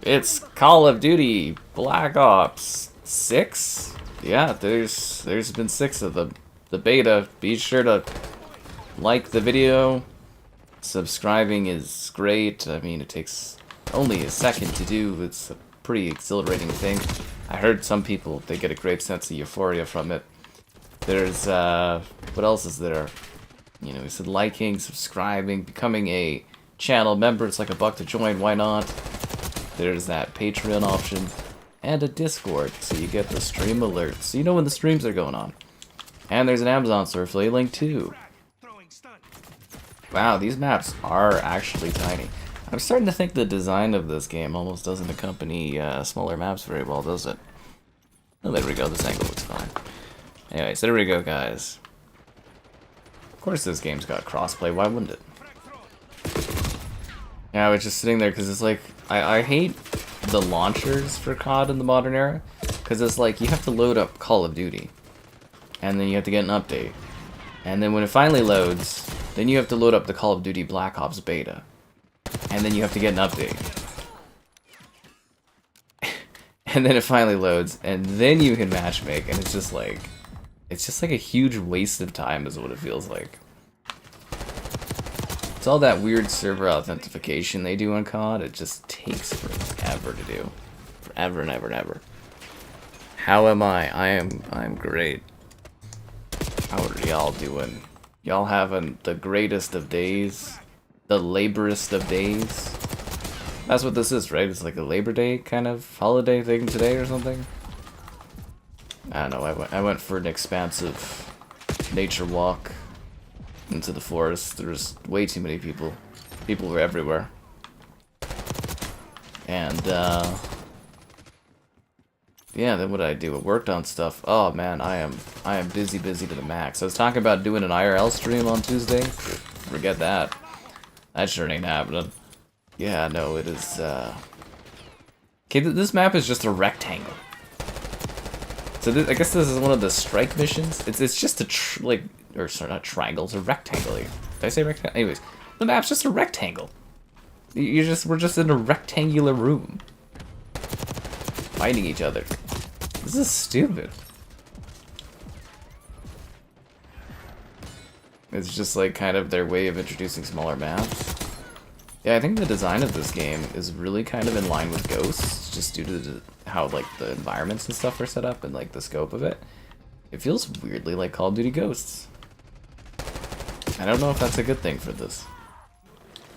It's Call of Duty Black Ops 6? Yeah, there's been 6 of them. The beta. Be sure to like the video. Subscribing is great. I mean, it takes only a second to do. It's a pretty exhilarating thing. I heard some people, they get a great sense of euphoria from it. There's, what else is there? You know, we said liking, subscribing, becoming a channel member. It's like $1 to join, why not? There's that Patreon option. And a Discord, so you get the stream alerts, so you know when the streams are going on. And there's an Amazon store affiliate link too. Wow, these maps are actually tiny. I'm starting to think the design of this game almost doesn't accompany smaller maps very well, does it? Oh, there we go, this angle looks fine. Anyways, there we go, guys. Of course this game's got crossplay, why wouldn't it? Yeah, I was just sitting there because it's like, I hate the launchers for COD in the modern era, because it's like you have to load up Call of Duty, and then you have to get an update, and then when it finally loads, then you have to load up the Call of Duty Black Ops beta, and then you have to get an update, and then it finally loads, and then you can matchmake, and it's just like a huge waste of time is what it feels like. It's all that weird server authentication they do on COD. It just takes forever to do. Forever and ever and ever. How am I? I'm great. How are y'all doing? Y'all having the greatest of days? The laborest of days? That's what this is, right? It's like a Labor Day kind of holiday thing today or something? I don't know, I went for an expansive nature walk into the forest. There's way too many people. People were everywhere. And, yeah, then what did I do? I worked on stuff. Oh man, I am busy to the max. I was talking about doing an IRL stream on Tuesday. Forget that. That sure ain't happening. Yeah, no, it is, okay, this map is just a rectangle. So I guess this is one of the strike missions. It's just a or sorry, not triangle. It's a rectangle. Did I say rectangle? Anyways, the map's just a rectangle. We're just in a rectangular room, fighting each other. This is stupid. It's just like kind of their way of introducing smaller maps. Yeah, I think the design of this game is really kind of in line with Ghosts, just due to how like the environments and stuff are set up and like the scope of it. It feels weirdly like Call of Duty Ghosts. I don't know if that's a good thing for this.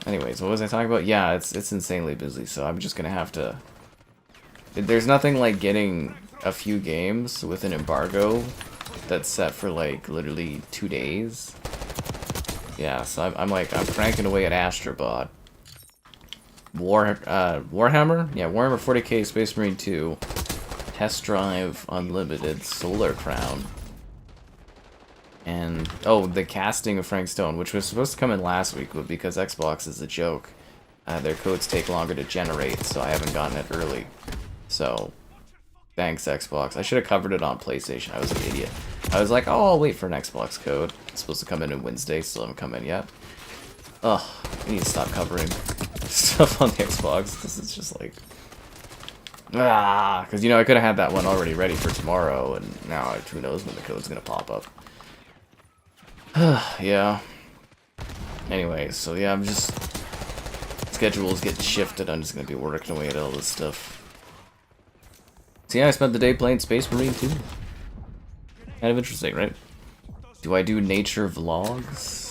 Anyways, what was I talking about? Yeah, it's insanely busy, so I'm just gonna have to... There's nothing like getting a few games with an embargo that's set for like literally 2 days. Yeah, so I'm cranking away at Astrobot. Warhammer? Yeah, Warhammer 40k Space Marine 2. Test Drive Unlimited Solar Crown. And, oh, the casting of Frank Stone, which was supposed to come in last week, but because Xbox is a joke, their codes take longer to generate, so I haven't gotten it early. So, thanks Xbox. I should have covered it on PlayStation. I was an idiot. I was like, oh, I'll wait for an Xbox code. It's supposed to come in Wednesday, still haven't come in yet. Ugh, I need to stop covering stuff on the Xbox. This is just like... because, you know, I could have had that one already ready for tomorrow, and now who knows when the code's gonna pop up. Yeah. Anyway, so yeah, I'm just... Schedule's getting shifted, I'm just gonna be working away at all this stuff. So yeah, I spent the day playing Space Marine 2. Kind of interesting, right? Do I do nature vlogs?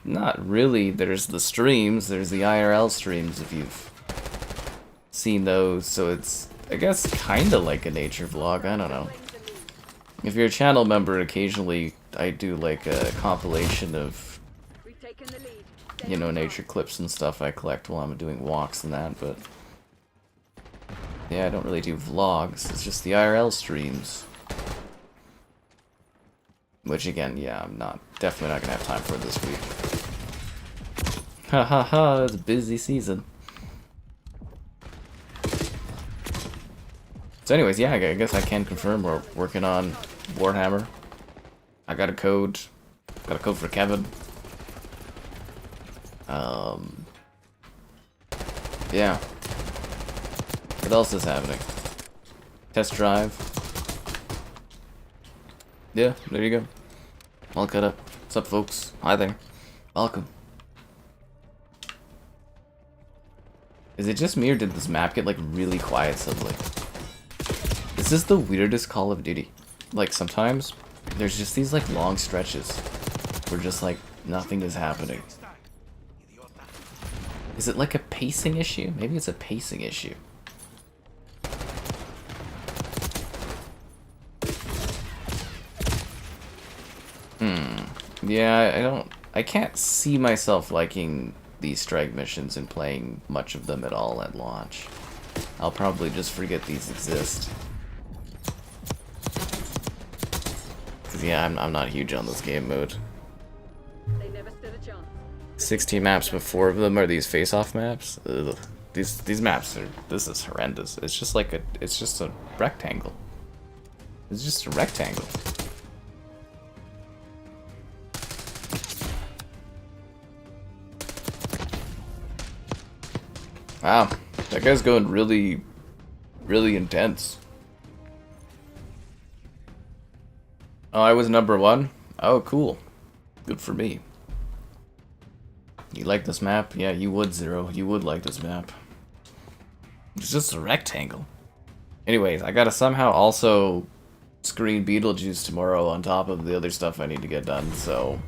Not really. There's the streams, there's the IRL streams if you've seen those, so it's, I guess, kinda like a nature vlog, I don't know. If you're a channel member, occasionally I do like a compilation of, you know, nature clips and stuff I collect while I'm doing walks and that, but yeah, I don't really do vlogs, it's just the IRL streams. Which again, yeah, I'm definitely not gonna have time for it this week. Ha ha ha, it's a busy season. So anyways, yeah, I guess I can confirm we're working on Warhammer. I got a code. Got a code for Kevin. Yeah. What else is happening? Test drive. Yeah, there you go. All cut up. What's up, folks? Hi there. Welcome. Is it just me, or did this map get like really quiet suddenly? This is the weirdest Call of Duty. Like sometimes there's just these like long stretches where just like nothing is happening. Is it like a pacing issue? Maybe it's a pacing issue. Yeah, I can't see myself liking these strike missions and playing much of them at all at launch. I'll probably just forget these exist. Cause yeah, I'm not huge on this game mode. 16 maps, but 4 of them are these face-off maps. Ugh. These maps are, this is horrendous. It's just like it's just a rectangle. It's just a rectangle. Wow, that guy's going really, really intense. Oh, I was #1? Oh, cool. Good for me. You like this map? Yeah, you would, Zero. You would like this map. It's just a rectangle. Anyways, I gotta somehow also screen Beetlejuice tomorrow on top of the other stuff I need to get done, so...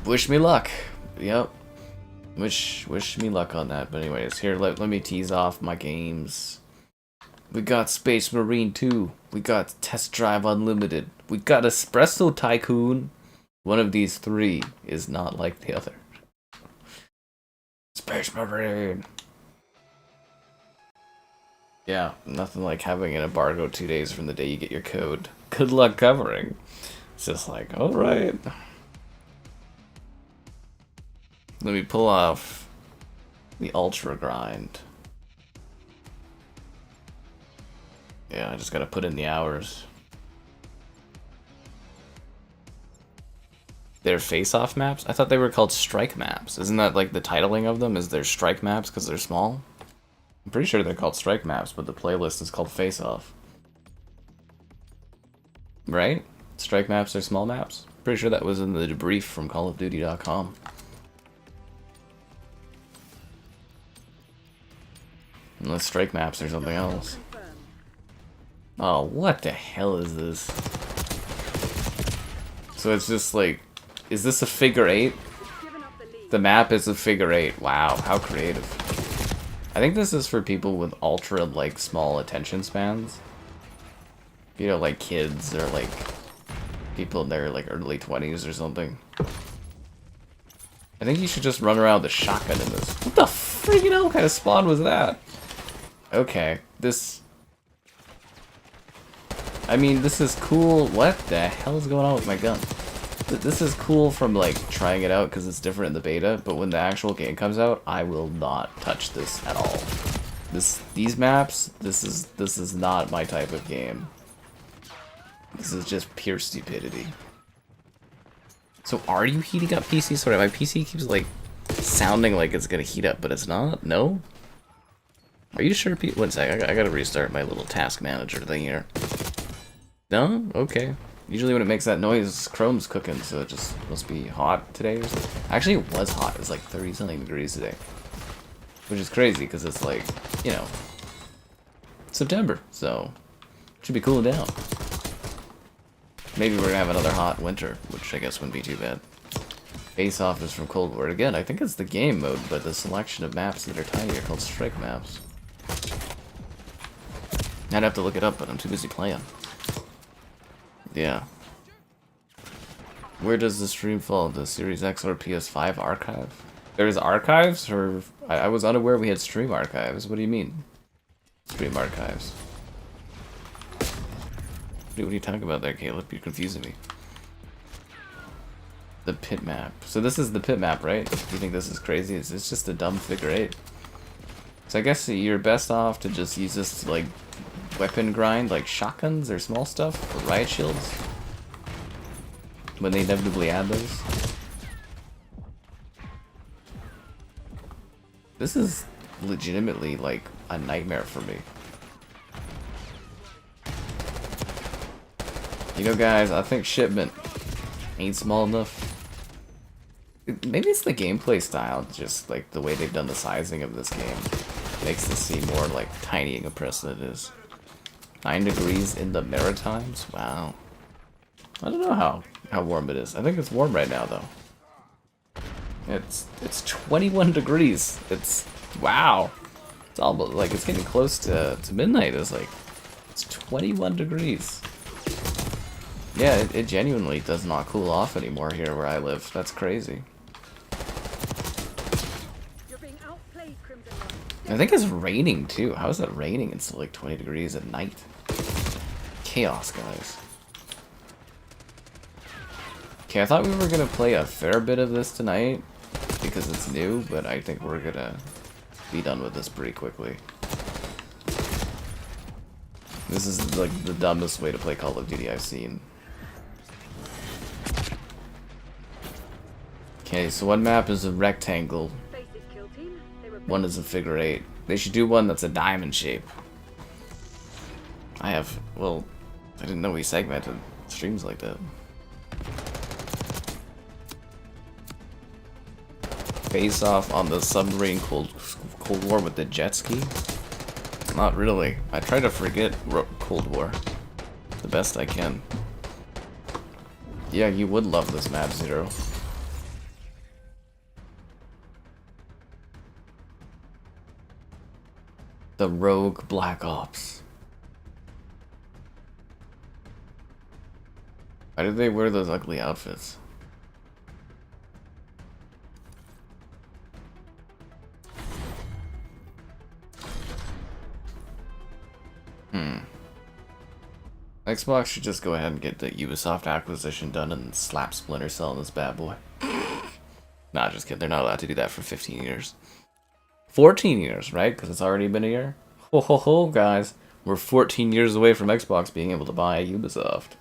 wish me luck. Yep. Wish me luck on that. But anyways, here, let me tease off my games. We got Space Marine 2. We got Test Drive Unlimited. We got Espresso Tycoon. One of these 3 is not like the other. Space Marine. Yeah, nothing like having an embargo 2 days from the day you get your code. Good luck covering. It's just like, alright. Let me pull off the ultra grind. Yeah, I just gotta put in the hours. They're face-off maps? I thought they were called strike maps. Isn't that like the titling of them? Is there strike maps because they're small? I'm pretty sure they're called strike maps, but the playlist is called face-off. Right? Strike maps are small maps? Pretty sure that was in the debrief from callofduty.com. Unless strike maps or something else. Oh, what the hell is this? So it's just like, is this a figure 8? The map is a figure 8. Wow, how creative. I think this is for people with ultra, like, small attention spans. You know, like kids or like people in their like early 20s or something. I think you should just run around with a shotgun in this. What the freaking hell kind of spawn was that? Okay, this... I mean, this is cool. What the hell is going on with my gun? This is cool from, like, trying it out because it's different in the beta, but when the actual game comes out, I will not touch this at all. These maps, this is not my type of game. This is just pure stupidity. So are you heating up PC? Sorry, my PC keeps, like, sounding like it's gonna heat up, but it's not? No? Are you sure? One sec, I gotta restart my little task manager thing here. No? Okay. Usually when it makes that noise, Chrome's cooking, so it just must be hot today or something. Actually, it was hot. It was like 30-something degrees today. Which is crazy, because it's like, you know, September, so it should be cooling down. Maybe we're gonna have another hot winter, which I guess wouldn't be too bad. Face Off is from Cold War. Again, I think it's the game mode, but the selection of maps that are tiny are called strike maps. I'd have to look it up, but I'm too busy playing. Yeah. Where does the stream fall? The Series X or PS5 archive? There's archives? Or I was unaware we had stream archives. What do you mean? Stream archives. What are you talking about there, Caleb? You're confusing me. The pit map. So this is the pit map, right? Do you think this is crazy? It's just a dumb figure 8. So I guess you're best off to just use this to, like, weapon grind, like shotguns or small stuff, or riot shields. When they inevitably add those. This is legitimately like a nightmare for me. You know, guys, I think shipment ain't small enough. Maybe it's the gameplay style, just like the way they've done the sizing of this game makes this seem more like tiny and compressed than it is. 9 degrees in the Maritimes? Wow. I don't know how warm it is. I think it's warm right now though. It's 21 degrees. It's wow. It's almost like it's getting close to midnight. It's 21 degrees. Yeah, it genuinely does not cool off anymore here where I live. That's crazy. I think it's raining too. How is it raining? It's still like 20 degrees at night. Chaos, guys. Okay, I thought we were gonna play a fair bit of this tonight because it's new, but I think we're gonna be done with this pretty quickly. This is like the dumbest way to play Call of Duty I've seen. Okay, so one map is a rectangle. One is a figure 8. They should do one that's a diamond shape. Well, I didn't know we segmented streams like that. Face off on the submarine Cold War with the jet ski? Not really. I try to forget Cold War the best I can. Yeah, you would love this map, Zero. The Rogue Black Ops. Why did they wear those ugly outfits? Xbox should just go ahead and get the Ubisoft acquisition done and slap Splinter Cell in this bad boy. Nah, just kidding. They're not allowed to do that for 15 years. 14 years, right? Because it's already been a year? Ho ho ho, guys. We're 14 years away from Xbox being able to buy Ubisoft.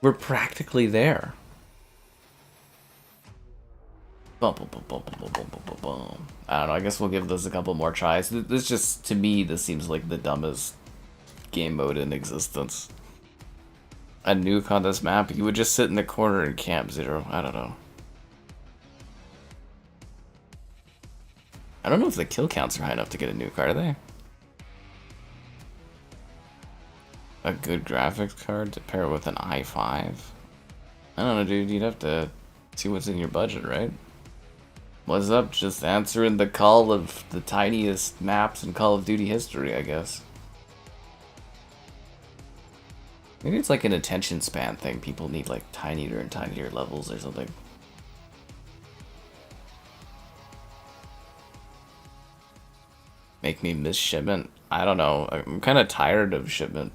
We're practically there. Bum, bum, bum, bum, bum, bum, bum, bum, bum. I don't know, I guess we'll give this a couple more tries. This just, to me, this seems like the dumbest game mode in existence. A nuke on this map, you would just sit in the corner and camp, Zero. I don't know. I don't know if the kill counts are high enough to get a nuke, are they? A good graphics card to pair with an i5? I don't know, dude. You'd have to see what's in your budget, right? What's up? Just answering the call of the tiniest maps in Call of Duty history, I guess. Maybe it's like an attention span thing. People need like tinier and tinier levels or something. Make me miss shipment? I don't know. I'm kind of tired of shipment.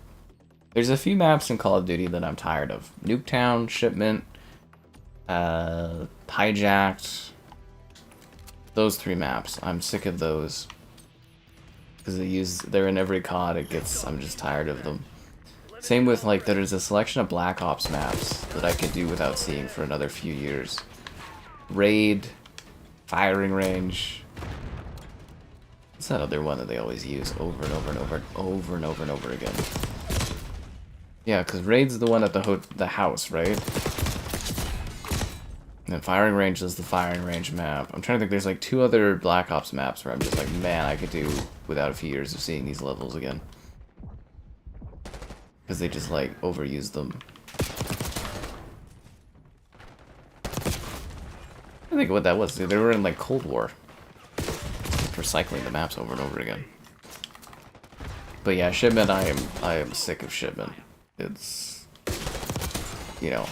There's a few maps in Call of Duty that I'm tired of. Nuketown, shipment, hijacked. Those 3 maps. I'm sick of those. Because they're in every COD. I'm just tired of them. Same with like, there's a selection of Black Ops maps that I could do without seeing for another few years. Raid, firing range. What's that other one that they always use over and over and over again? Yeah, because Raid's the one at the house, right? And then firing range is the firing range map. I'm trying to think, there's like 2 other Black Ops maps where I'm just like, man, I could do without a few years of seeing these levels again. Because they just like overuse them. I think what that was, they were in like Cold War. Recycling the maps over and over again. But yeah, shipment, I am sick of shipment. It's, you know,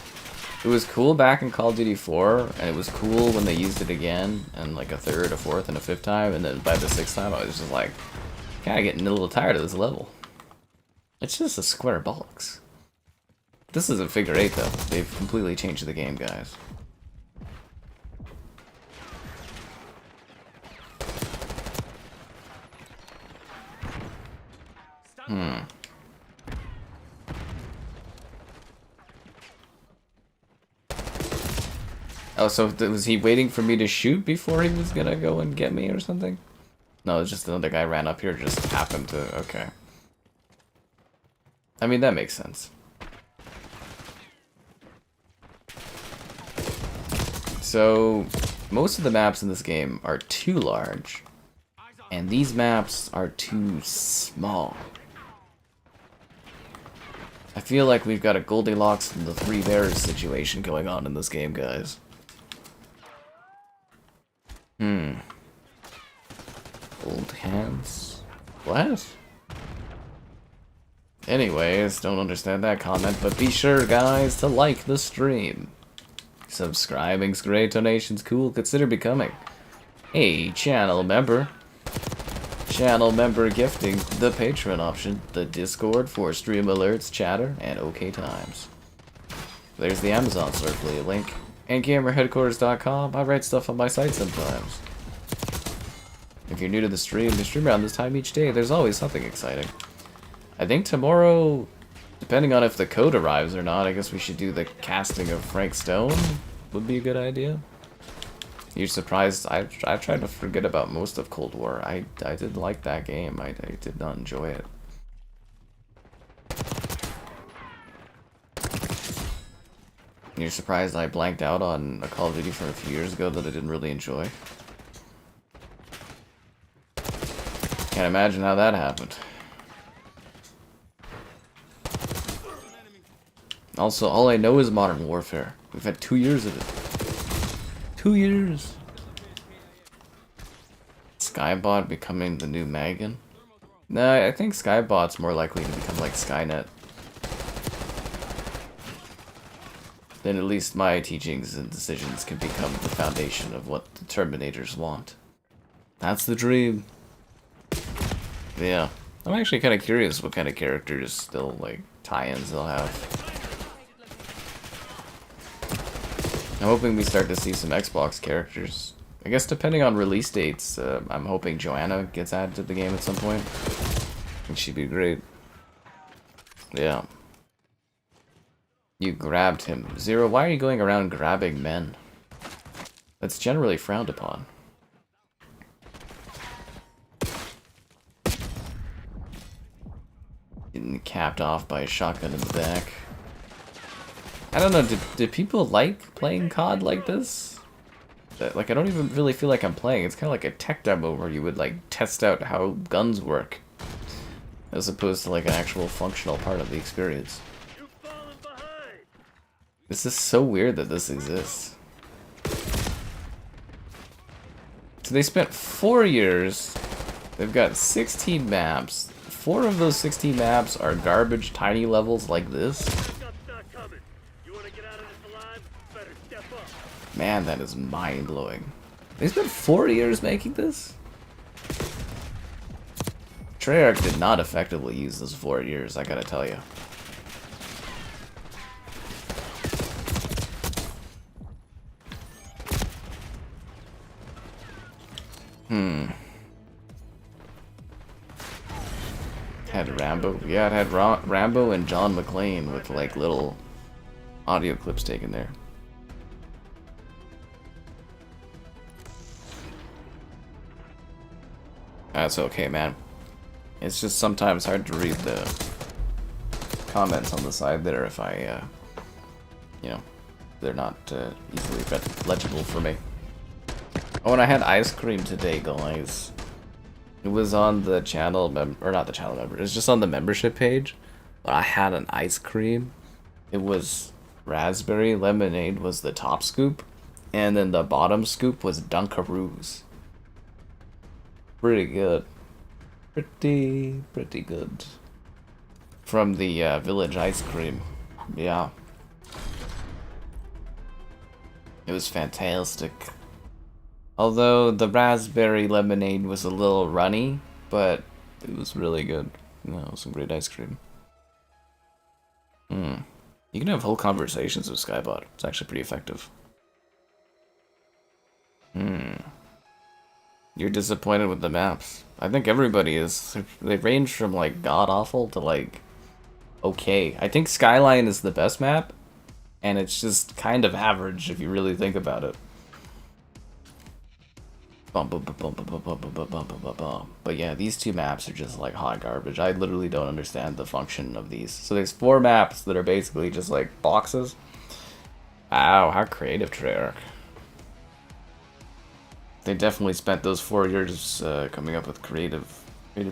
it was cool back in Call of Duty 4, and it was cool when they used it again, and like a 3rd, a 4th, and a 5th time, and then by the 6th time I was just like, kinda getting a little tired of this level. It's just a square bollocks. This isn't figure 8 though. They've completely changed the game, guys. Oh, so was he waiting for me to shoot before he was gonna go and get me or something? No, it's just another guy ran up here, just happened to... Okay. I mean, that makes sense. So, most of the maps in this game are too large, and these maps are too small. I feel like we've got a Goldilocks and the Three Bears situation going on in this game, guys. Old hands. What? Anyways, don't understand that comment, but be sure, guys, to like the stream. Subscribing's great, donation's cool, consider becoming a channel member. Channel member gifting, the Patreon option, the Discord for stream alerts, chatter, and OK times. There's the Amazon Circle link, and gamerheadquarters.com. I write stuff on my site sometimes. If you're new to the stream around this time each day, there's always something exciting. I think tomorrow, depending on if the code arrives or not, I guess we should do the casting of Frank Stone. Would be a good idea. You're surprised? I tried to forget about most of Cold War. I did like that game. I did not enjoy it. You're surprised I blanked out on a Call of Duty from a few years ago that I didn't really enjoy? Can't imagine how that happened. Also, all I know is Modern Warfare. We've had 2 years of it. 2 years! Skybot becoming the new Megan? Nah, I think Skybot's more likely to become like Skynet. Then at least my teachings and decisions can become the foundation of what the Terminators want. That's the dream. Yeah. I'm actually kind of curious what kind of characters still, like, tie-ins they'll have. I'm hoping we start to see some Xbox characters. I guess depending on release dates, I'm hoping Joanna gets added to the game at some point. I think she'd be great. Yeah. You grabbed him. Zero, why are you going around grabbing men? That's generally frowned upon. Getting capped off by a shotgun in the back. I don't know, do people like playing COD like this? Like, I don't even really feel like I'm playing. It's kind of like a tech demo where you would, like, test out how guns work. As opposed to, like, an actual functional part of the experience. This is so weird that this exists. So they spent 4 years. They've got 16 maps. 4 of those 16 maps are garbage tiny levels like this. Man, that is mind-blowing. They spent 4 years making this? Treyarch did not effectively use those 4 years, I gotta tell you. Had Rambo. Yeah, it had Rambo and John McClane with, like, little audio clips taken there. That's okay, man. It's just sometimes hard to read the comments on the side there if I, you know, they're not easily legible for me. Oh, and I had ice cream today, guys. It was on the channel, or not the channel member, it was just on the membership page. But I had an ice cream. It was raspberry lemonade was the top scoop, and then the bottom scoop was Dunkaroos. Pretty good. Pretty good. From the Village Ice Cream. Yeah. It was fantastic. Although the raspberry lemonade was a little runny, but it was really good. You know, some great ice cream. You can have whole conversations with Skybot. It's actually pretty effective. You're disappointed with the maps. I think everybody is. They range from, like, god-awful to, like, okay. I think Skyline is the best map, and it's just kind of average if you really think about it. But yeah, these two maps are just like hot garbage. I literally don't understand the function of these. So there's 4 maps that are basically just like boxes. Ow, how creative, Treyarch. They definitely spent those 4 years coming up with creative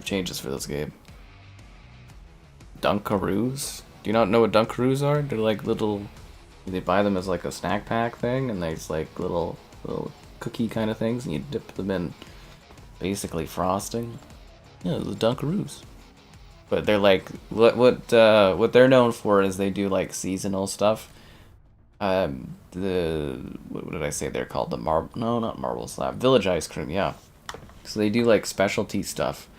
changes for this game. Dunkaroos? Do you not know what Dunkaroos are? They're like little... They buy them as like a snack pack thing, and there's like little cookie kind of things, and you dip them in basically frosting. Yeah, the Dunkaroos. But they're like... What they're known for is they do like seasonal stuff. What did I say they're called? No, not Marble Slab. Village Ice Cream, yeah. So they do like specialty stuff.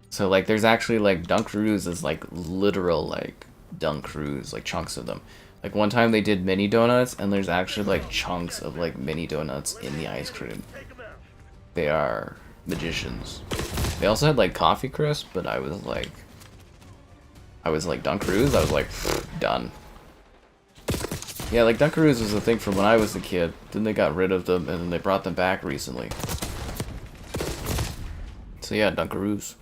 So like there's actually like Dunkaroos is like literal like Dunkaroos, like chunks of them. Like one time they did mini donuts, and there's actually like chunks of like mini donuts in the ice cream. They are magicians. They also had like coffee crisp, but I was like Dunkaroos, I was like done. Yeah, like Dunkaroos was a thing from when I was a kid. Then they got rid of them, and then they brought them back recently. So yeah, Dunkaroos.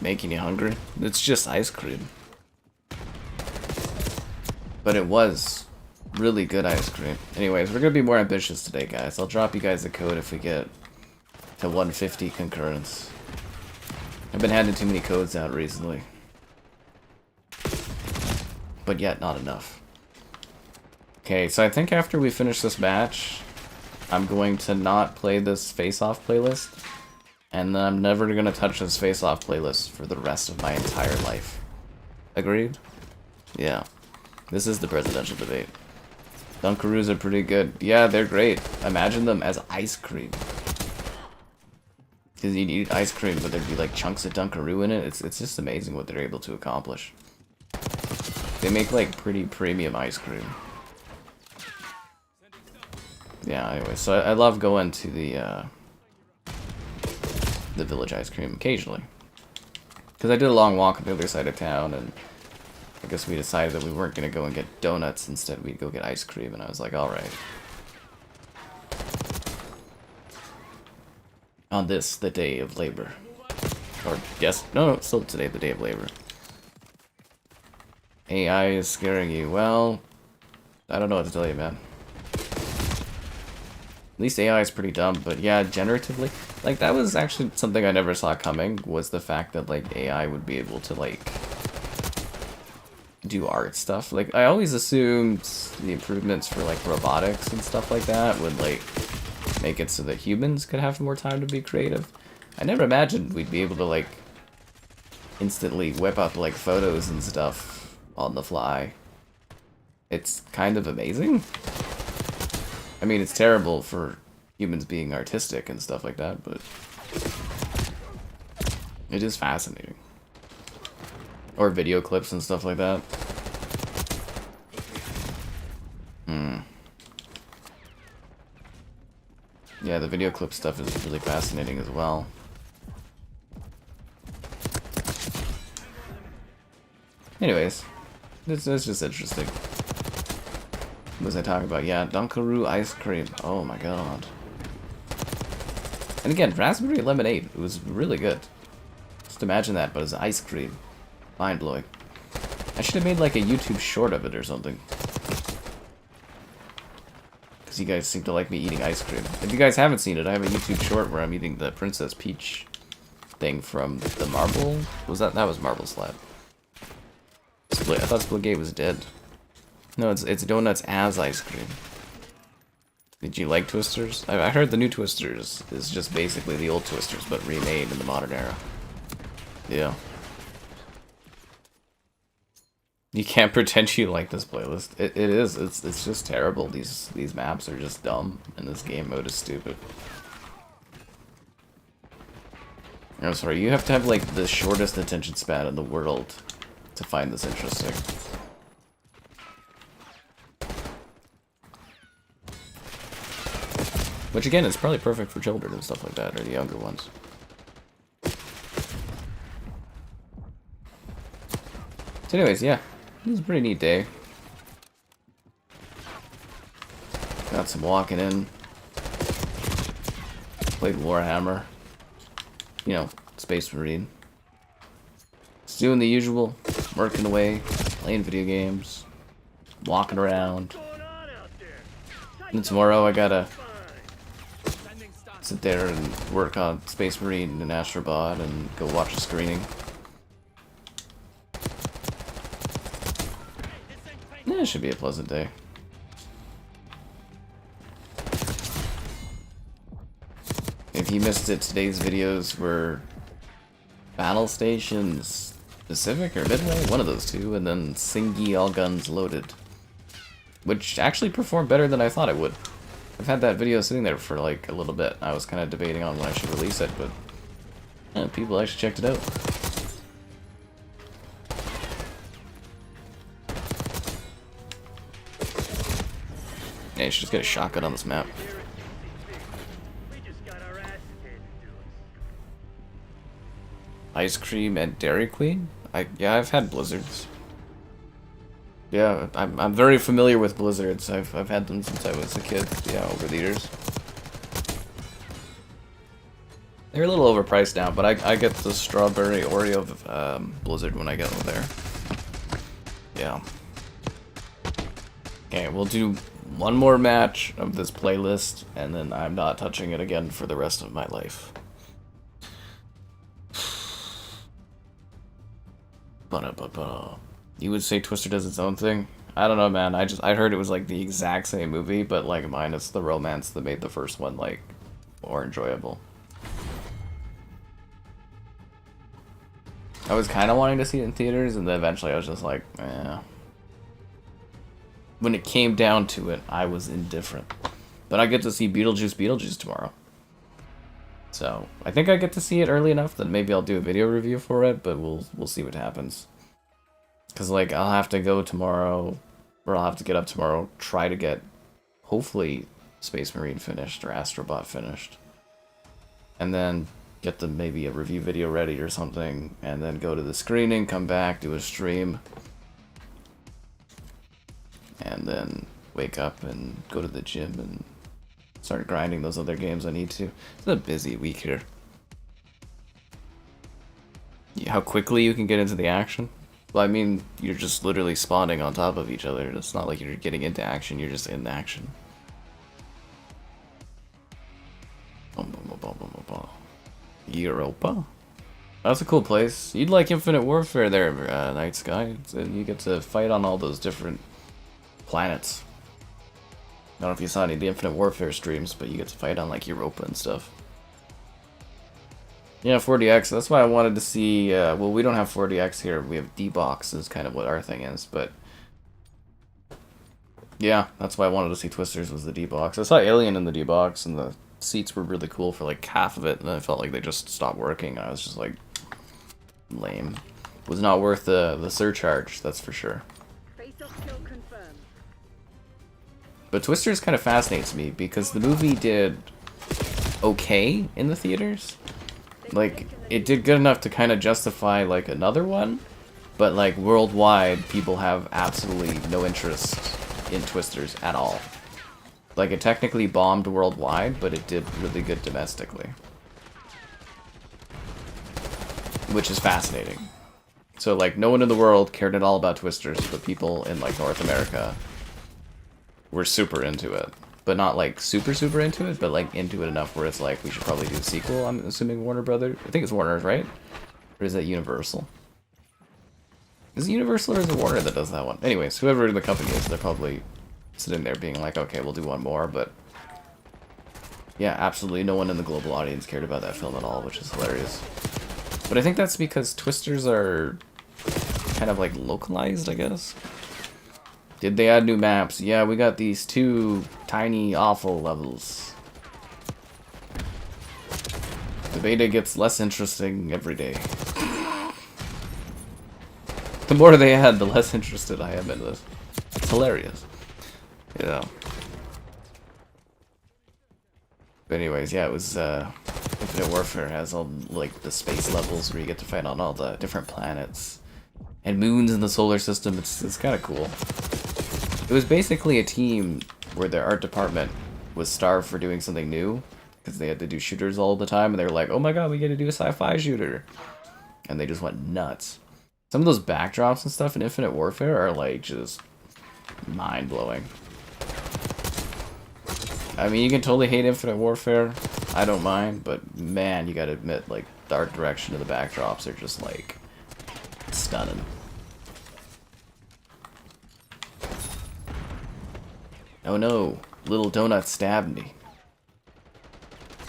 Making you hungry? It's just ice cream. But it was really good ice cream. Anyways, we're gonna be more ambitious today, guys. I'll drop you guys a code if we get to 150 concurrence. I've been handing too many codes out recently. But yet, not enough. Okay, so I think after we finish this match, I'm going to not play this face-off playlist. And then I'm never going to touch this face-off playlist for the rest of my entire life. Agreed? Yeah. This is the presidential debate. Dunkaroos are pretty good. Yeah, they're great. Imagine them as ice cream. Because you eat ice cream, but there'd be like chunks of Dunkaroo in it. It's just amazing what they're able to accomplish. They make like pretty premium ice cream. Yeah, anyway, so I love going to the Village Ice Cream occasionally. Because I did a long walk on the other side of town, and I guess we decided that we weren't going to go and get donuts. Instead, we'd go get ice cream, and I was like, alright. On this, the day of labor. Or, yes, no, still today, the day of labor. AI is scaring you. Well, I don't know what to tell you, man. At least AI is pretty dumb, but yeah, generatively, like, that was actually something I never saw coming, was the fact that, like, AI would be able to, like, do art stuff. Like, I always assumed the improvements for, like, robotics and stuff like that would, like, make it so that humans could have more time to be creative. I never imagined we'd be able to, like, instantly whip up, like, photos and stuff on the fly. It's kind of amazing. I mean, it's terrible for humans being artistic and stuff like that, but it is fascinating. Or video clips and stuff like that. Yeah, the video clip stuff is really fascinating as well. Anyways, it's just interesting. What was I talking about? Yeah, Dunkaroo ice cream. Oh my god. And again, raspberry lemonade. It was really good. Just imagine that, but as ice cream. Mind-blowing. I should have made like a YouTube short of it or something. Because you guys seem to like me eating ice cream. If you guys haven't seen it, I have a YouTube short where I'm eating the Princess Peach thing from the Marble... Was that was Marble Slab. Split. I thought Splitgate was dead. No, it's donuts as ice cream. Did you like Twisters? I heard the new Twisters is just basically the old Twisters, but remade in the modern era. Yeah. You can't pretend you like this playlist. It is. It's just terrible. These maps are just dumb, and this game mode is stupid. I'm sorry. You have to have like the shortest attention span in the world to find this interesting. Which again is probably perfect for children and stuff like that, or the younger ones. So anyways, yeah. It was a pretty neat day. Got some walking in. Played Warhammer. You know, Space Marine. Just doing the usual. Working away. Playing video games. Walking around. And tomorrow I gotta sit there and work on Space Marine and Astrobot and go watch a screening. Yeah, it should be a pleasant day. If you missed it, today's videos were Battle Stations Pacific or Midway, one of those two, and then Singi All Guns Loaded, which actually performed better than I thought it would. I've had that video sitting there for like a little bit. I was kind of debating on when I should release it, but yeah, people actually checked it out. Yeah, you should just get a shotgun on this map. Ice cream and Dairy Queen? Yeah, I've had Blizzards. Yeah, I'm very familiar with Blizzards. I've had them since I was a kid. Yeah, over the years. They're a little overpriced now, but I get the strawberry Oreo Blizzard when I get them there. Yeah. Okay, we'll do one more match of this playlist, and then I'm not touching it again for the rest of my life. You would say Twister does its own thing? I don't know, man. I heard it was like the exact same movie, but like minus the romance that made the first one like more enjoyable. I was kind of wanting to see it in theaters, and then eventually I was just like, eh. When it came down to it, I was indifferent. But I get to see Beetlejuice tomorrow. So, I think I get to see it early enough that maybe I'll do a video review for it, but we'll see what happens. Because, like, I'll have to go tomorrow, or I'll have to get up tomorrow, try to get, hopefully, Space Marine finished, or Astrobot finished. And then get them maybe a review video ready or something, and then go to the screening, come back, do a stream. And then wake up and go to the gym and start grinding those other games I need to. It's a busy week here. How quickly you can get into the action? Well, I mean, you're just literally spawning on top of each other. It's not like you're getting into action, you're just in action. Europa? That's a cool place. You'd like Infinite Warfare there, Night Sky. You get to fight on all those different planets. I don't know if you saw any of the Infinite Warfare streams, but you get to fight on like Europa and stuff. Yeah, 40x, that's why I wanted to see, well, we don't have 40x here, we have D-Box is kind of what our thing is, but yeah, that's why I wanted to see Twisters was the D-Box. I saw Alien in the D-Box, and the seats were really cool for like half of it, and then I felt like they just stopped working, and I was just like, lame. Was not worth the surcharge, that's for sure. But Twisters kind of fascinates me, because the movie did okay in the theaters. Like, it did good enough to kind of justify, like, another one, but, like, worldwide, people have absolutely no interest in Twisters at all. Like, it technically bombed worldwide, but it did really good domestically. Which is fascinating. So, like, no one in the world cared at all about Twisters, but people in, like, North America were super into it. But not, like, super into it, but, like, into it enough where it's like, we should probably do a sequel, I'm assuming Warner Brothers. I think it's Warner, right? Or is that Universal? Is it Universal or is it Warner that does that one? Anyways, whoever the company is, they're probably sitting there being like, okay, we'll do one more, but yeah, absolutely no one in the global audience cared about that film at all, which is hilarious. But I think that's because Twisters are kind of, like, localized, I guess. Did they add new maps? Yeah, we got these 2 tiny, awful levels. The beta gets less interesting every day. The more they add, the less interested I am in this. It's hilarious. Yeah. But anyways, yeah, it was, Infinite Warfare has all, like, the space levels where you get to fight on all the different planets. And moons in the solar system, it's kind of cool. It was basically a team where their art department was starved for doing something new because they had to do shooters all the time, and they were like, oh my god, we get to do a sci-fi shooter, and they just went nuts. Some of those backdrops and stuff in Infinite Warfare are like just mind-blowing. I mean, you can totally hate Infinite Warfare, I don't mind, but man, you gotta admit, like, the art direction of the backdrops are just like stunning. Oh no, little donut stabbed me.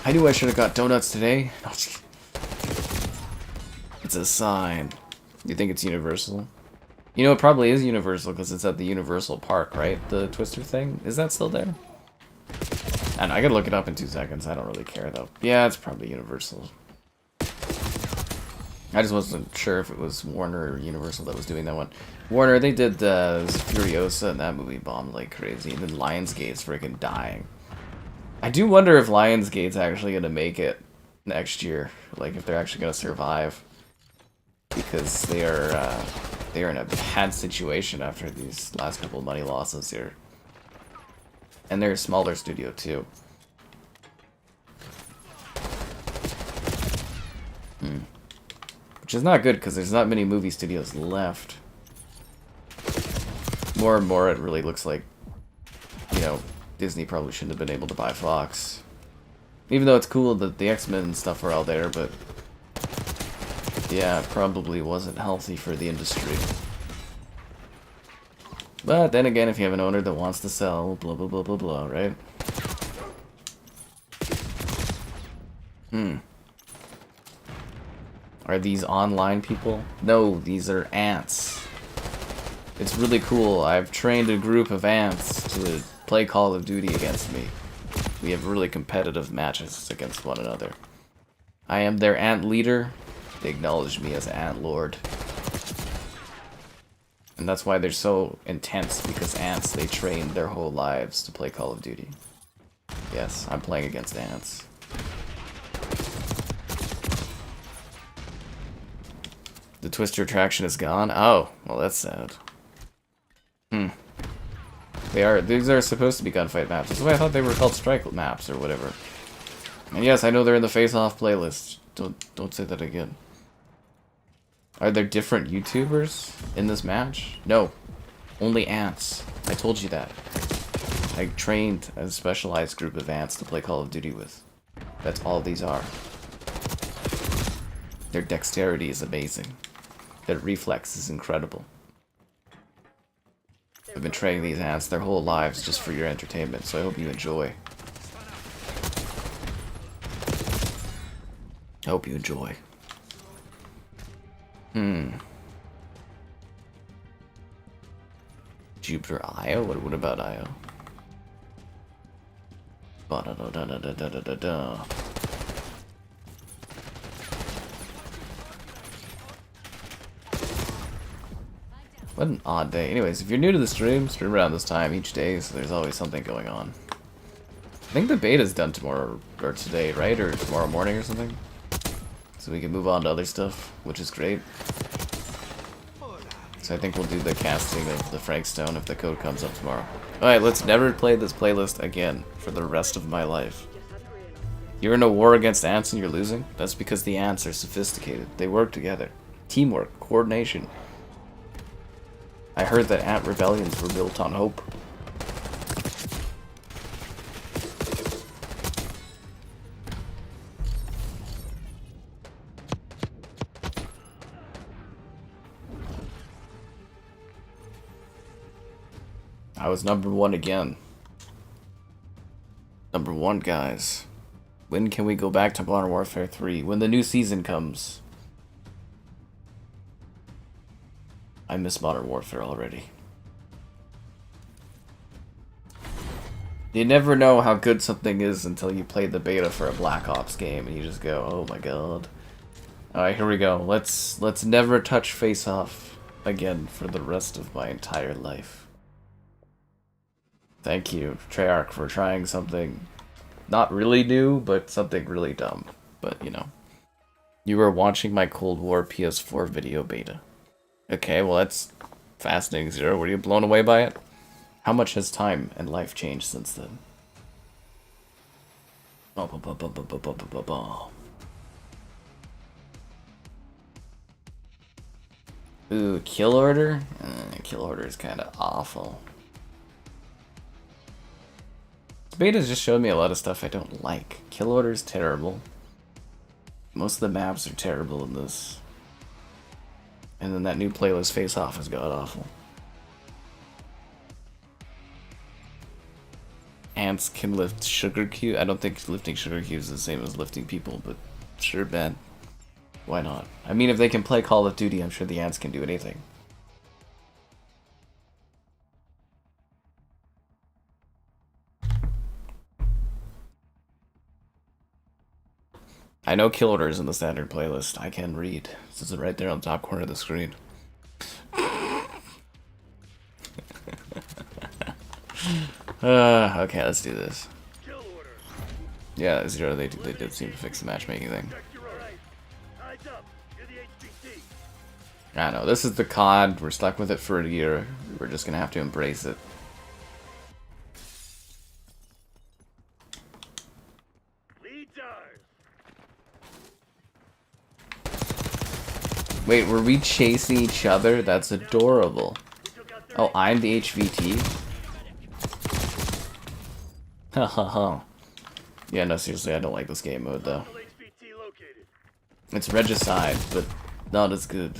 I knew I should have got donuts today. It's a sign. You think it's Universal? You know, it probably is Universal because it's at the Universal Park, right? The Twister thing? Is that still there? I don't know, I gotta look it up in 2 seconds. I don't really care though. Yeah, it's probably Universal. I just wasn't sure if it was Warner or Universal that was doing that one. Warner, they did Furiosa, and that movie bombed like crazy. And then Lionsgate's freaking dying. I do wonder if Lionsgate's actually gonna make it next year. Like, if they're actually gonna survive. Because they are in a bad situation after these last couple of money losses here. And they're a smaller studio too. Which is not good because there's not many movie studios left. More and more it really looks like, you know, Disney probably shouldn't have been able to buy Fox. Even though it's cool that the X-Men and stuff are all there, but yeah, it probably wasn't healthy for the industry. But then again, if you have an owner that wants to sell, blah blah blah blah blah, right? Are these online people? No, these are ants. It's really cool. I've trained a group of ants to play Call of Duty against me. We have really competitive matches against one another. I am their ant leader. They acknowledge me as Ant Lord. And that's why they're so intense, because ants, they train their whole lives to play Call of Duty. Yes, I'm playing against ants. The Twister attraction is gone? Oh, well that's sad. These are supposed to be gunfight maps. That's why I thought they were called strike maps or whatever. And yes, I know they're in the face-off playlist. Don't say that again. Are there different YouTubers in this match? No. Only ants. I told you that. I trained a specialized group of ants to play Call of Duty with. That's all these are. Their dexterity is amazing. Their reflex is incredible. I've been training these ants their whole lives just for your entertainment, so I hope you enjoy. I hope you enjoy. Jupiter Io? What about Io? Ba-da-da-da-da-da-da-da-da. What an odd day. Anyways, if you're new to the stream around this time each day, so there's always something going on. I think the beta's done tomorrow, or today, right? Or tomorrow morning or something? So we can move on to other stuff, which is great. So I think we'll do the casting of the Frank Stone if the code comes up tomorrow. Alright, let's never play this playlist again for the rest of my life. You're in a war against ants and you're losing? That's because the ants are sophisticated. They work together. Teamwork, coordination. I heard that ant rebellions were built on hope. I was #1 again. #1, guys. When can we go back to Modern Warfare 3? When the new season comes. I miss Modern Warfare already. You never know how good something is until you play the beta for a Black Ops game and you just go, oh my god. Alright, here we go. Let's never touch Face Off again for the rest of my entire life. Thank you, Treyarch, for trying something not really new, but something really dumb. But, you know. You were watching my Cold War PS4 video beta. Okay, well that's fascinating, Zero. Were you blown away by it? How much has time and life changed since then? Ooh, kill order? Kill order is kind of awful. This beta's just showed me a lot of stuff I don't like. Kill order is terrible. Most of the maps are terrible in this. And then that new playlist Face Off is god awful. Ants can lift sugar cube. I don't think lifting sugar cubes is the same as lifting people, but sure, man. Why not? I mean, if they can play Call of Duty, I'm sure the ants can do anything. I know kill orders in the standard playlist. I can read. This is right there on the top corner of the screen. Okay, let's do this. Yeah, Zero, they did seem to fix the matchmaking thing. I know, this is the COD. We're stuck with it for a year. We're just gonna have to embrace it. Wait, were we chasing each other? That's adorable. Oh, I'm the HVT? Hahaha. Yeah, no, seriously, I don't like this game mode, though. It's regicide, but not as good.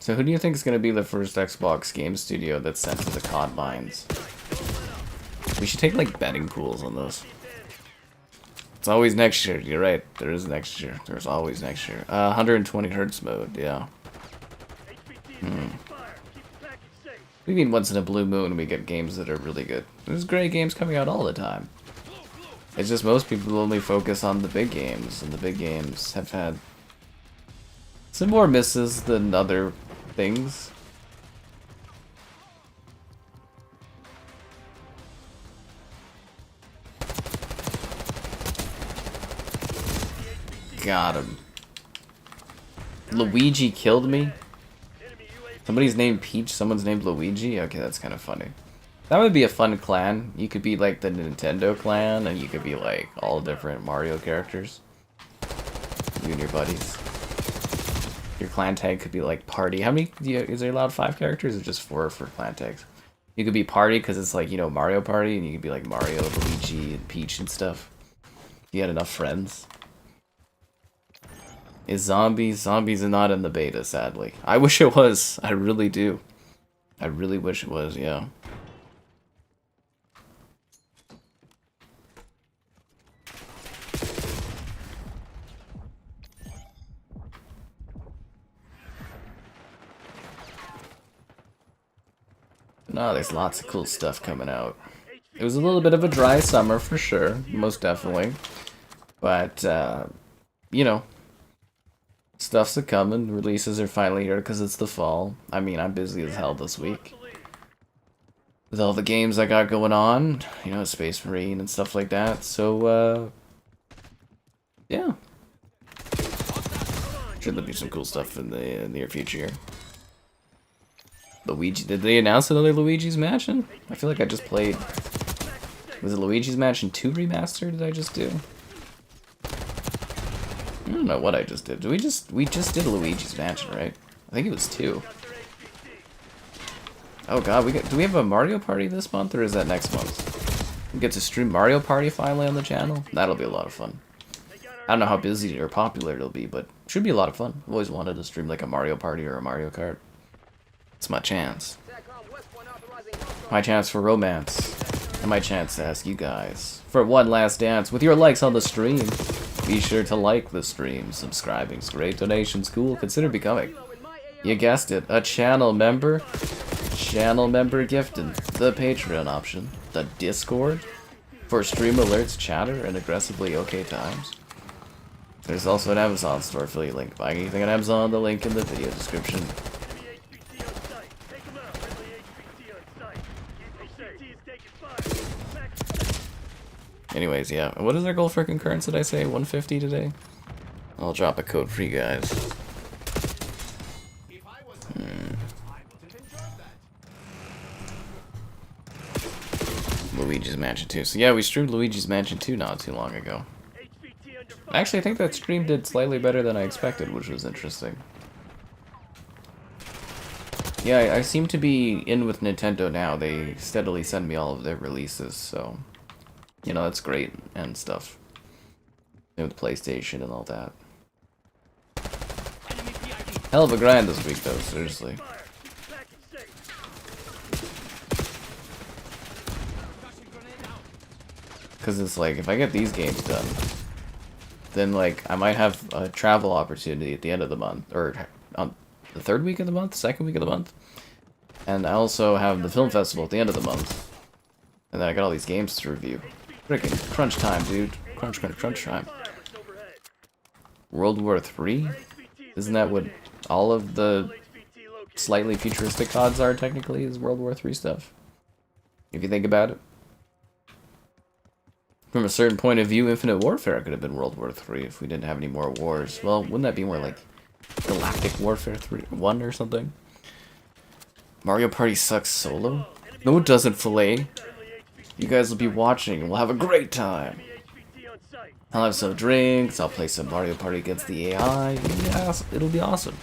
So who do you think is going to be the first Xbox game studio that's sent to the COD mines? We should take, like, betting pools on those. It's always next year, you're right. There is next year. There's always next year. 120 hertz mode, yeah. We mean once in a blue moon we get games that are really good. There's great games coming out all the time. It's just most people only focus on the big games, and the big games have had some more misses than other things. Got him. Luigi killed me? Somebody's named Peach, someone's named Luigi? Okay, that's kind of funny. That would be a fun clan. You could be like the Nintendo clan, and you could be like all different Mario characters. You and your buddies. Your clan tag could be like party. How many, is there allowed 5 characters or just 4 for clan tags? You could be party because it's like, you know, Mario Party, and you could be like Mario, Luigi, and Peach and stuff. You had enough friends. Is zombies? Zombies are not in the beta, sadly. I wish it was. I really do. I really wish it was, yeah. No, there's lots of cool stuff coming out. It was a little bit of a dry summer for sure, most definitely. But, you know, stuff's a coming. Releases are finally here because it's the fall. I mean, I'm busy as hell this week with all the games I got going on, you know, Space Marine and stuff like that. So, yeah. Sure, there'll be some cool stuff in the near future. Luigi, did they announce another Luigi's Mansion? I feel like I just played. Was it Luigi's Mansion 2 remastered? Did I just do? I don't know what I just did. We just did Luigi's Mansion, right? I think it was 2. Oh god, do we have a Mario Party this month, or is that next month? We get to stream Mario Party finally on the channel? That'll be a lot of fun. I don't know how busy or popular it'll be, but it should be a lot of fun. I've always wanted to stream like a Mario Party or a Mario Kart. It's my chance. My chance for romance. And my chance to ask you guys for one last dance with your likes on the stream. Be sure to like the stream. Subscribing's great. Donation's cool. Consider becoming, you guessed it, a channel member. Channel member gifted. The Patreon option. The Discord. For stream alerts, chatter, and aggressively okay times. There's also an Amazon store affiliate link. Buying anything on Amazon, the link in the video description. Anyways, yeah. What is our goal for concurrence, did I say? 150 today? I'll drop a code for you guys. Luigi's Mansion 2. So yeah, we streamed Luigi's Mansion 2 not too long ago. Actually, I think that stream did slightly better than I expected, which was interesting. Yeah, I seem to be in with Nintendo now. They steadily send me all of their releases, so... You know, that's great and stuff. With PlayStation and all that. Hell of a grind this week, though, seriously. Because it's like, if I get these games done, then like, I might have a travel opportunity at the end of the month, or on the third week of the month, second week of the month. And I also have the film festival at the end of the month. And then I got all these games to review. Freaking crunch time, dude. Crunch time. World War III? Isn't that what all of the slightly futuristic CODs are, technically, is World War III stuff? If you think about it. From a certain point of view, Infinite Warfare could have been World War III if we didn't have any more wars. Well, wouldn't that be more like Galactic Warfare 1 or something? Mario Party sucks solo? No, it doesn't, Filet. You guys will be watching. We'll have a great time. I'll have some drinks. I'll play some Mario Party against the AI. It'll be awesome.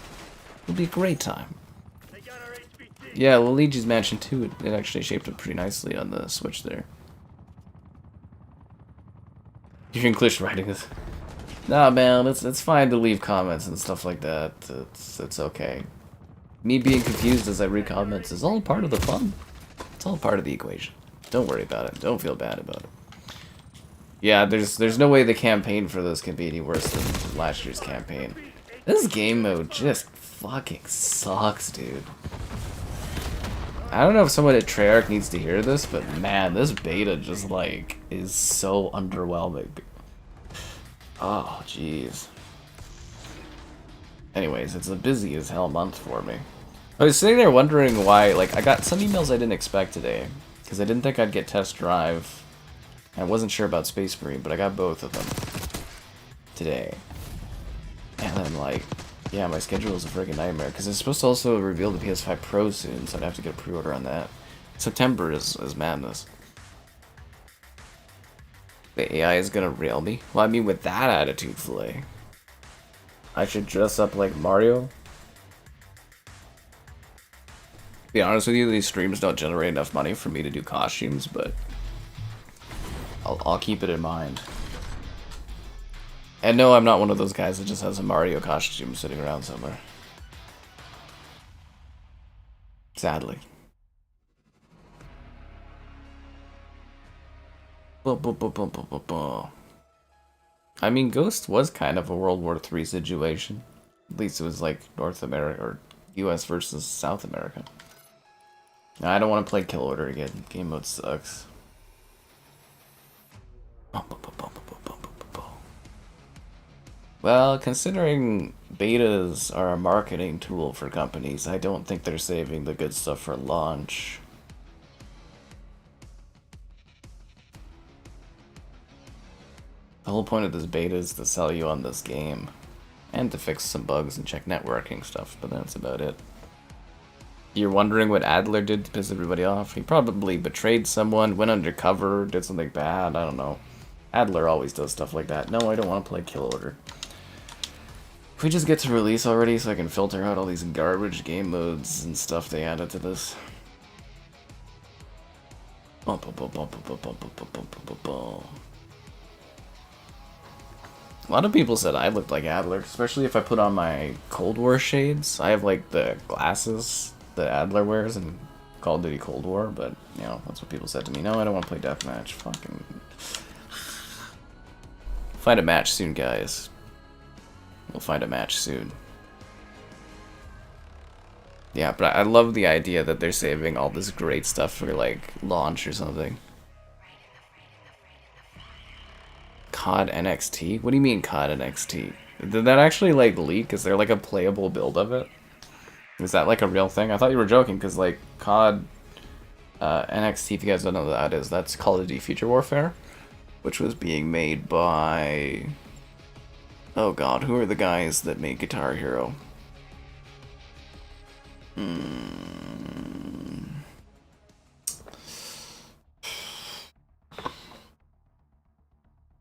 It'll be a great time. Yeah, Luigi's Mansion 2, it actually shaped up pretty nicely on the Switch there. Your English writing is... Nah, man, it's fine to leave comments and stuff like that. It's okay. Me being confused as I read comments is all part of the fun. It's all part of the equation. Don't worry about it. Don't feel bad about it. Yeah, there's no way the campaign for this can be any worse than last year's campaign. This game mode just fucking sucks, dude. I don't know if someone at Treyarch needs to hear this, but man, this beta just like is so underwhelming. Oh, jeez. Anyways, it's a busy as hell month for me. I was sitting there wondering why, like, I got some emails I didn't expect today, because I didn't think I'd get Test Drive. I wasn't sure about Space Marine, but I got both of them today. And then, like, yeah, my schedule is a freaking nightmare, because it's supposed to also reveal the PS5 Pro soon, so I'd have to get a pre-order on that. September is madness. The AI is gonna rail me? Well, I mean, with that attitude, Filet, I should dress up like Mario? To be honest with you, these streams don't generate enough money for me to do costumes, but I'll keep it in mind. And no, I'm not one of those guys that just has a Mario costume sitting around somewhere. Sadly. I mean, Ghost was kind of a World War III situation. At least it was like North America, or US versus South America. I don't want to play Kill Order again. Game mode sucks. Well, considering betas are a marketing tool for companies, I don't think they're saving the good stuff for launch. The whole point of this beta is to sell you on this game. And to fix some bugs and check networking stuff, but that's about it. You're wondering what Adler did to piss everybody off? He probably betrayed someone, went undercover, did something bad, I don't know. Adler always does stuff like that. No, I don't want to play Kill Order. If we just get to release already so I can filter out all these garbage game modes and stuff they added to this. A lot of people said I looked like Adler, especially if I put on my Cold War shades. I have like the glasses that Adler wears in Call of Duty Cold War, but you know, that's what people said to me. No, I don't want to play Deathmatch. Fucking... Find a match soon, guys. We'll find a match soon. Yeah, but I love the idea that they're saving all this great stuff for like launch or something. COD NXT? What do you mean COD NXT? Did that actually like leak? Is there like a playable build of it? Is that like a real thing? I thought you were joking, because like COD NXT, if you guys don't know what that is, that's Call of Duty Future Warfare, which was being made by... Oh god, who are the guys that made Guitar Hero? Who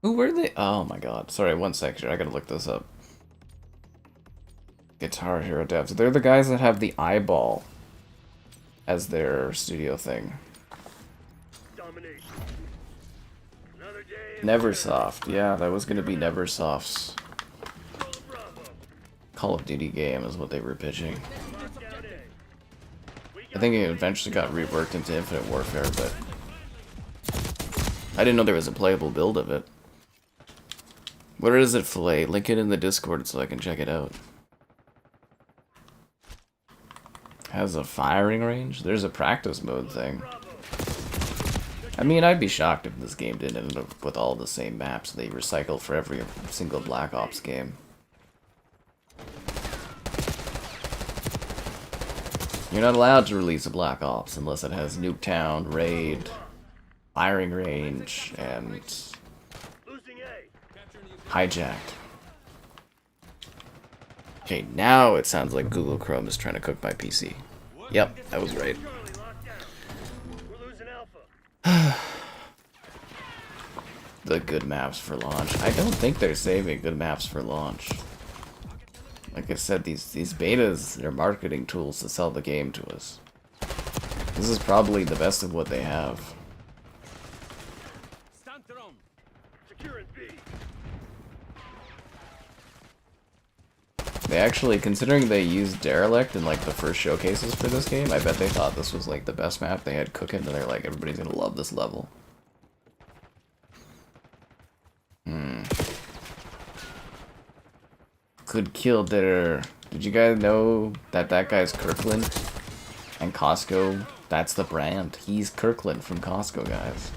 were they? Oh my god. Sorry, one sec here. I gotta look this up. Guitar Hero devs. They're the guys that have the eyeball as their studio thing. Neversoft. Yeah, that was gonna be Neversoft's Call of Duty game is what they were pitching. I think it eventually got reworked into Infinite Warfare, but I didn't know there was a playable build of it. Where is it, Filet? Link it in the Discord so I can check it out. Has a firing range? There's a practice mode thing. I mean, I'd be shocked if this game didn't end up with all the same maps they recycle for every single Black Ops game. You're not allowed to release a Black Ops unless it has Nuketown, Raid, firing range, and hijacked. Okay, now it sounds like Google Chrome is trying to cook my PC. Yep, I was right. The good maps for launch. I don't think they're saving good maps for launch. Like I said, these betas, they're marketing tools to sell the game to us. This is probably the best of what they have. They actually, considering they used Derelict in like the first showcases for this game, I bet they thought this was like the best map they had cooking, and they're like, everybody's gonna love this level. Could kill there. Did you guys know that that guy's Kirkland? And Costco, that's the brand. He's Kirkland from Costco, guys.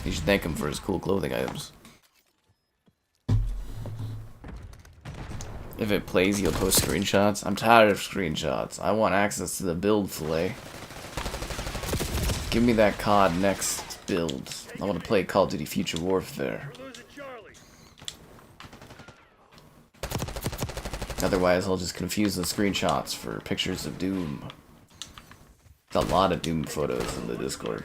You should thank him for his cool clothing items. If it plays, you'll post screenshots. I'm tired of screenshots. I want access to the build, Filet. Give me that COD next build. I want to play Call of Duty Future Warfare. Otherwise, I'll just confuse the screenshots for pictures of Doom. There's a lot of Doom photos in the Discord.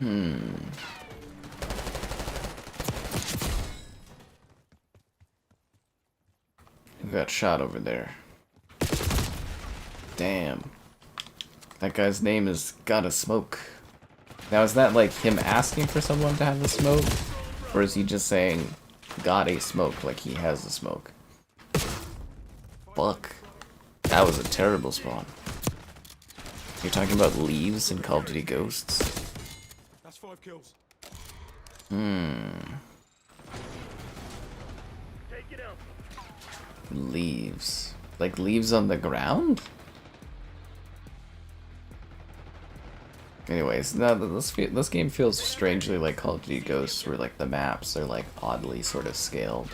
Who got shot over there? Damn. That guy's name is Gotta Smoke. Now, is that like him asking for someone to have the smoke? Or is he just saying, got a smoke, like he has the smoke? Fuck. That was a terrible spawn. You're talking about leaves in Call of Duty Ghosts? That's 5 kills. Leaves. Like leaves on the ground? Anyways, no, this game feels strangely like Call of Duty Ghosts, where like the maps are like oddly sort of scaled.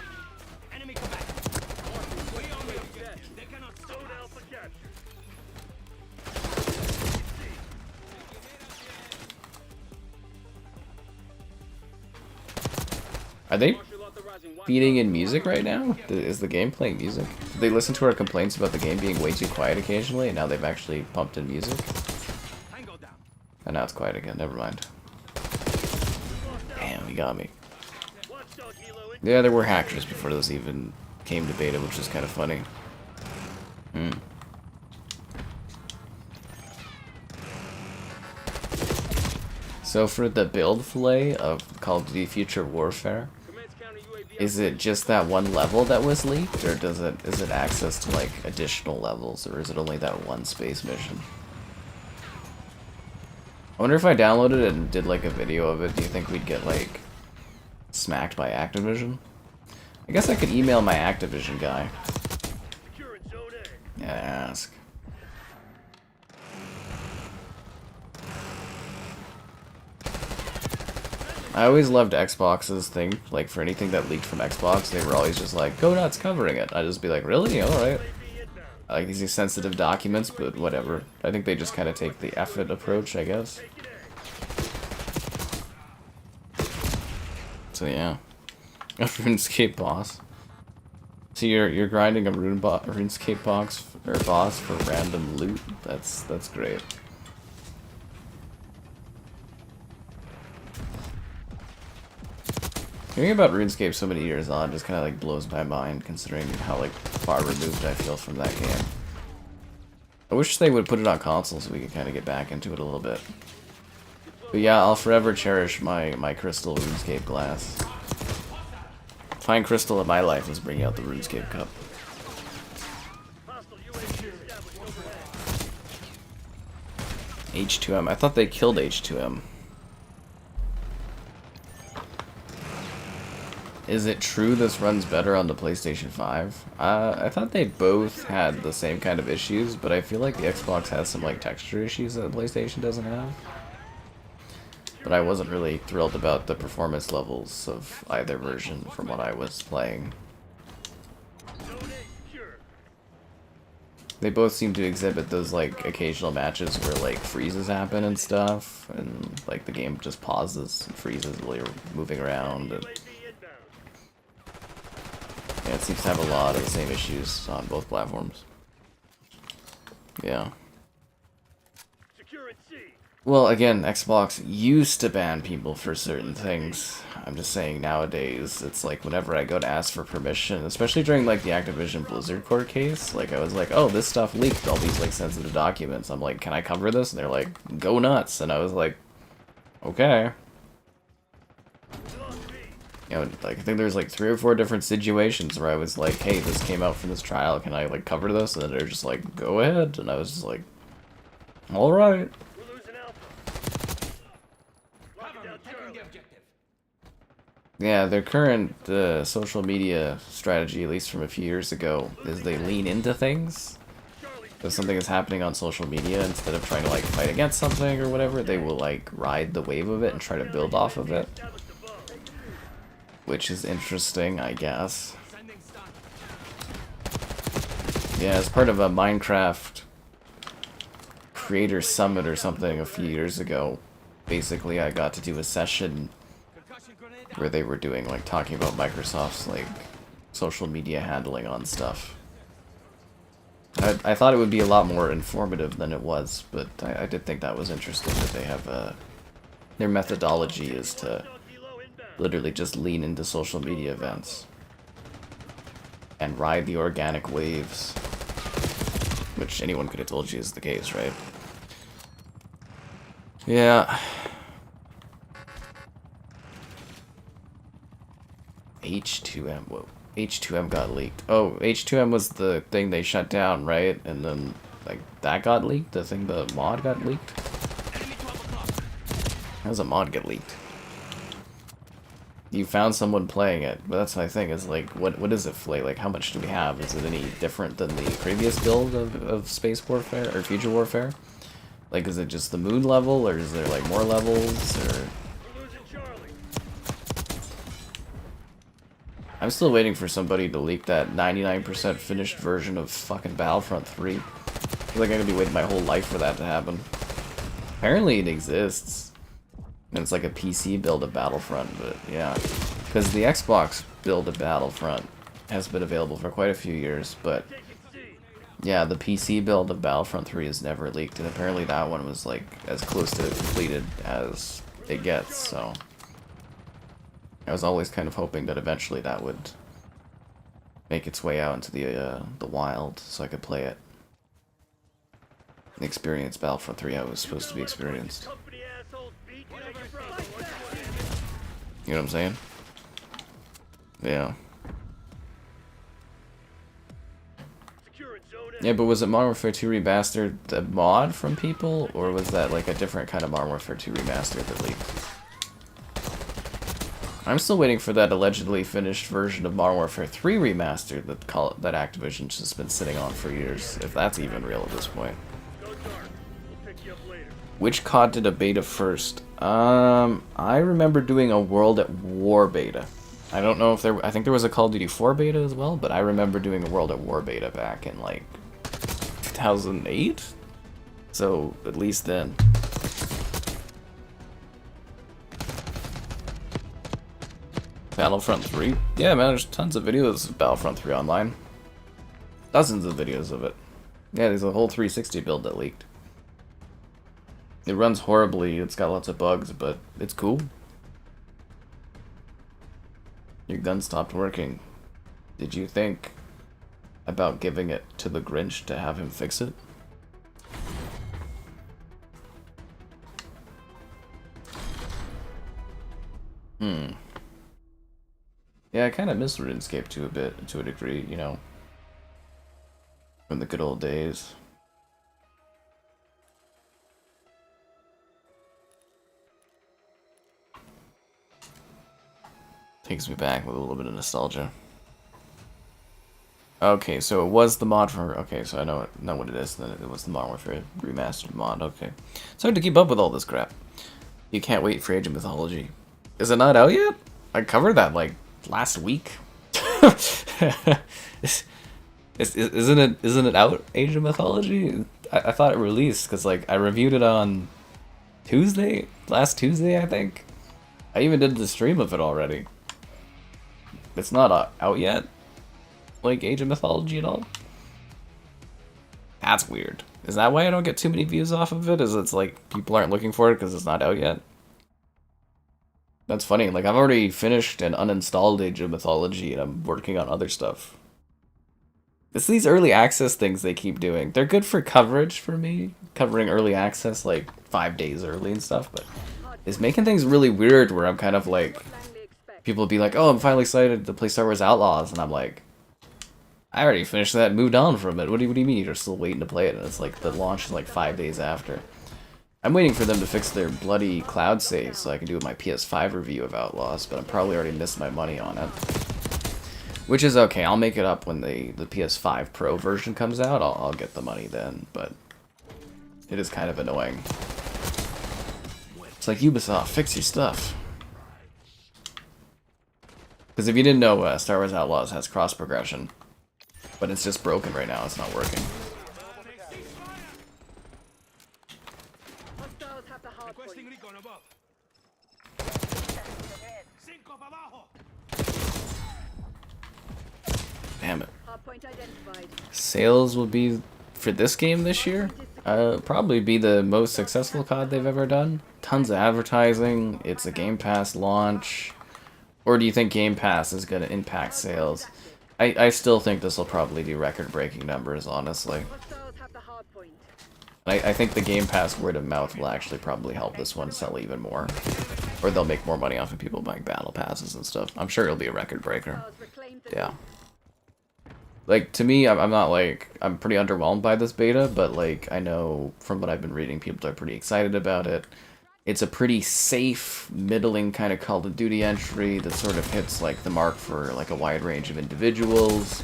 Are they feeding in music right now? Is the game playing music? Did they listen to our complaints about the game being way too quiet occasionally, and now they've actually pumped in music? And now it's quiet again, never mind. Damn, he got me. Yeah, there were hackers before this even came to beta, which is kind of funny. So for the build Filet of Call of Duty Future Warfare, is it just that one level that was leaked, or is it access to like additional levels, or is it only that one space mission? I wonder if I downloaded it and did like a video of it, do you think we'd get like smacked by Activision? I guess I could email my Activision guy. Yeah, ask. I always loved Xbox's thing, like for anything that leaked from Xbox, they were always just like, go nuts covering it. I'd just be like, really? Alright. like these sensitive documents, but whatever. I think they just kind of take the effort approach, I guess. So yeah, a RuneScape boss. So you're grinding a RuneScape boss for random loot. That's great. Hearing about RuneScape so many years on just kind of like blows my mind, considering how like far removed I feel from that game. I wish they would put it on console so we could kind of get back into it a little bit. But yeah, I'll forever cherish my crystal RuneScape glass. Fine crystal in my life was bringing out the RuneScape cup. H2M. I thought they killed H2M. Is it true this runs better on the PlayStation 5? I thought they both had the same kind of issues, but I feel like the Xbox has some like texture issues that the PlayStation doesn't have. But I wasn't really thrilled about the performance levels of either version from what I was playing. They both seem to exhibit those like occasional matches where like freezes happen and stuff, and like the game just pauses and freezes while you're moving around. And yeah, it seems to have a lot of the same issues on both platforms. Yeah. Well, again, Xbox used to ban people for certain things. I'm just saying nowadays, it's like whenever I go to ask for permission, especially during like the Activision Blizzard court case, like I was like, oh, this stuff leaked, all these like sensitive documents. I'm like, can I cover this? And they're like, go nuts. And I was like, okay. You know, like I think there's like 3 or 4 different situations where I was like, hey, this came out from this trial, can I like cover this? And then they're just like, go ahead. And I was just like, all right. Yeah, their current social media strategy, at least from a few years ago, is they lean into things. If something is happening on social media, instead of trying to like fight against something or whatever, they will like ride the wave of it and try to build off of it. Which is interesting, I guess. Yeah, as part of a Minecraft creator summit or something a few years ago, basically I got to do a session where they were doing like talking about Microsoft's like social media handling on stuff. I thought it would be a lot more informative than it was, but I did think that was interesting that they have their methodology is to literally just lean into social media events and ride the organic waves, which anyone could have told you is the case, right? Yeah. H2M, whoa. H2M got leaked. Oh, H2M was the thing they shut down, right? And then, like, that got leaked? The thing, the mod got leaked? How does a mod get leaked? You found someone playing it, but that's my thing, is like, what is it, Flay? Like, how much do we have? Is it any different than the previous build of Space Warfare, or Future Warfare? Like, is it just the moon level, or is there, like, more levels, or... I'm still waiting for somebody to leak that 99% finished version of fucking Battlefront 3. I feel like I'm gonna be waiting my whole life for that to happen. Apparently it exists. And it's like a PC build of Battlefront, but yeah. Because the Xbox build of Battlefront has been available for quite a few years, but... yeah, the PC build of Battlefront 3 is never leaked, and apparently that one was like as close to completed as it gets, so... I was always kind of hoping that eventually that would make its way out into the wild, so I could play it. And experience Battlefront 3 how it was supposed to be experienced. You know what I'm saying? Yeah. Yeah, but was it Modern Warfare 2 Remastered the mod from people, or was that like a different kind of Modern Warfare 2 Remastered that leaked? I'm still waiting for that allegedly finished version of Modern Warfare 3 Remastered that Activision's just been sitting on for years, if that's even real at this point. Which COD did a beta first? I remember doing a World at War beta. I don't know if I think there was a Call of Duty 4 beta as well, but I remember doing a World at War beta back in like 2008? So, at least then. Battlefront 3? Yeah, man, there's tons of videos of Battlefront 3 online. Dozens of videos of it. Yeah, there's a whole 360 build that leaked. It runs horribly, it's got lots of bugs, but it's cool. Your gun stopped working. Did you think about giving it to the Grinch to have him fix it? Yeah, I kind of miss RuneScape to a degree, you know, from the good old days. Takes me back with a little bit of nostalgia. Okay, so it was the mod for... Okay, so I know what it is. Then it was the Modern Warfare Remastered mod. Okay. It's hard to keep up with all this crap. You can't wait for Age of Mythology. Is it not out yet? I covered that, like, last week. Isn't it out, Age of Mythology? I thought it released, because, like, I reviewed it on Tuesday? Last Tuesday, I think? I even did the stream of it already. It's not out yet? Like Age of Mythology at all? That's weird. Is that why I don't get too many views off of it? Is it's like people aren't looking for it because it's not out yet? That's funny. Like, I've already finished and uninstalled Age of Mythology and I'm working on other stuff. It's these early access things they keep doing. They're good for coverage for me, covering early access like 5 days early and stuff, but it's making things really weird where I'm kind of like, people will be like, oh, I'm finally excited to play Star Wars Outlaws, and I'm like, I already finished that and moved on from it. What do you mean you're still waiting to play it? And it's like the launch is like 5 days after. I'm waiting for them to fix their bloody cloud save so I can do my PS5 review of Outlaws, but I'm probably already missed my money on it. Which is okay, I'll make it up when the PS5 Pro version comes out. I'll get the money then, but it is kind of annoying. It's like, Ubisoft, fix your stuff. Because if you didn't know, Star Wars Outlaws has cross progression. But it's just broken right now, it's not working. Damn it. Sales will be, for this game this year, probably be the most successful COD they've ever done. Tons of advertising, it's a Game Pass launch. Or do you think Game Pass is going to impact sales? I still think this will probably do record-breaking numbers, honestly. I think the Game Pass word of mouth will actually probably help this one sell even more. Or they'll make more money off of people buying battle passes and stuff. I'm sure it'll be a record breaker. Yeah. Like, to me, I'm not like, I'm pretty underwhelmed by this beta, but like, I know from what I've been reading, people are pretty excited about it. It's a pretty safe, middling kind of Call of Duty entry that sort of hits like the mark for like a wide range of individuals.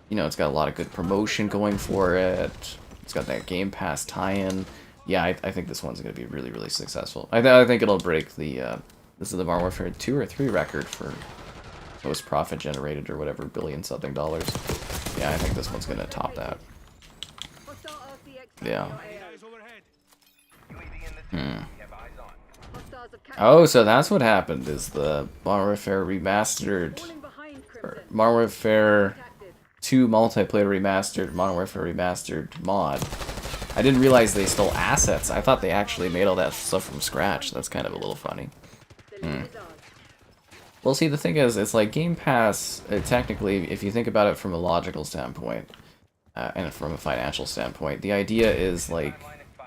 You know, it's got a lot of good promotion going for it. It's got that Game Pass tie-in. Yeah, I think this one's going to be really, really successful. I think it'll break the, this is the Modern Warfare 2 or 3 record for most profit generated or whatever, billion-something dollars. Yeah, I think this one's going to top that. Yeah. Oh, so that's what happened, is the Modern Warfare Remastered, or Modern Warfare 2 Multiplayer Remastered, Modern Warfare Remastered mod. I didn't realize they stole assets. I thought they actually made all that stuff from scratch. That's kind of a little funny. Well, see, the thing is, it's like Game Pass, technically, if you think about it from a logical standpoint, and from a financial standpoint, the idea is, like,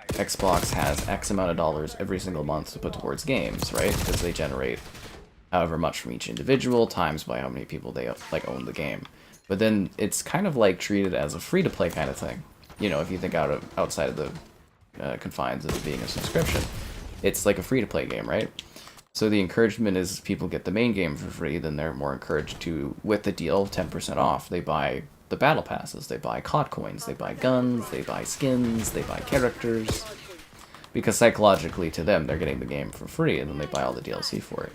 Xbox has X amount of dollars every single month to put towards games, right? Because they generate however much from each individual, times by how many people they, like, own the game. But then it's kind of, like, treated as a free-to-play kind of thing. You know, if you think outside of the confines of it being a subscription. It's like a free-to-play game, right? So the encouragement is people get the main game for free, then they're more encouraged to, with the deal, 10% off. They buy the battle passes, they buy COD coins, they buy guns, they buy skins, they buy characters. Because psychologically to them, they're getting the game for free, and then they buy all the DLC for it.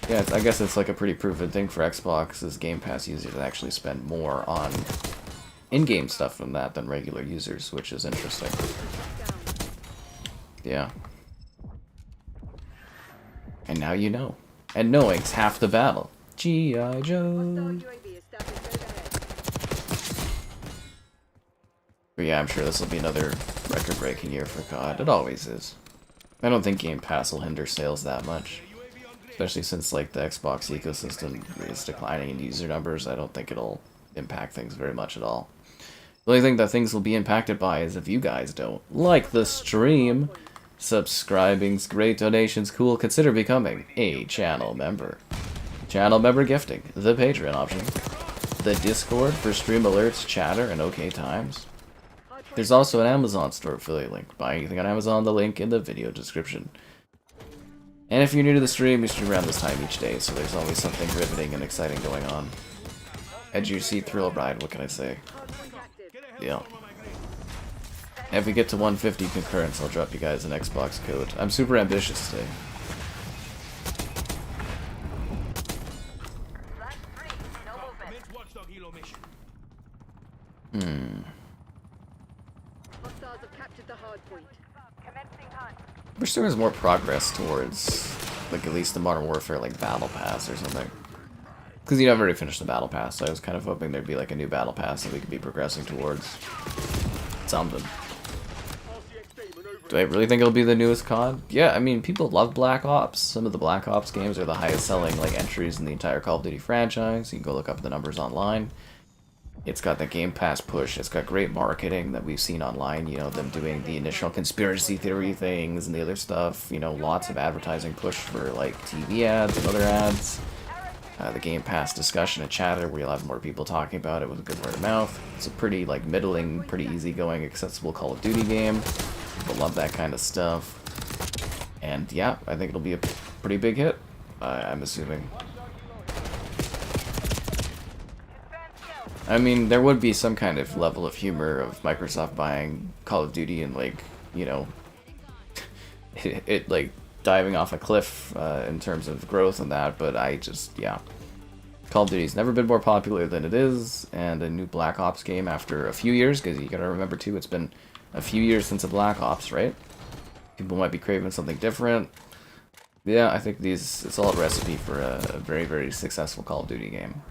Yeah, I guess it's like a pretty proven thing for Xbox's Game Pass users to actually spend more on in-game stuff from that than regular users, which is interesting. Yeah. And now you know. And knowing's half the battle. G.I. Joe. But yeah, I'm sure this will be another record-breaking year for COD. It always is. I don't think Game Pass will hinder sales that much. Especially since, like, the Xbox ecosystem is declining in user numbers. I don't think it'll impact things very much at all. The only thing that things will be impacted by is if you guys don't like the stream. Subscribing's great, donations cool. Consider becoming a channel member. Channel member gifting, the Patreon option, the Discord for stream alerts, chatter, and OK times. There's also an Amazon store affiliate link. Buy anything on Amazon, the link in the video description. And if you're new to the stream, we stream around this time each day, so there's always something riveting and exciting going on. Edge your seat, thrill ride, what can I say? Yeah. And if we get to 150 concurrence, I'll drop you guys an Xbox code. I'm super ambitious today. I wish there was more progress towards, like, at least the Modern Warfare, like, Battle Pass or something. Because you never really finished the Battle Pass, so I was kind of hoping there'd be, like, a new Battle Pass that we could be progressing towards. Something. Do I really think it'll be the newest COD? Yeah, I mean, people love Black Ops. Some of the Black Ops games are the highest selling, like, entries in the entire Call of Duty franchise. You can go look up the numbers online. It's got the Game Pass push. It's got great marketing that we've seen online. You know, them doing the initial conspiracy theory things and the other stuff. You know, lots of advertising push for, like, TV ads and other ads. The Game Pass discussion and chatter where you'll have more people talking about it with a good word of mouth. It's a pretty, like, middling, pretty easygoing, accessible Call of Duty game. People love that kind of stuff. And, yeah, I think it'll be a pretty big hit, I'm assuming. I mean, there would be some kind of level of humor of Microsoft buying Call of Duty and, like, you know, it like, diving off a cliff in terms of growth and that, but I just, yeah. Call of Duty's never been more popular than it is, and a new Black Ops game after a few years, because you gotta remember, too, it's been a few years since a Black Ops, right? People might be craving something different. Yeah, I think it's all a recipe for a very, very successful Call of Duty game.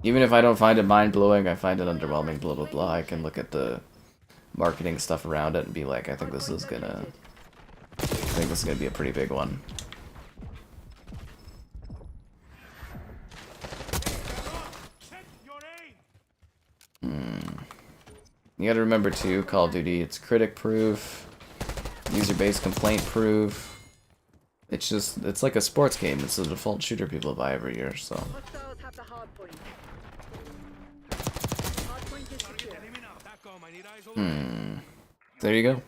Even if I don't find it mind-blowing, I find it underwhelming, blah, blah, blah. I can look at the marketing stuff around it and be like, I think this is gonna be a pretty big one. You gotta remember, too, Call of Duty, it's critic-proof, user-based complaint-proof. It's like a sports game. It's the default shooter people buy every year, so... There you go.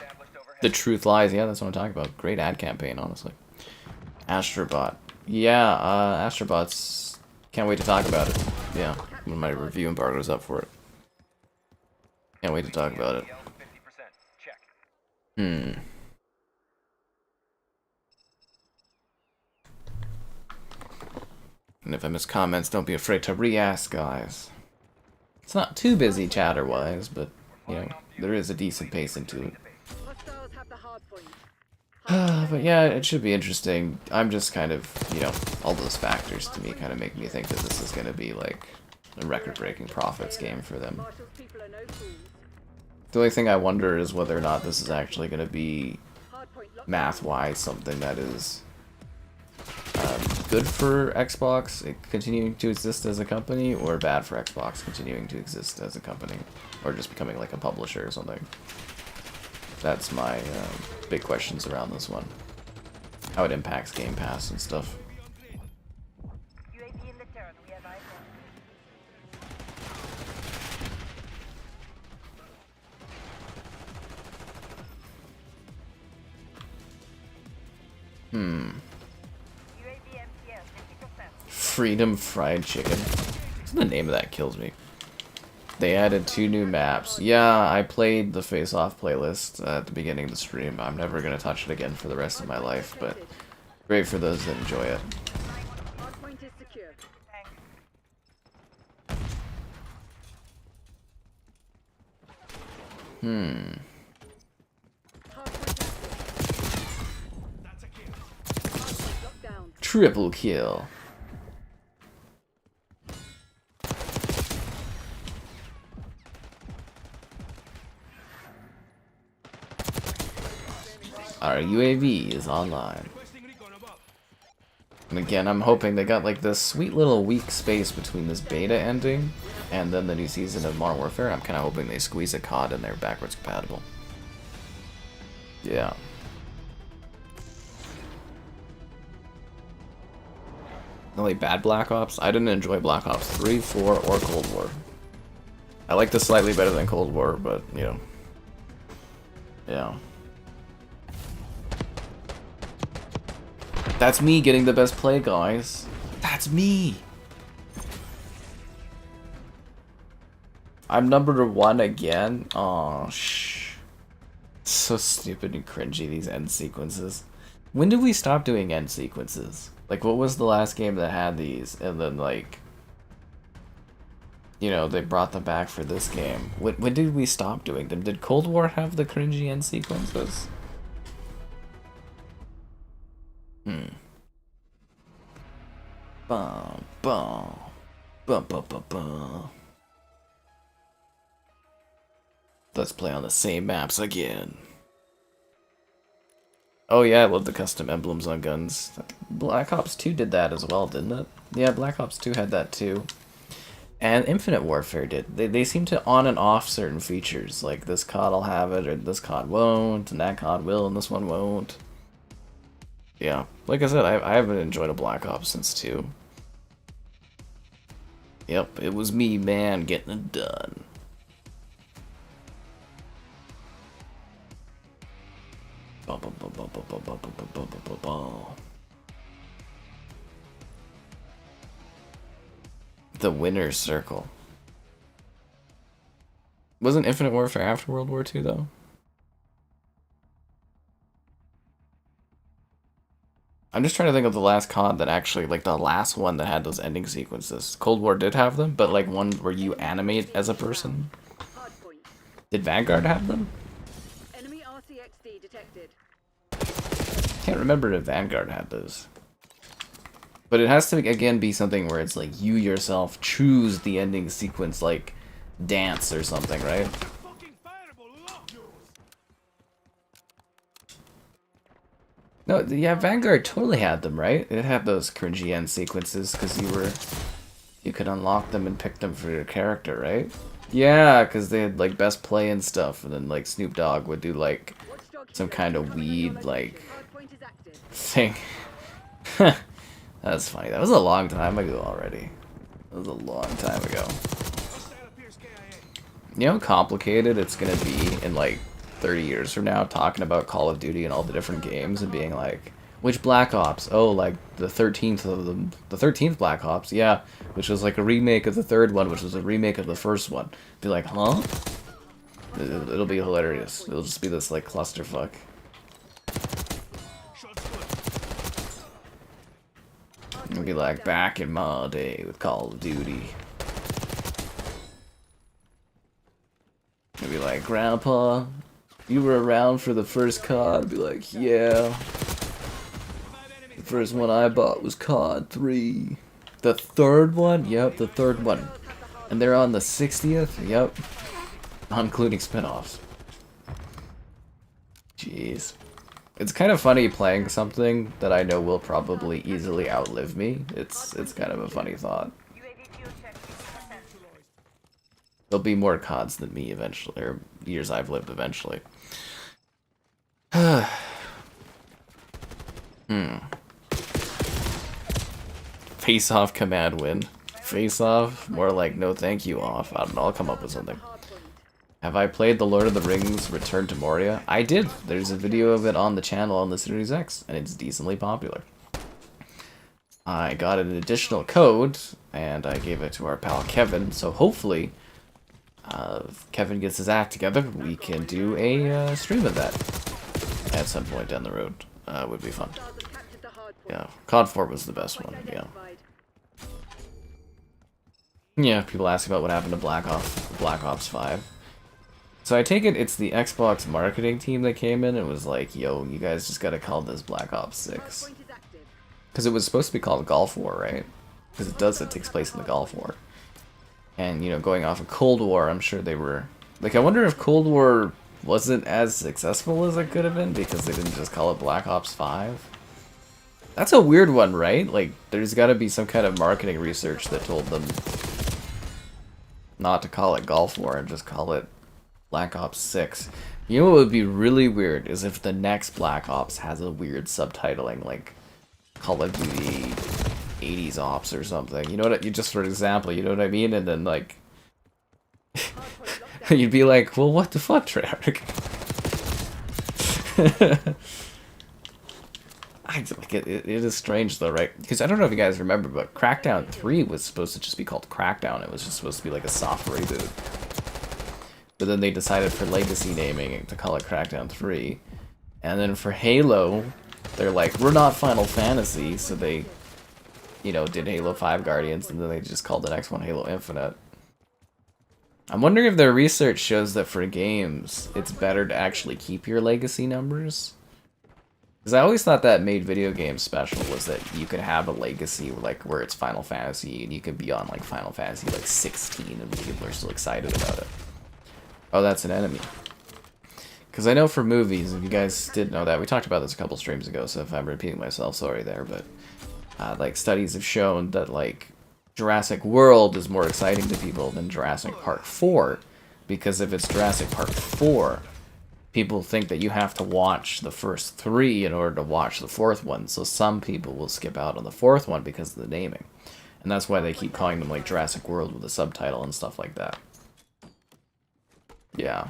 The truth lies. Yeah, that's what I'm talking about. Great ad campaign, honestly. Astrobot. Yeah, Astrobots. Can't wait to talk about it. Yeah, when my review embargo's up for it. Can't wait to talk about it. And if I miss comments, don't be afraid to re-ask, guys. It's not too busy chatter-wise, but, you know, there is a decent pace into it. But yeah, it should be interesting. I'm just kind of, you know, all those factors to me kind of make me think that this is going to be, like, a record-breaking profits game for them. The only thing I wonder is whether or not this is actually going to be, math-wise, something that is good for Xbox continuing to exist as a company, or bad for Xbox continuing to exist as a company, or just becoming like a publisher or something. That's my big questions around this one. How it impacts Game Pass and stuff. Freedom Fried Chicken. The name of that kills me. They added 2 new maps. Yeah, I played the Face Off playlist at the beginning of the stream. I'm never going to touch it again for the rest of my life, but great for those that enjoy it. Triple kill. Our UAV is online. And again, I'm hoping they got like this sweet little weak space between this beta ending and then the new season of Modern Warfare. I'm kind of hoping they squeeze a COD in there backwards compatible. Yeah. Really bad Black Ops? I didn't enjoy Black Ops 3, 4, or Cold War. I liked this slightly better than Cold War, but, you know. Yeah. That's me getting the best play, guys. That's me! I'm number 1 again? Aw, shh. So stupid and cringy, these end sequences. When did we stop doing end sequences? Like, what was the last game that had these? And then, like, you know, they brought them back for this game. When did we stop doing them? Did Cold War have the cringy end sequences? Bum, bum. Bum, bum, bum, bum. Let's play on the same maps again. Oh yeah, I love the custom emblems on guns. Black Ops 2 did that as well, didn't it? Yeah, Black Ops 2 had that too. And Infinite Warfare did. They seem to on and off certain features. Like this COD will have it, or this COD won't, and that COD will, and this one won't. Yeah, like I said, I haven't enjoyed a Black Ops since 2. Yep, it was me, man, getting it done. The winner's circle. Wasn't Infinite Warfare after World War II, though? I'm just trying to think of the last COD that actually, like the last one that had those ending sequences. Cold War did have them, but like one where you animate as a person. Did Vanguard have them? Enemy RCXD detected. Can't remember if Vanguard had those. But it has to, again, be something where it's like you yourself choose the ending sequence, like dance or something, right? No, yeah, Vanguard totally had them, right? It had those cringy end sequences because you could unlock them and pick them for your character, right? Yeah, because they had like best play and stuff, and then like Snoop Dogg would do like some kind of weed like thing. That's funny. That was a long time ago already. That was a long time ago. You know how complicated it's gonna be in like 30 years from now talking about Call of Duty and all the different games and being like, which Black Ops? Oh, like the 13th of them, the 13th Black Ops, yeah, which was like a remake of the third one, which was a remake of the first one. Be like, huh? It'll be hilarious. It'll just be this like clusterfuck. It'll be like back in my day with Call of Duty. It'll be like, Grandpa, you were around for the first COD? Be like, yeah. The first one I bought was COD 3. The third one? Yep, the third one. And they're on the 60th? Yep. Not including spin-offs. Jeez. It's kind of funny playing something that I know will probably easily outlive me. It's kind of a funny thought. There'll be more CODs than me eventually, or years I've lived eventually. Face off command win. Face off? More like no thank you off. I don't know, I'll come up with something. Have I played The Lord of the Rings Return to Moria? I did. There's a video of it on the channel on the Series X, and it's decently popular. I got an additional code, and I gave it to our pal Kevin, so hopefully, if Kevin gets his act together, we can do a stream of that at some point down the road. Would be fun. Yeah, COD 4 was the best one, yeah. Yeah, people ask about what happened to Black Ops 5. So I take it it's the Xbox marketing team that came in and was like, yo, you guys just gotta call this Black Ops 6. Hardpoint is active. Because it was supposed to be called Gulf War, right? Because it takes place in the Gulf War. And, you know, going off of Cold War, I'm sure they were... Like, I wonder if Cold War wasn't as successful as it could have been because they didn't just call it Black Ops 5. That's a weird one, right? Like, there's gotta be some kind of marketing research that told them not to call it Gulf War and just call it Black Ops 6. You know what would be really weird is if the next Black Ops has a weird subtitling, like Call of Duty 80s Ops or something. You know what? You just for example, you know what I mean? And then like, you'd be like, well, what the fuck, Treyarch? It is strange though, right? Because I don't know if you guys remember, but Crackdown 3 was supposed to just be called Crackdown. It was just supposed to be like a soft reboot. But then they decided for legacy naming to call it Crackdown 3. And then for Halo, they're like, we're not Final Fantasy, so they, you know, did Halo 5 Guardians, and then they just called the next one Halo Infinite. I'm wondering if their research shows that for games, it's better to actually keep your legacy numbers. Because I always thought that made video games special, was that you could have a legacy like where it's Final Fantasy, and you could be on like Final Fantasy like 16, and people are still excited about it. Oh, that's an enemy. Because I know for movies, if you guys did know that, we talked about this a couple streams ago, so if I'm repeating myself, sorry there, but like studies have shown that like Jurassic World is more exciting to people than Jurassic Park 4, because if it's Jurassic Park 4, people think that you have to watch the first 3 in order to watch the 4th one, so some people will skip out on the 4th one because of the naming. And that's why they keep calling them like Jurassic World with a subtitle and stuff like that. Yeah.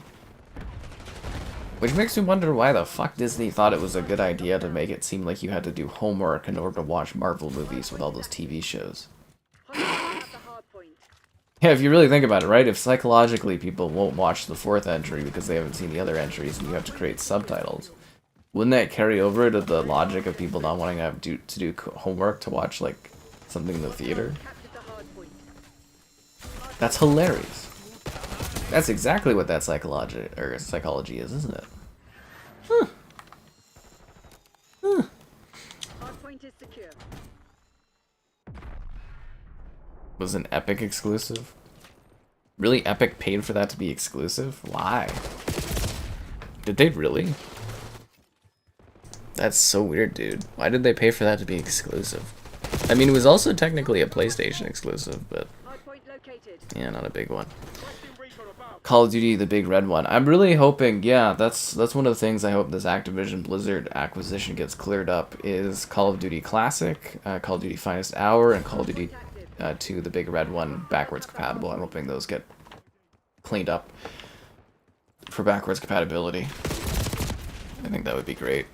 Which makes me wonder why the fuck Disney thought it was a good idea to make it seem like you had to do homework in order to watch Marvel movies with all those TV shows. Yeah, if you really think about it, right? If psychologically people won't watch the 4th entry because they haven't seen the other entries and you have to create subtitles, wouldn't that carry over to the logic of people not wanting to have to do homework to watch, like, something in the theater? That's hilarious. That's exactly what that psychology is, isn't it? Huh. Huh. Hardpoint is secure. Was an Epic exclusive? Really? Epic paid for that to be exclusive? Why? Did they really? That's so weird, dude. Why did they pay for that to be exclusive? I mean, it was also technically a PlayStation exclusive, but yeah, not a big one. Call of Duty, the big red one. I'm really hoping, yeah, that's one of the things I hope this Activision Blizzard acquisition gets cleared up, is Call of Duty Classic, Call of Duty Finest Hour, and Call of Duty 2, the big red one, backwards compatible. I'm hoping those get cleaned up for backwards compatibility. I think that would be great.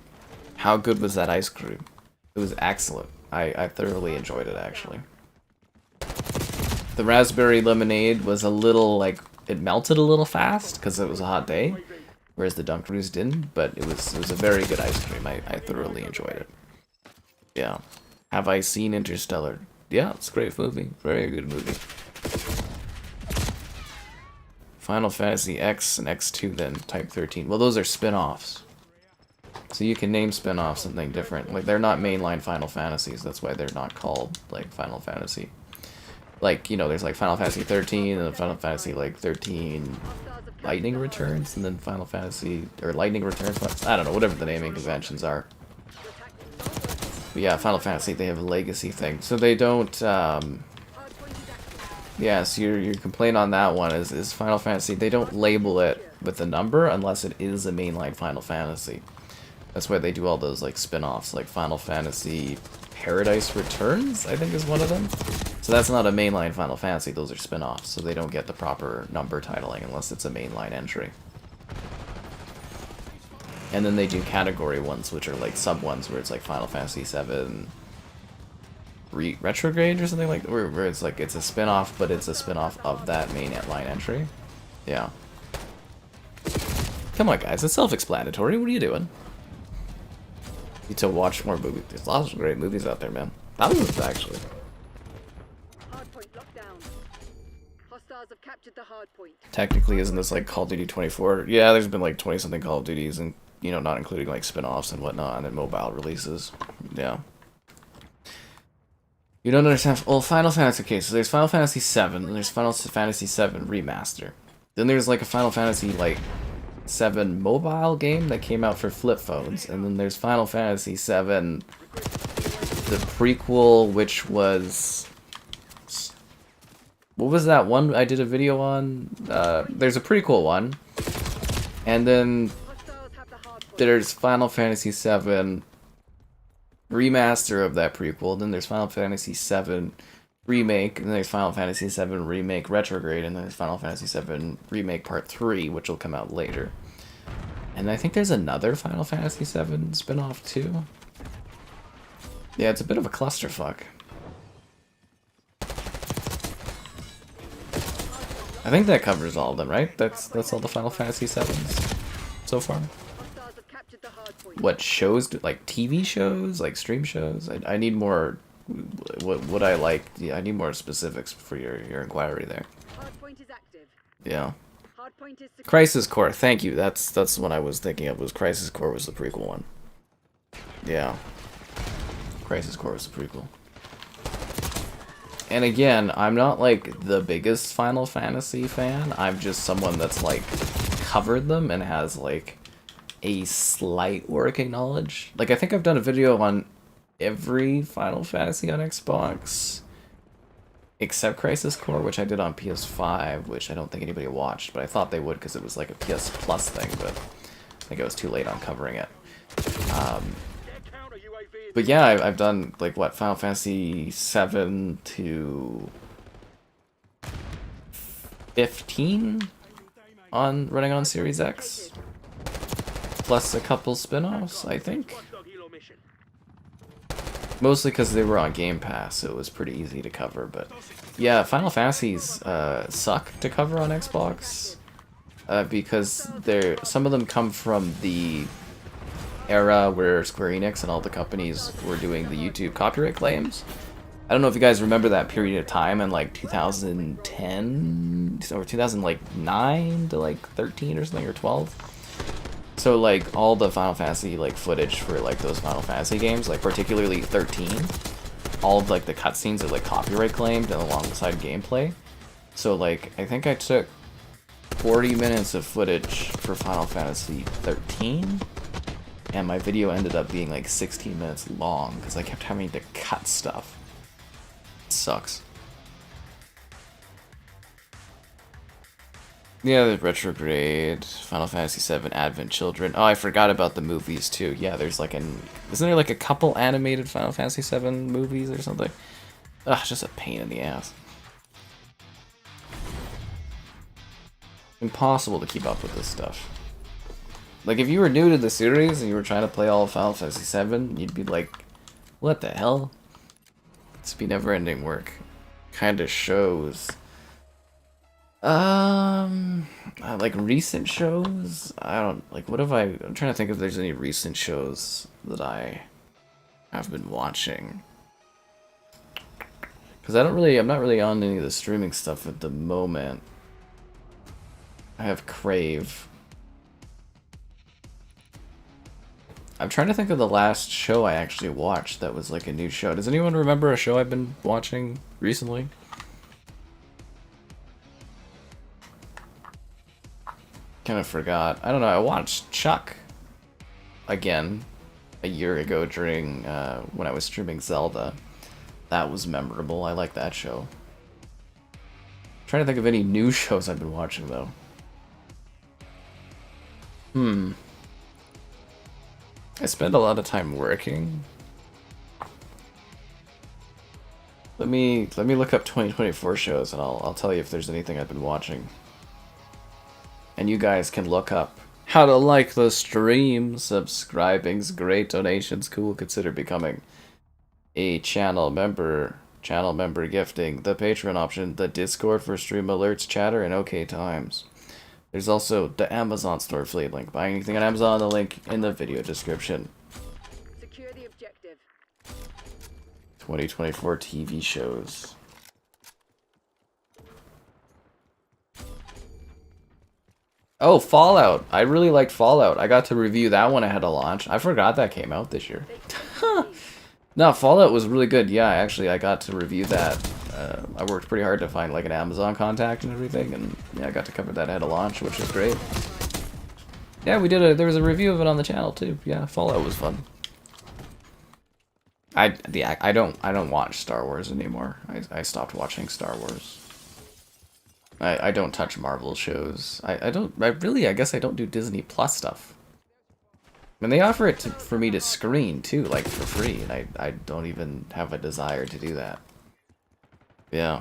How good was that ice cream? It was excellent. I thoroughly enjoyed it, actually. The raspberry lemonade was a little, like, it melted a little fast because it was a hot day, whereas the Dunkaroos didn't, but it was a very good ice cream. I thoroughly enjoyed it. Yeah. Have I seen Interstellar? Yeah, it's a great movie. Very good movie. Final Fantasy X and X2 then, Type 13. Well, those are spin-offs. So you can name spin-offs something different. Like, they're not mainline Final Fantasies. That's why they're not called, like, Final Fantasy. Like, you know, there's, like, Final Fantasy 13 and then Final Fantasy, like, 13 Lightning Returns, and then Final Fantasy, or Lightning Returns, I don't know, whatever the naming conventions are. But yeah, Final Fantasy, they have a legacy thing. So they don't, yeah, so your complaint on that one is Final Fantasy, they don't label it with a number unless it is a mainline Final Fantasy. That's why they do all those, like, spin-offs, like Final Fantasy Paradise Returns, I think is one of them. So that's not a mainline Final Fantasy, those are spin-offs, so they don't get the proper number titling unless it's a mainline entry. And then they do category ones, which are like sub-ones, where it's like Final Fantasy VII Retrograde or something like that, where it's like, it's a spin-off, but it's a spin-off of that main line entry. Yeah. Come on, guys, it's self-explanatory, what are you doing? You need to watch more movies. There's lots of great movies out there, man. Thousands, actually. Hostiles have captured the hard point. Technically, isn't this like Call of Duty 24? Yeah, there's been like 20 something Call of Duties, and you know, not including like spin-offs and whatnot, and then mobile releases. Yeah. You don't understand. Well, Final Fantasy. Okay, so there's Final Fantasy 7, and there's Final Fantasy 7 Remaster. Then there's like a Final Fantasy like 7 mobile game that came out for flip phones, and then there's Final Fantasy 7, the prequel, which was. What was that one I did a video on? There's a prequel one. And then there's Final Fantasy VII remaster of that prequel. Then there's Final Fantasy VII remake. And then there's Final Fantasy VII remake retrograde. And then there's Final Fantasy VII remake part 3, which will come out later. And I think there's another Final Fantasy VII spin-off too. Yeah, it's a bit of a clusterfuck. I think that covers all of them, right? That's all the Final Fantasy 7s so far. What shows? Like TV shows? Like stream shows? I need more. What I like? Yeah, I need more specifics for your inquiry there. Yeah. Crisis Core. Thank you. That's what I was thinking of. Was Crisis Core was the prequel one? Yeah. Crisis Core was the prequel. And again, I'm not like the biggest Final Fantasy fan. I'm just someone that's like covered them and has like a slight working knowledge. Like I think I've done a video on every Final Fantasy on Xbox except Crisis Core, which I did on PS5, which I don't think anybody watched, but I thought they would because it was like a PS Plus thing, but I think I was too late on covering it. But yeah, I've done, like, what, Final Fantasy 7 to 15 on running on Series X, plus a couple spin-offs, I think. Mostly because they were on Game Pass, so it was pretty easy to cover, but yeah, Final Fantasies suck to cover on Xbox, because some of them come from the era where Square Enix and all the companies were doing the YouTube copyright claims. I don't know if you guys remember that period of time in like 2010 or 2009 to like 13 or something, or 12. So like all the Final Fantasy like footage for like those Final Fantasy games, like particularly 13, all of like the cutscenes are like copyright claimed and alongside gameplay. So like I think I took 40 minutes of footage for Final Fantasy 13. And my video ended up being like 16 minutes long because I kept having to cut stuff. It sucks. Yeah, the Retrograde, Final Fantasy VII, Advent Children. Oh, I forgot about the movies too. Yeah, there's like isn't there like a couple animated Final Fantasy VII movies or something? Ugh, just a pain in the ass. Impossible to keep up with this stuff. Like, if you were new to the series and you were trying to play all of Final Fantasy VII, you'd be like, what the hell? It's be never-ending work. Kind of shows. Like, recent shows? I don't, like, I'm trying to think if there's any recent shows that I have been watching. Because I'm not really on any of the streaming stuff at the moment. I have Crave. I'm trying to think of the last show I actually watched that was like a new show. Does anyone remember a show I've been watching recently? Kind of forgot. I don't know, I watched Chuck again a year ago during when I was streaming Zelda. That was memorable. I like that show. I'm trying to think of any new shows I've been watching though. I spend a lot of time working. Let me look up 2024 shows and I'll tell you if there's anything I've been watching. And you guys can look up how to like the stream. Subscribing's great, donations cool. Consider becoming a channel member. Channel member gifting, the Patreon option, the Discord for stream alerts, chatter, and OK times. There's also the Amazon store affiliate link. Buying anything on Amazon, the link in the video description. Secure the objective. 2024 TV shows. Oh, Fallout. I really liked Fallout. I got to review that one ahead of launch. I forgot that came out this year. No, Fallout was really good. Yeah, actually, I got to review that. I worked pretty hard to find like an Amazon contact and everything, and yeah, I got to cover that ahead of launch, which was great. Yeah, we did there was a review of it on the channel too. Yeah, Fallout was fun. I don't watch Star Wars anymore. I stopped watching Star Wars. I don't touch Marvel shows. I guess I don't do Disney Plus stuff. And they offer it for me to screen too, like for free, and I don't even have a desire to do that. Yeah.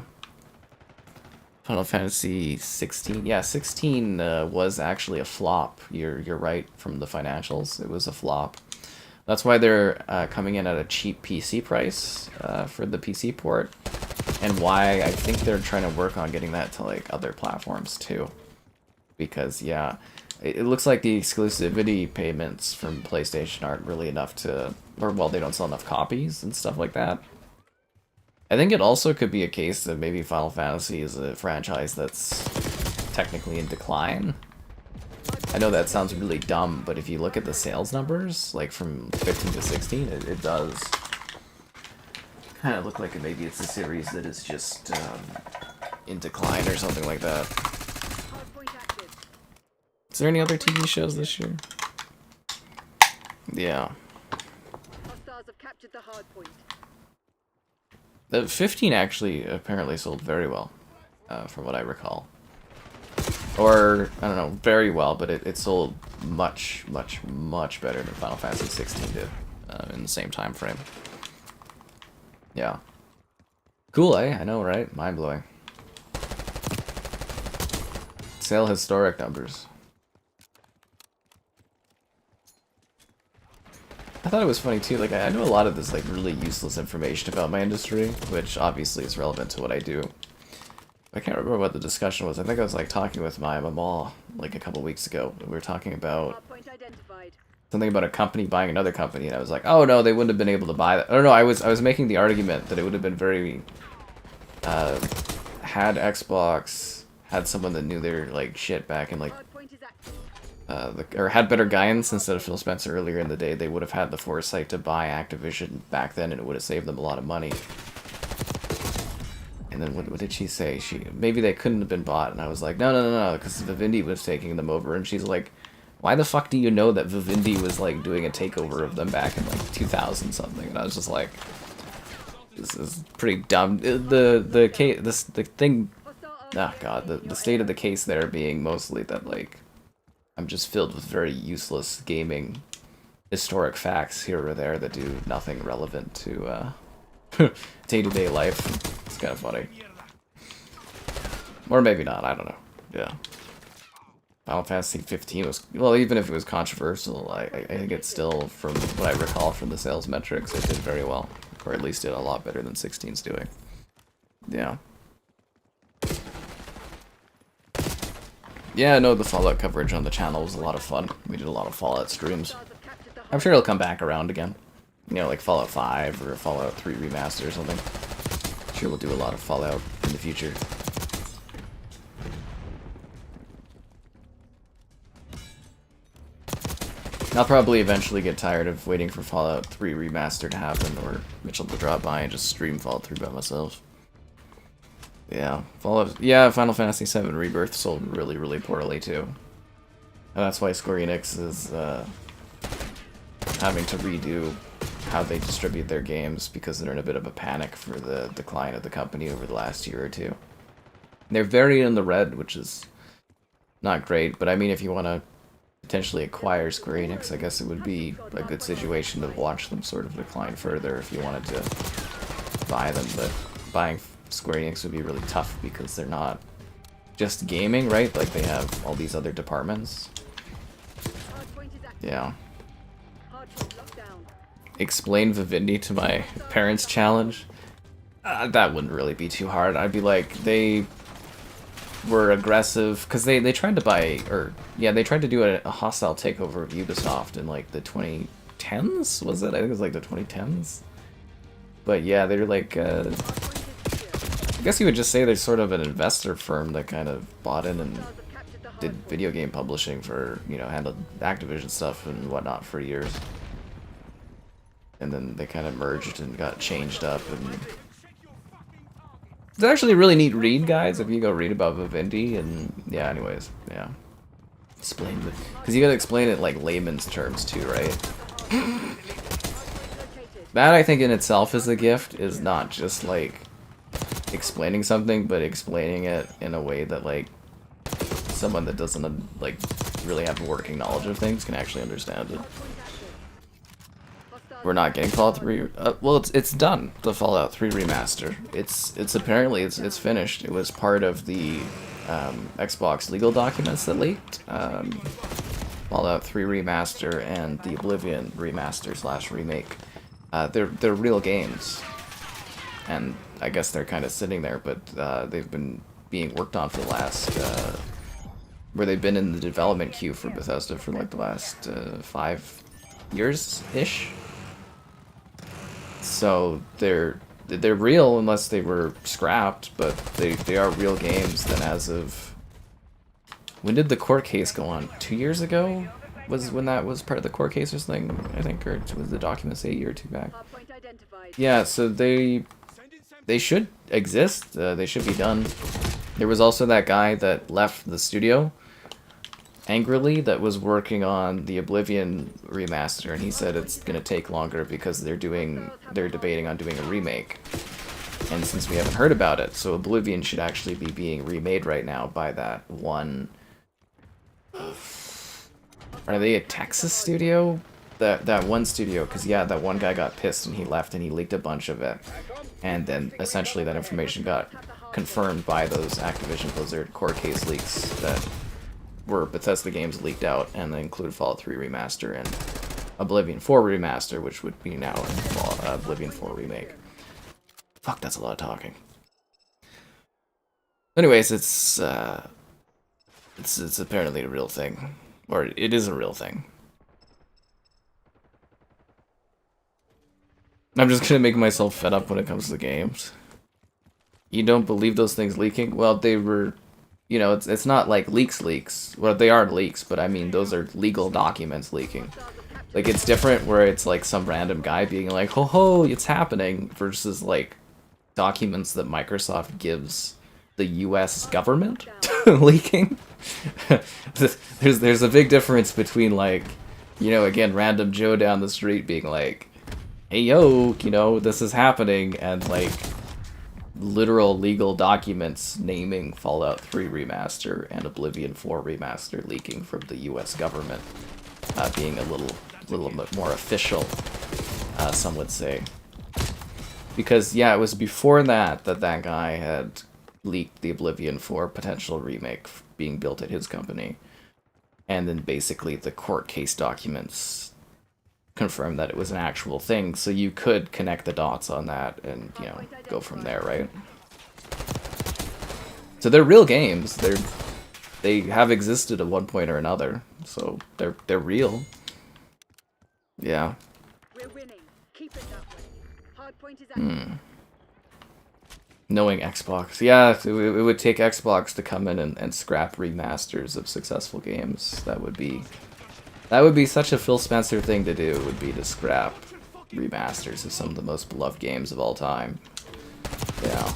Final Fantasy 16. Yeah, 16 was actually a flop. You're right from the financials. It was a flop. That's why they're coming in at a cheap PC price for the PC port, and why I think they're trying to work on getting that to like other platforms too. Because yeah, it looks like the exclusivity payments from PlayStation aren't really enough to, or well, they don't sell enough copies and stuff like that. I think it also could be a case that maybe Final Fantasy is a franchise that's technically in decline. I know that sounds really dumb, but if you look at the sales numbers, like from 15 to 16, it does kind of look like maybe it's a series that is just in decline or something like that. Is there any other TV shows this year? Yeah. Hostiles have captured the hardpoint. The 15 actually apparently sold very well, from what I recall. Or, I don't know, very well, but it sold much, much, much better than Final Fantasy 16 did in the same time frame. Yeah. Cool, eh? I know, right? Mind-blowing. Sale historic numbers. I thought it was funny too, like I know a lot of this like really useless information about my industry, which obviously is relevant to what I do. I can't remember what the discussion was. I think I was like talking with my mama like a couple weeks ago. We were talking about something about a company buying another company, and I was like, oh no, they wouldn't have been able to buy that. I don't know, I was making the argument that it would have been very had Xbox had someone that knew their like shit back in like or had better guidance instead of Phil Spencer earlier in the day, they would have had the foresight to buy Activision back then, and it would have saved them a lot of money. And then what did she say? Maybe they couldn't have been bought, and I was like, no, because Vivendi was taking them over, and she's like, why the fuck do you know that Vivendi was like doing a takeover of them back in like 2000 something? And I was just like, this is pretty dumb. The thing, oh god, the state of the case there being mostly that like I'm just filled with very useless gaming historic facts here or there that do nothing relevant to day-to-day life. It's kind of funny. Or maybe not, I don't know. Yeah. Final Fantasy 15 was, well, even if it was controversial, I think it's still, from what I recall from the sales metrics, it did very well. Or at least did a lot better than 16's doing. Yeah. Yeah, no, the Fallout coverage on the channel was a lot of fun. We did a lot of Fallout streams. I'm sure it'll come back around again. You know, like Fallout 5 or Fallout 3 Remaster or something. I'm sure we'll do a lot of Fallout in the future. I'll probably eventually get tired of waiting for Fallout 3 Remaster to happen, or Mitchell to drop by and just stream Fallout 3 by myself. Yeah, Final Fantasy VII Rebirth sold really, really poorly too. And that's why Square Enix is having to redo how they distribute their games, because they're in a bit of a panic for the decline of the company over the last year or two. They're very in the red, which is not great, but I mean, if you want to potentially acquire Square Enix, I guess it would be a good situation to watch them sort of decline further if you wanted to buy them, but buying Square Enix would be really tough because they're not just gaming, right? Like, they have all these other departments. Yeah. Explain Vivendi to my parents challenge? That wouldn't really be too hard. I'd be like, they were aggressive, because they tried to buy, or, yeah, they tried to do a hostile takeover of Ubisoft in, like, the 2010s, was it? I think it was, like, the 2010s. But, yeah, they're, like, I guess you would just say they're sort of an investor firm that kind of bought in and did video game publishing for, you know, handled Activision stuff and whatnot for years. And then they kind of merged and got changed up. And it's actually a really neat read, guys, if you go read about Vivendi. And yeah, anyways, yeah. Explain it. Because you gotta explain it like layman's terms too, right? That, I think, in itself is a gift, is not just like explaining something, but explaining it in a way that like someone that doesn't like really have working knowledge of things can actually understand it. We're not getting Fallout 3. Well, it's done. The Fallout 3 remaster. It's apparently it's finished. It was part of the Xbox legal documents that leaked. Fallout 3 remaster and the Oblivion remaster / remake. They're real games, and I guess they're kind of sitting there, but they've been being worked on for the last, where they've been in the development queue for Bethesda for like the last 5 years-ish. So they're real unless they were scrapped, but they are real games. Then as of when did the court case go on? 2 years ago was when that was part of the court case or something, I think, or was the documents a year or two back? Yeah, so they should exist. They should be done. There was also that guy that left the studio angrily that was working on the Oblivion remaster, and he said it's gonna take longer because they're debating on doing a remake. And since we haven't heard about it, so Oblivion should actually be being remade right now by that one. Are they a Texas studio? That one studio, because yeah, that one guy got pissed and he left and he leaked a bunch of it. And then essentially that information got confirmed by those Activision Blizzard court case leaks that were Bethesda games leaked out, and they include Fallout 3 Remaster and Oblivion 4 Remaster, which would be now in Oblivion 4 Remake. Fuck, that's a lot of talking. Anyways, it's apparently a real thing. Or it is a real thing. I'm just gonna make myself fed up when it comes to games. You don't believe those things leaking? Well, they were, you know, it's not like leaks. Well, they are leaks, but I mean, those are legal documents leaking. Like, it's different where it's like some random guy being like, ho ho, it's happening, versus like documents that Microsoft gives the US government leaking. There's a big difference between, like, you know, again, random Joe down the street being like, hey yo, you know, this is happening, and like literal legal documents naming Fallout 3 Remaster and Oblivion 4 Remaster leaking from the US government, being a little bit more official, some would say. Because yeah, it was before that guy had leaked the Oblivion 4 potential remake being built at his company, and then basically the court case documents confirmed that it was an actual thing, so you could connect the dots on that and, you know, go from there, right? So they're real games. They have existed at one point or another, so they're real. Yeah. We're winning. Keep it that way. Hardpoint is active. Knowing Xbox. Yeah, it would take Xbox to come in and scrap remasters of successful games. That would be such a Phil Spencer thing to do, would be to scrap remasters of some of the most beloved games of all time. Yeah.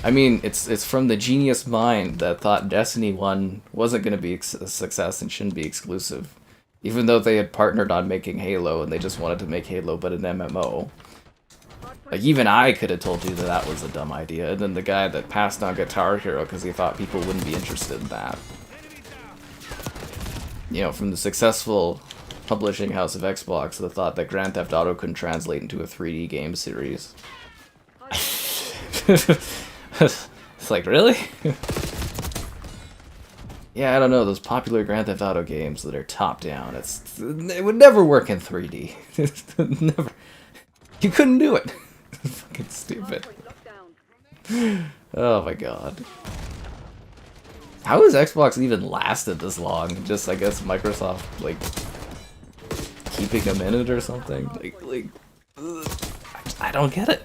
I mean, it's from the genius mind that thought Destiny 1 wasn't going to be a success and shouldn't be exclusive. Even though they had partnered on making Halo and they just wanted to make Halo but an MMO. Like, even I could have told you that that was a dumb idea, and then the guy that passed on Guitar Hero because he thought people wouldn't be interested in that. You know, from the successful publishing house of Xbox, the thought that Grand Theft Auto couldn't translate into a 3D game series. It's like, really? Yeah, I don't know, those popular Grand Theft Auto games that are top-down, it would never work in 3D. Never. You couldn't do it. Fucking stupid. Oh my god. How has Xbox even lasted this long? Just, I guess, Microsoft, like, keeping them in it or something? Like, ugh. I don't get it.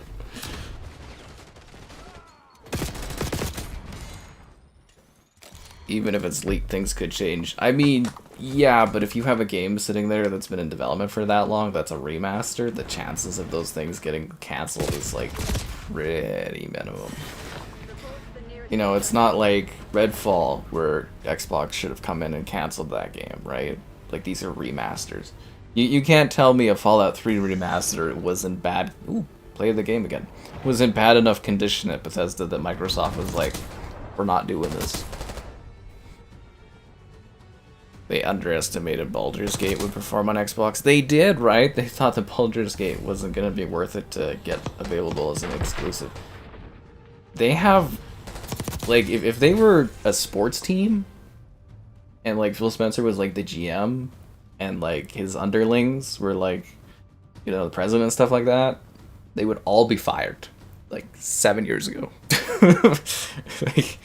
even if it's leaked, things could change. I mean, yeah, but if you have a game sitting there that's been in development for that long, that's a remaster, the chances of those things getting cancelled is like pretty minimum. You know, it's not like Redfall where Xbox should have come in and canceled that game, right? Like, these are remasters. You can't tell me a Fallout 3 remaster was in bad... Ooh, play the game again. Was in bad enough condition at Bethesda that Microsoft was like, we're not doing this. They underestimated Baldur's Gate would perform on Xbox. They did, right? They thought that Baldur's Gate wasn't going to be worth it to get available as an exclusive. They have... Like, if they were a sports team, and, like, Phil Spencer was, like, the GM, and, like, his underlings were, like, you know, the president and stuff like that, they would all be fired, like, 7 years ago. Like,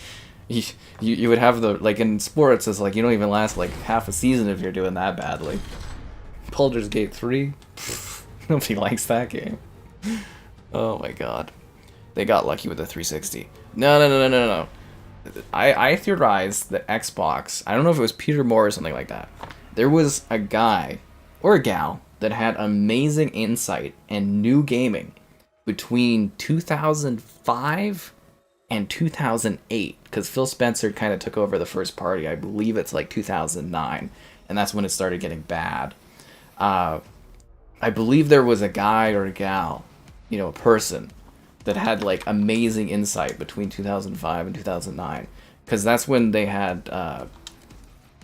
you would have the, like, in sports, it's like, you don't even last, like, half a season if you're doing that badly. Baldur's Gate 3? Nobody likes that game. Oh my god. They got lucky with the 360. No. I theorized that Xbox, I don't know if it was Peter Moore or something like that, there was a guy, or a gal, that had amazing insight and new gaming between 2005 and 2008, because Phil Spencer kind of took over the first party. I believe it's like 2009, and that's when it started getting bad. I believe there was a guy or a gal, you know, a person, that had like amazing insight between 2005 and 2009, because that's when they had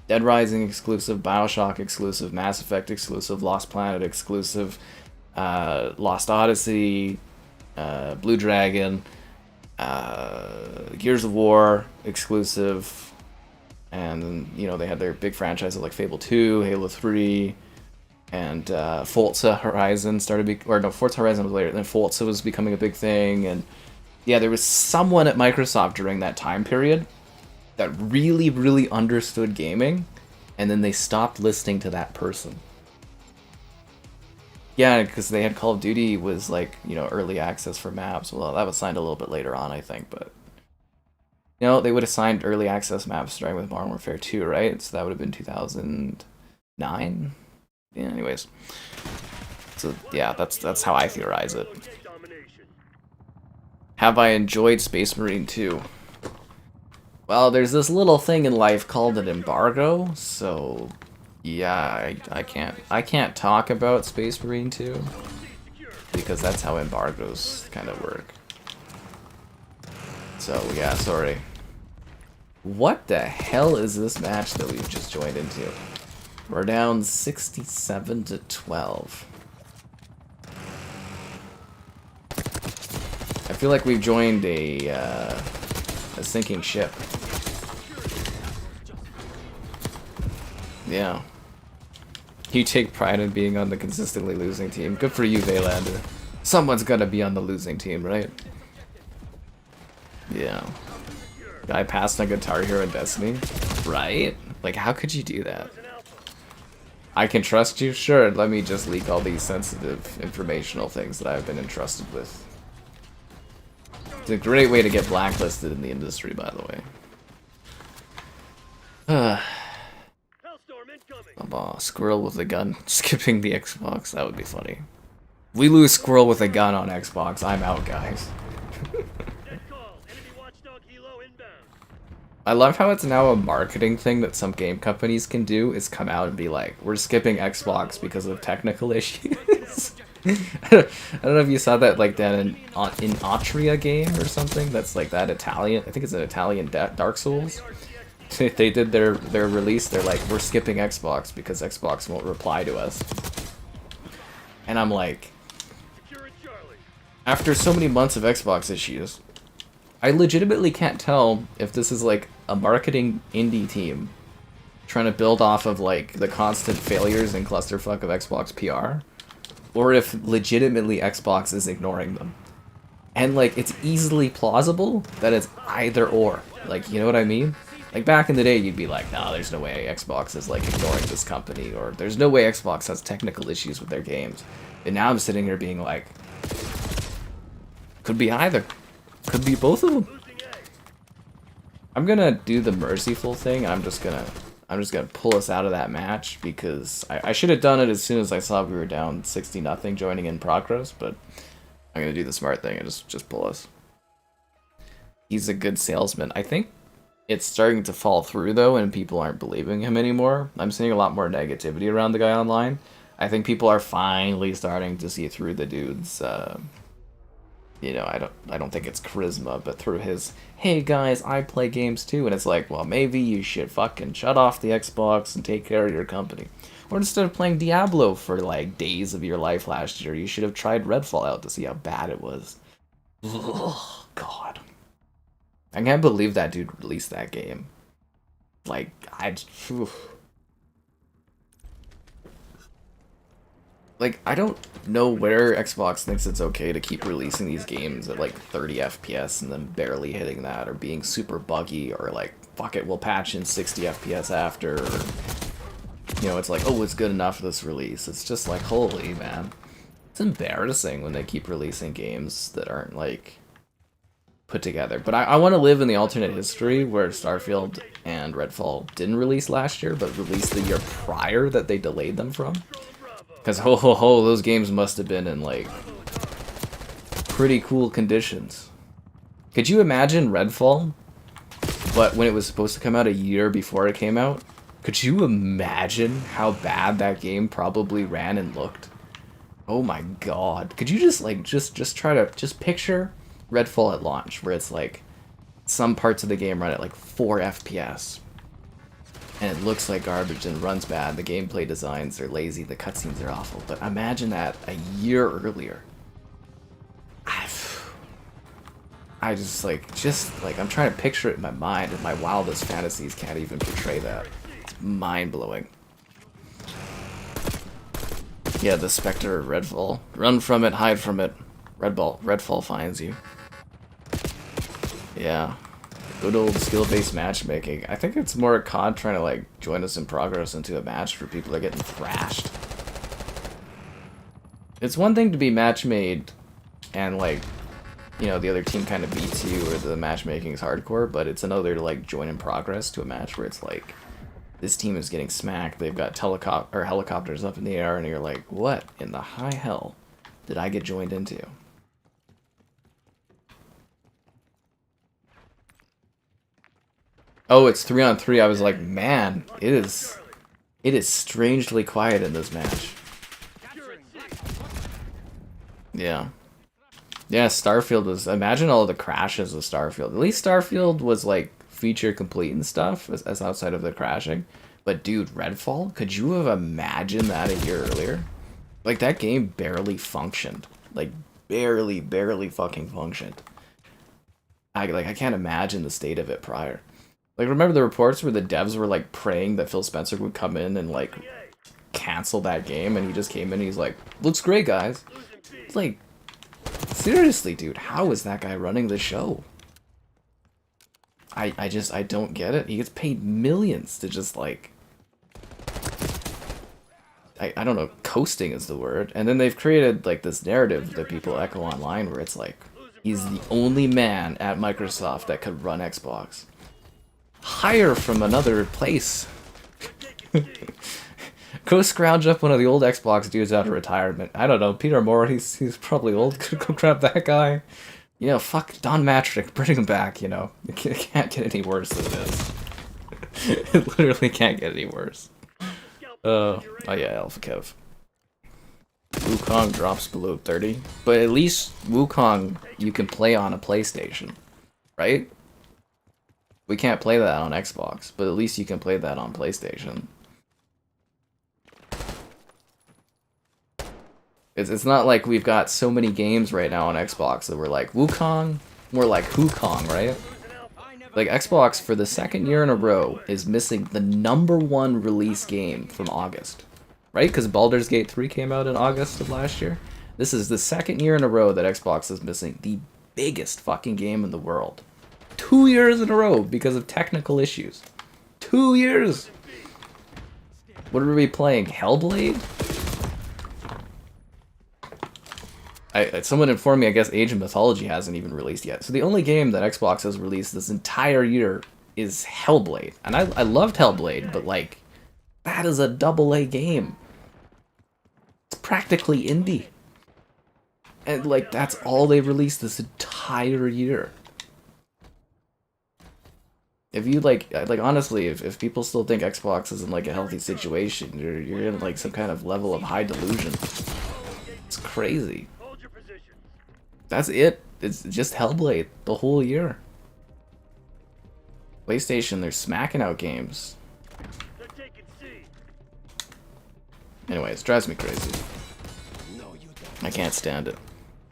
Dead Rising exclusive, BioShock exclusive, Mass Effect exclusive, Lost Planet exclusive, Lost Odyssey, Blue Dragon, Gears of War exclusive, and you know, they had their big franchises like Fable 2, Halo 3, and Forza Horizon Forza Horizon was later. Then Forza was becoming a big thing, and yeah, there was someone at Microsoft during that time period that really, really understood gaming, and then they stopped listening to that person. Yeah, because they had Call of Duty was like, you know, early access for maps. Well, that was signed a little bit later on, I think, but you know, they would have signed early access maps starting with Modern Warfare 2, right? So that would have been 2009. Yeah, anyways. So yeah, that's how I theorize it. Have I enjoyed Space Marine 2? Well, there's this little thing in life called an embargo, so yeah, I can't talk about Space Marine 2 because that's how embargoes kind of work. So yeah, sorry. What the hell is this match that we've just joined into? We're down 67 to 12. I feel like we've joined a sinking ship. Yeah. You take pride in being on the consistently losing team. Good for you, Vaylander. Someone's gotta be on the losing team, right? Yeah. Guy passed on Guitar Hero in Destiny? Right? Like, how could you do that? I can trust you? Sure, let me just leak all these sensitive, informational things that I've been entrusted with. It's a great way to get blacklisted in the industry, by the way. Squirrel with a gun, skipping the Xbox, that would be funny. If we lose Squirrel with a gun on Xbox, I'm out, guys. I love how it's now a marketing thing that some game companies can do, is come out and be like, we're skipping Xbox because of technical issues. I don't know if you saw that, like, that in Atria game or something, that's like that Italian, I think it's an Italian Dark Souls. They did their release, they're like, we're skipping Xbox because Xbox won't reply to us. And I'm like, after so many months of Xbox issues, I legitimately can't tell if this is like a marketing indie team trying to build off of like the constant failures and clusterfuck of Xbox PR, or if legitimately Xbox is ignoring them. And like, it's easily plausible that it's either or. Like, you know what I mean? Like, back in the day, you'd be like, nah, there's no way Xbox is like ignoring this company, or there's no way Xbox has technical issues with their games. And now I'm sitting here being like, could be either. Could be both of them. I'm gonna do the merciful thing. I'm just gonna pull us out of that match because I should have done it as soon as I saw we were down 60-0 joining in progress, but I'm gonna do the smart thing and just pull us. He's a good salesman. I think it's starting to fall through though, and people aren't believing him anymore. I'm seeing a lot more negativity around the guy online. I think people are finally starting to see through the dude's you know, I don't think it's charisma, but through his, hey guys, I play games too, and it's like, well, maybe you should fucking shut off the Xbox and take care of your company. Or instead of playing Diablo for like days of your life last year, you should have tried Redfall out to see how bad it was. Ugh, God. I can't believe that dude released that game. Like, like, I don't know where Xbox thinks it's okay to keep releasing these games at like 30 FPS and then barely hitting that, or being super buggy, or like, fuck it, we'll patch in 60 FPS after, or, you know, it's like, oh, it's good enough for this release. It's just like, holy man. It's embarrassing when they keep releasing games that aren't like put together. But I want to live in the alternate history where Starfield and Redfall didn't release last year, but released the year prior that they delayed them from. Because those games must have been in like pretty cool conditions. Could you imagine Redfall, but when it was supposed to come out a year before it came out? Could you imagine how bad that game probably ran and looked? Oh my god. Could you just like just try to picture Redfall at launch, where it's like some parts of the game run at like 4 FPS. And it looks like garbage and runs bad. The gameplay designs are lazy, the cutscenes are awful. But imagine that a year earlier. I just like, I'm trying to picture it in my mind, and my wildest fantasies can't even portray that. It's mind-blowing. Yeah, the Spectre of Redfall. Run from it, hide from it. Redfall finds you. Yeah. Good old skill-based matchmaking. I think it's more COD trying to like join us in progress into a match for people that are getting thrashed. It's one thing to be match-made and like, you know, the other team kind of beats you or the matchmaking is hardcore, but it's another to like join in progress to a match where it's like, this team is getting smacked, they've got helicopters up in the air, and you're like, what in the high hell did I get joined into? Oh, it's 3-on-3. I was like, man, it is strangely quiet in this match. Yeah. Yeah, Starfield was, imagine all the crashes of Starfield. At least Starfield was like feature complete and stuff, as outside of the crashing. But dude, Redfall, could you have imagined that a year earlier? Like, that game barely functioned. Like, barely fucking functioned. I can't imagine the state of it prior. Like, remember the reports where the devs were, like, praying that Phil Spencer would come in and, like, cancel that game, and he just came in and he's like, looks great, guys. It's like, seriously, dude, how is that guy running the show? I don't get it. He gets paid millions to just, like, I don't know, coasting is the word. And then they've created, like, this narrative that people echo online where it's like, he's the only man at Microsoft that could run Xbox. Hire from another place. Go scrounge up one of the old Xbox dudes out of retirement. I don't know, Peter Moore, he's probably old. Go grab that guy. You know, fuck Don Matrick, bring him back, you know. It can't get any worse than this. It literally can't get any worse. Oh yeah, Alpha Kev. Wukong drops below 30. But at least Wukong you can play on a PlayStation. Right? We can't play that on Xbox, but at least you can play that on PlayStation. It's not like we've got so many games right now on Xbox that we're like, Wukong? More like Wukong, right? Like, Xbox, for the second year in a row, is missing the #1 release game from August. Right? Because Baldur's Gate 3 came out in August of last year. This is the second year in a row that Xbox is missing the biggest fucking game in the world. 2 years in a row because of technical issues. 2 years! What are we playing? Hellblade? Someone informed me, I guess Age of Mythology hasn't even released yet. So the only game that Xbox has released this entire year is Hellblade. And I loved Hellblade, but like, that is a AA game. It's practically indie. And like, that's all they released this entire year. If you like honestly, if people still think Xbox is in like a healthy situation, you're in like some kind of level of high delusion. It's crazy. That's it. It's just Hellblade the whole year. PlayStation, they're smacking out games. Anyways, drives me crazy. I can't stand it.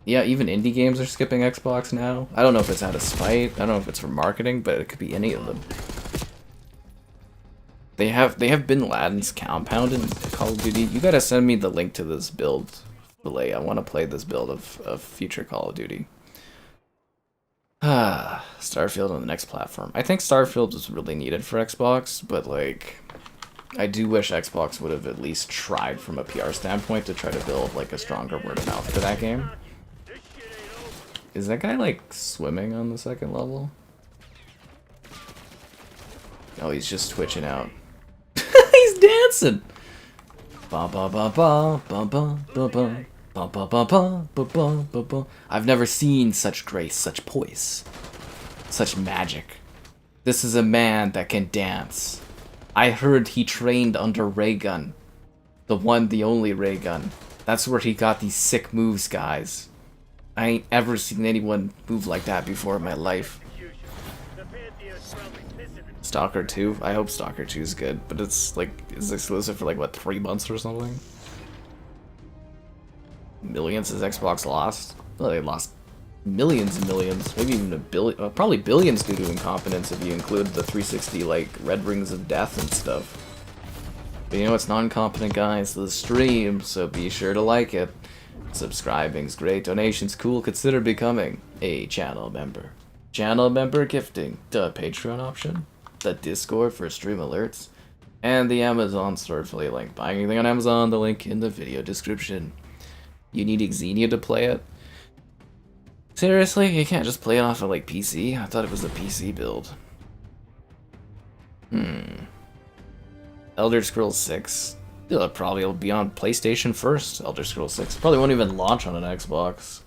Yeah, even indie games are skipping Xbox now. I don't know if it's out of spite. I don't know if it's for marketing, but it could be any of them. They have Bin Laden's compound in Call of Duty. You gotta send me the link to this build, Belay. I want to play this build of future Call of Duty. Starfield on the next platform. I think Starfield is really needed for Xbox, but like, I do wish Xbox would have at least tried from a PR standpoint to try to build like a stronger word of mouth for that game. Is that guy like swimming on the second level? Oh, he's just twitching out. He's dancing. Ba ba ba ba ba ba ba ba. Ba, ba, ba, ba, ba, ba, ba, ba. I've never seen such grace, such poise, such magic. This is a man that can dance. I heard he trained under Raygun. The one, the only Raygun. That's where he got these sick moves, guys. I ain't ever seen anyone move like that before in my life. Stalker 2? I hope Stalker 2 is good, but it's like, it's exclusive for like, what, 3 months or something? Millions has Xbox lost? Well, they lost millions and millions, maybe even a billion, probably billions due to incompetence if you include the 360 like red rings of death and stuff. But you know what's non-competent, guys? The stream, so be sure to like it. Subscribing's great, donations cool, consider becoming a channel member. Channel member gifting, the Patreon option, the Discord for stream alerts, and the Amazon store affiliate link. Buy anything on Amazon, the link in the video description. You need Xenia to play it? Seriously? You can't just play it off of like PC? I thought it was a PC build. Elder Scrolls 6. It'll probably be on PlayStation first, Elder Scrolls 6. Probably won't even launch on an Xbox.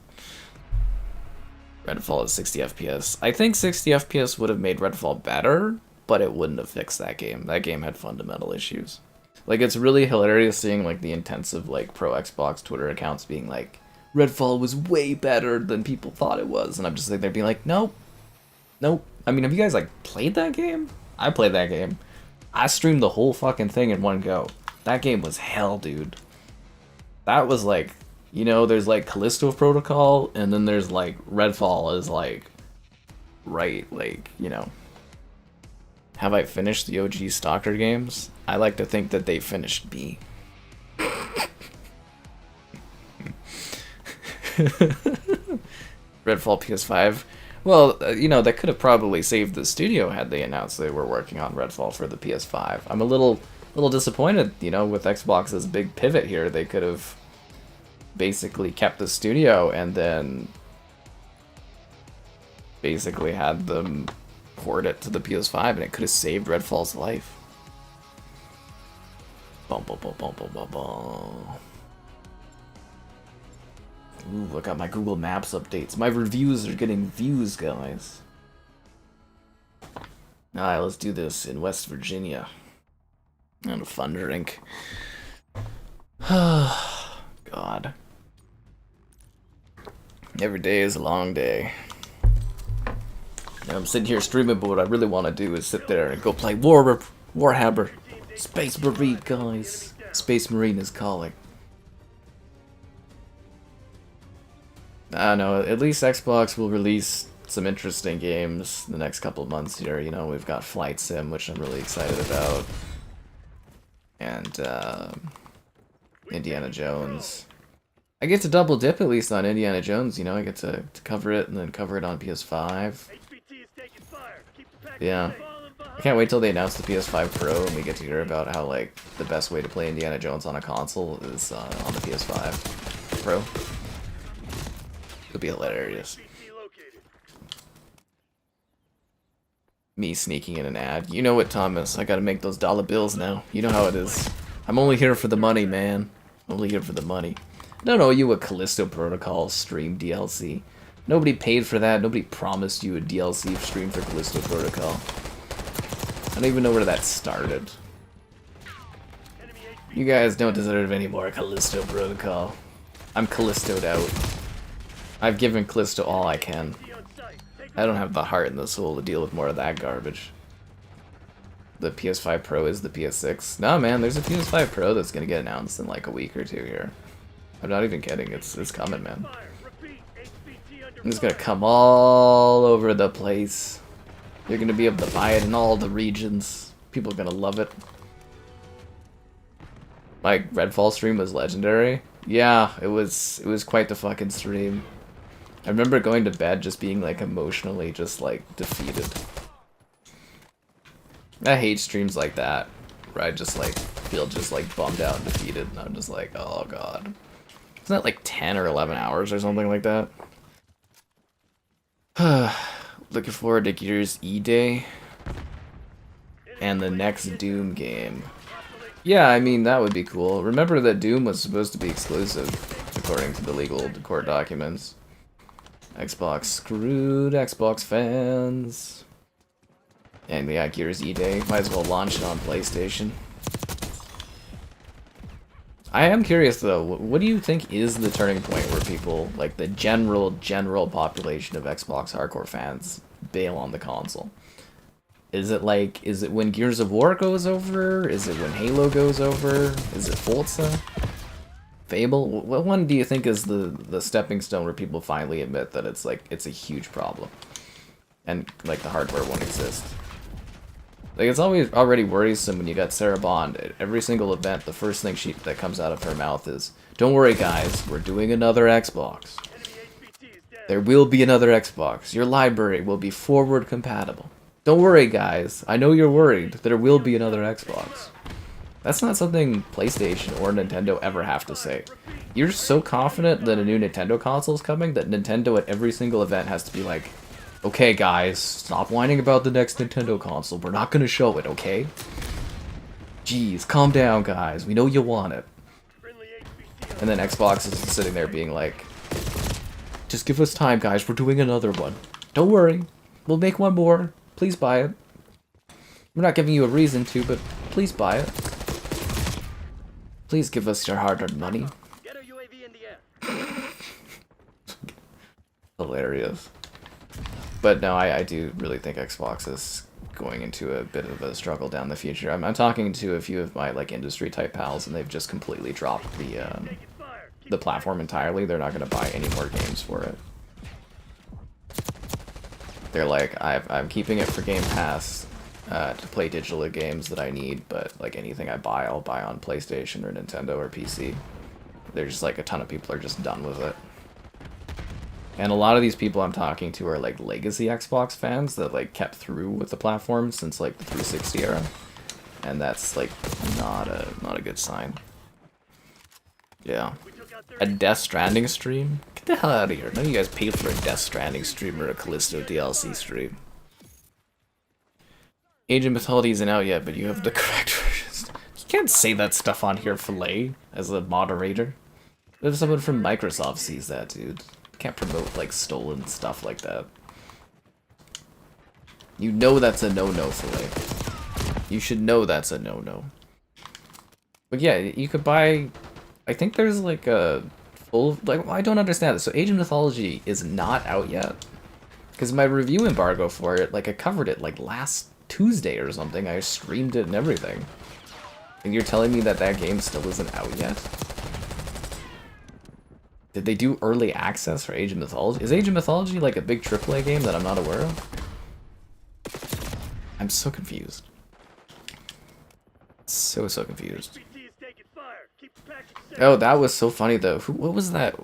Redfall is 60 FPS. I think 60 FPS would have made Redfall better, but it wouldn't have fixed that game. That game had fundamental issues. Like, it's really hilarious seeing, like, the intensive, like, pro Xbox Twitter accounts being like, Redfall was way better than people thought it was. And I'm just like, they're being like, nope. Nope. I mean, have you guys, like, played that game? I played that game. I streamed the whole fucking thing in one go. That game was hell, dude. That was, like, you know, there's, like, Callisto Protocol, and then there's, like, Redfall is, like, right, like, you know. Have I finished the OG Stalker games? I like to think that they finished me. Redfall PS5. Well, you know, that could have probably saved the studio had they announced they were working on Redfall for the PS5. I'm a little disappointed, you know, with Xbox's big pivot here. They could have basically kept the studio and then basically had them port it to the PS5, and it could have saved Redfall's life. Bum, bum, bum, bum, bum, bum, bum. Ooh, look at my Google Maps updates. My reviews are getting views, guys. Alright, let's do this in West Virginia. And a fun drink. God. Every day is a long day. And I'm sitting here streaming, but what I really want to do is sit there and go play Warhammer. Space Marine, guys. Space Marine is calling. I don't know, at least Xbox will release some interesting games the next couple of months here. You know, we've got Flight Sim, which I'm really excited about. And, Indiana Jones. I get to double dip at least on Indiana Jones, you know, I get to cover it and then cover it on PS5. Yeah. I can't wait till they announce the PS5 Pro and we get to hear about how, like, the best way to play Indiana Jones on a console is on the PS5 Pro. It'll be hilarious. Me sneaking in an ad. You know what, Thomas? I gotta make those dollar bills now. You know how it is. I'm only here for the money, man. Only here for the money. I don't owe you a Callisto Protocol stream DLC. Nobody paid for that. Nobody promised you a DLC stream for Callisto Protocol. I don't even know where that started. You guys don't deserve any more Callisto Protocol. I'm Callisto'd out. I've given Callisto all I can. I don't have the heart and the soul to deal with more of that garbage. The PS5 Pro is the PS6. No, man, there's a PS5 Pro that's gonna get announced in like a week or two here. I'm not even kidding. It's coming, man. It's gonna come all over the place. You're gonna be able to buy it in all the regions. People are gonna love it. Like, Redfall stream was legendary. Yeah, it was quite the fucking stream. I remember going to bed just being like emotionally just like defeated. I hate streams like that, where I just like feel just like bummed out and defeated, and I'm just like, oh god. Isn't that like 10 or 11 hours or something like that? Looking forward to Gears E-Day and the next Doom game. Yeah, I mean, that would be cool. Remember that Doom was supposed to be exclusive, according to the legal court documents. Xbox screwed Xbox fans. And yeah, Gears E-Day. Might as well launch it on PlayStation. I am curious though, what do you think is the turning point where people, like the general population of Xbox hardcore fans, bail on the console? Is it when Gears of War goes over? Is it when Halo goes over? Is it Forza? Fable? What one do you think is the stepping stone where people finally admit that it's like, it's a huge problem? And like the hardware won't exist? Like, it's always already worrisome when you got Sarah Bond. At every single event, the first thing that comes out of her mouth is, "Don't worry guys, we're doing another Xbox. There will be another Xbox. Your library will be forward compatible. Don't worry guys, I know you're worried, there will be another Xbox." That's not something PlayStation or Nintendo ever have to say. You're so confident that a new Nintendo console is coming that Nintendo at every single event has to be like, "Okay guys, stop whining about the next Nintendo console, we're not gonna show it, okay? Jeez, calm down guys, we know you want it." And then Xbox is sitting there being like, "Just give us time guys, we're doing another one. Don't worry, we'll make one more, please buy it. We're not giving you a reason to, but please buy it. Please give us your hard-earned money." Hilarious. But no, I do really think Xbox is going into a bit of a struggle down the future. I'm talking to a few of my like industry type pals, and they've just completely dropped the platform entirely. They're not going to buy any more games for it. They're like, I'm keeping it for Game Pass to play digital games that I need, but like anything I buy, I'll buy on PlayStation or Nintendo or PC. There's just like a ton of people are just done with it. And a lot of these people I'm talking to are like legacy Xbox fans that like kept through with the platform since like the 360 era, and that's like not a good sign. Yeah, a Death Stranding stream? Get the hell out of here! None of you guys paid for a Death Stranding stream or a Callisto DLC stream. Age of Mythology isn't out yet, but you have the correct versions. You can't say that stuff on here, Filet, as a moderator. What if someone from Microsoft sees that, dude? Can't promote like stolen stuff like that. You know that's a no-no, Filet. You should know that's a no-no. But yeah, you could buy, I think there's like a full, like, I don't understand this. So Age of Mythology is not out yet? Because my review embargo for it, like I covered it like last Tuesday or something. I streamed it and everything. And you're telling me that that game still isn't out yet? Did they do early access for Age of Mythology? Is Age of Mythology like a big AAA game that I'm not aware of? I'm so confused. So confused. Oh, that was so funny though. What was that?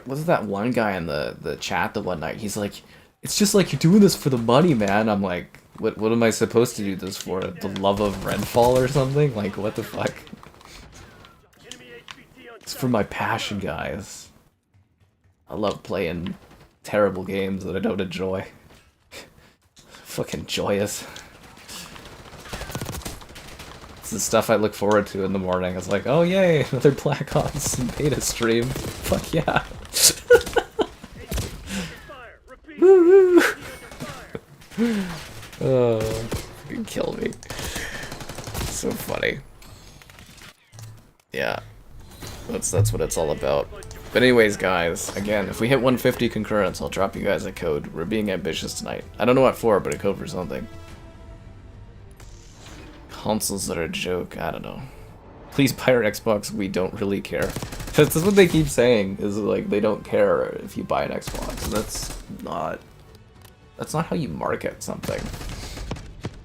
Was that one guy in the chat the one night? He's like, "It's just like you're doing this for the money, man." I'm like, what am I supposed to do this for? The love of Redfall or something? Like, what the fuck? It's for my passion, guys. I love playing terrible games that I don't enjoy. Fucking joyous. It's the stuff I look forward to in the morning. It's like, oh yay, another Black Ops beta stream. Fuck yeah. Woo! Oh, fucking kill me. So funny. Yeah. That's what it's all about. But anyways, guys, again, if we hit 150 concurrents, I'll drop you guys a code. We're being ambitious tonight. I don't know what for, but a code for something. Consoles that are a joke, I don't know. Please buy our Xbox, we don't really care. That's what they keep saying, is like they don't care if you buy an Xbox. That's not how you market something.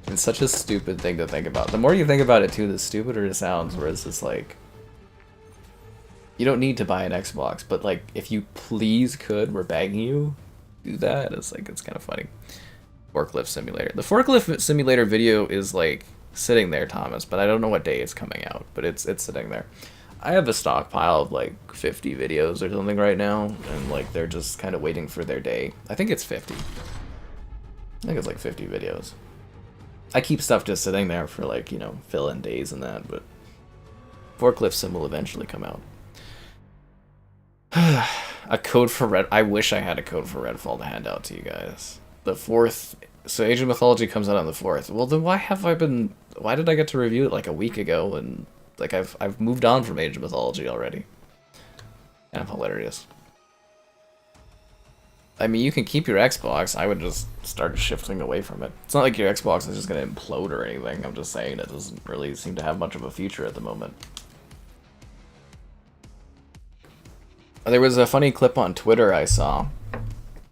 It's such a stupid thing to think about. The more you think about it too, the stupider it sounds, where it's just like, you don't need to buy an Xbox, but like, if you please could, we're begging you, do that. It's like, it's kind of funny. Forklift simulator. The forklift simulator video is like sitting there, Thomas, but I don't know what day it's coming out, but it's sitting there. I have a stockpile of like 50 videos or something right now, and like they're just kind of waiting for their day. I think it's 50. I think it's like 50 videos. I keep stuff just sitting there for like, you know, fill-in days and that, but forklift sim will eventually come out. A code for Red. I wish I had a code for Redfall to hand out to you guys. The 4th. So Age of Mythology comes out on the 4th. Well, then why did I get to review it like a week ago? And like I've moved on from Age of Mythology already. And I'm hilarious. I mean, you can keep your Xbox. I would just start shifting away from it. It's not like your Xbox is just gonna implode or anything. I'm just saying it doesn't really seem to have much of a future at the moment. There was a funny clip on Twitter I saw.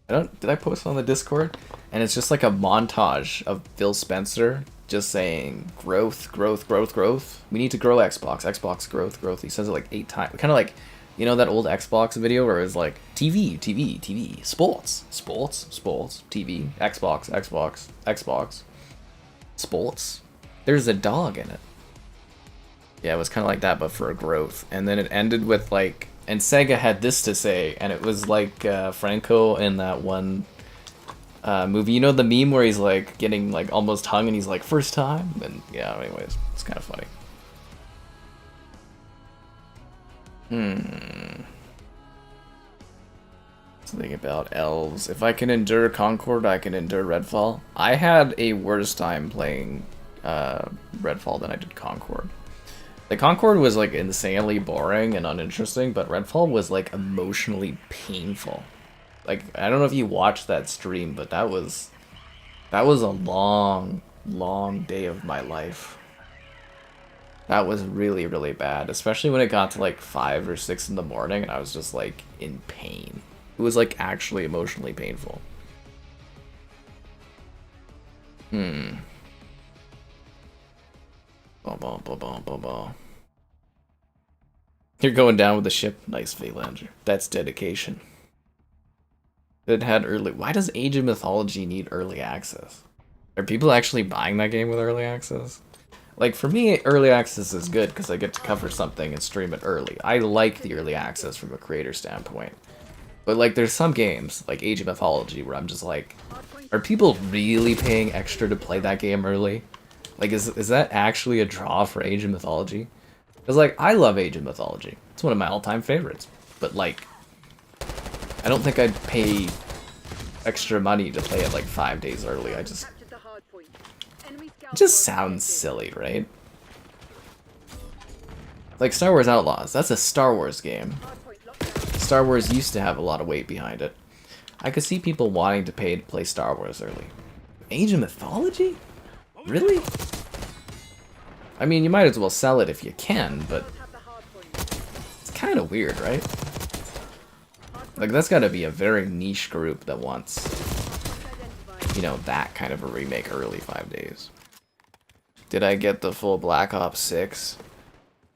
Did I post it on the Discord? And it's just like a montage of Phil Spencer just saying growth, growth, growth, growth. We need to grow Xbox. Xbox growth, growth. He says it like 8 times. Kind of like, you know that old Xbox video where it's like TV, TV, TV, sports, sports, sports, TV, Xbox, Xbox, Xbox, sports. There's a dog in it. Yeah, it was kind of like that, but for a growth. And then it ended with like, and Sega had this to say, and it was like Franco in that one movie. You know the meme where he's like getting like almost hung and he's like, first time? And yeah, anyways, it's kind of funny. Something about elves. If I can endure Concord, I can endure Redfall. I had a worse time playing Redfall than I did Concord. The Concord was like insanely boring and uninteresting, but Redfall was like emotionally painful. Like, I don't know if you watched that stream, but that was a long, long day of my life. That was really, really bad, especially when it got to like 5 or 6 in the morning and I was just like in pain. It was like actually emotionally painful. You're going down with the ship. Nice, Valander. That's dedication. It had early... Why does Age of Mythology need early access? Are people actually buying that game with early access? Like, for me, early access is good because I get to cover something and stream it early. I like the early access from a creator standpoint. But, like, there's some games, like Age of Mythology, where I'm just like, are people really paying extra to play that game early? Like, is that actually a draw for Age of Mythology? Because, like, I love Age of Mythology. It's one of my all-time favorites. But, like, I don't think I'd pay extra money to play it, like, 5 days early. It just sounds silly, right? Like, Star Wars Outlaws. That's a Star Wars game. Star Wars used to have a lot of weight behind it. I could see people wanting to pay to play Star Wars early. Age of Mythology? Really? I mean, you might as well sell it if you can, but it's kind of weird, right? Like, that's gotta be a very niche group that wants, you know, that kind of a remake early 5 days. Did I get the full Black Ops 6?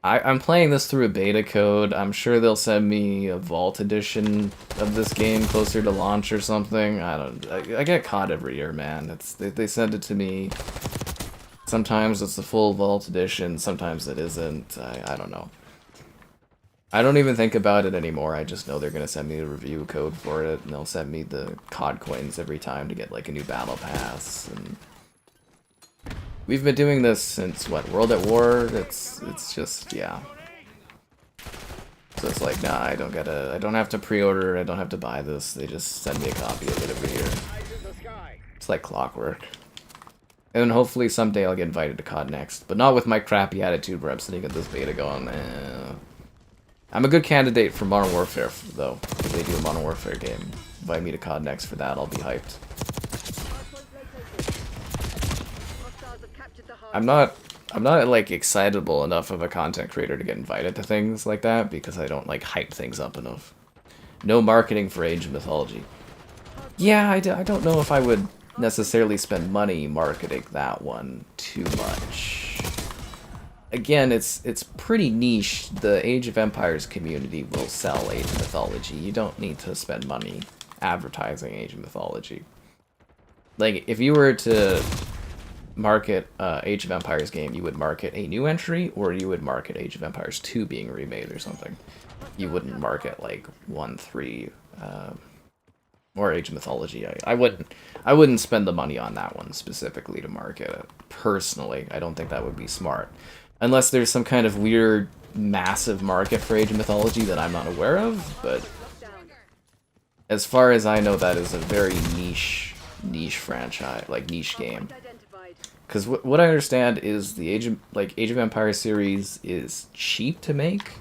I'm playing this through a beta code. I'm sure they'll send me a Vault edition of this game closer to launch or something. I get caught every year, man. They send it to me. Sometimes it's the full Vault edition, sometimes it isn't. I don't know. I don't even think about it anymore. I just know they're gonna send me a review code for it, and they'll send me the COD coins every time to get like a new battle pass. And We've been doing this since what, World at War? It's just, yeah. So it's like, nah, I don't have to pre-order, I don't have to buy this, they just send me a copy of it every year. It's like clockwork. And hopefully someday I'll get invited to COD Next, but not with my crappy attitude where I'm sitting at this beta going, I'm a good candidate for Modern Warfare, though. If they do a Modern Warfare game, invite me to COD Next for that, I'll be hyped. I'm not like excitable enough of a content creator to get invited to things like that because I don't like hype things up enough. No marketing for Age of Mythology. Yeah, I don't know if I would necessarily spend money marketing that one too much. Again, it's pretty niche. The Age of Empires community will sell Age of Mythology. You don't need to spend money advertising Age of Mythology. Like, if you were to market Age of Empires game, you would market a new entry, or you would market Age of Empires 2 being remade or something. You wouldn't market like 1.3 or Age of Mythology. I wouldn't spend the money on that one specifically to market it. Personally, I don't think that would be smart. Unless there's some kind of weird, massive market for Age of Mythology that I'm not aware of, but as far as I know, that is a very niche franchise, like niche game. Because what I understand is the Age of Empires series is cheap to make.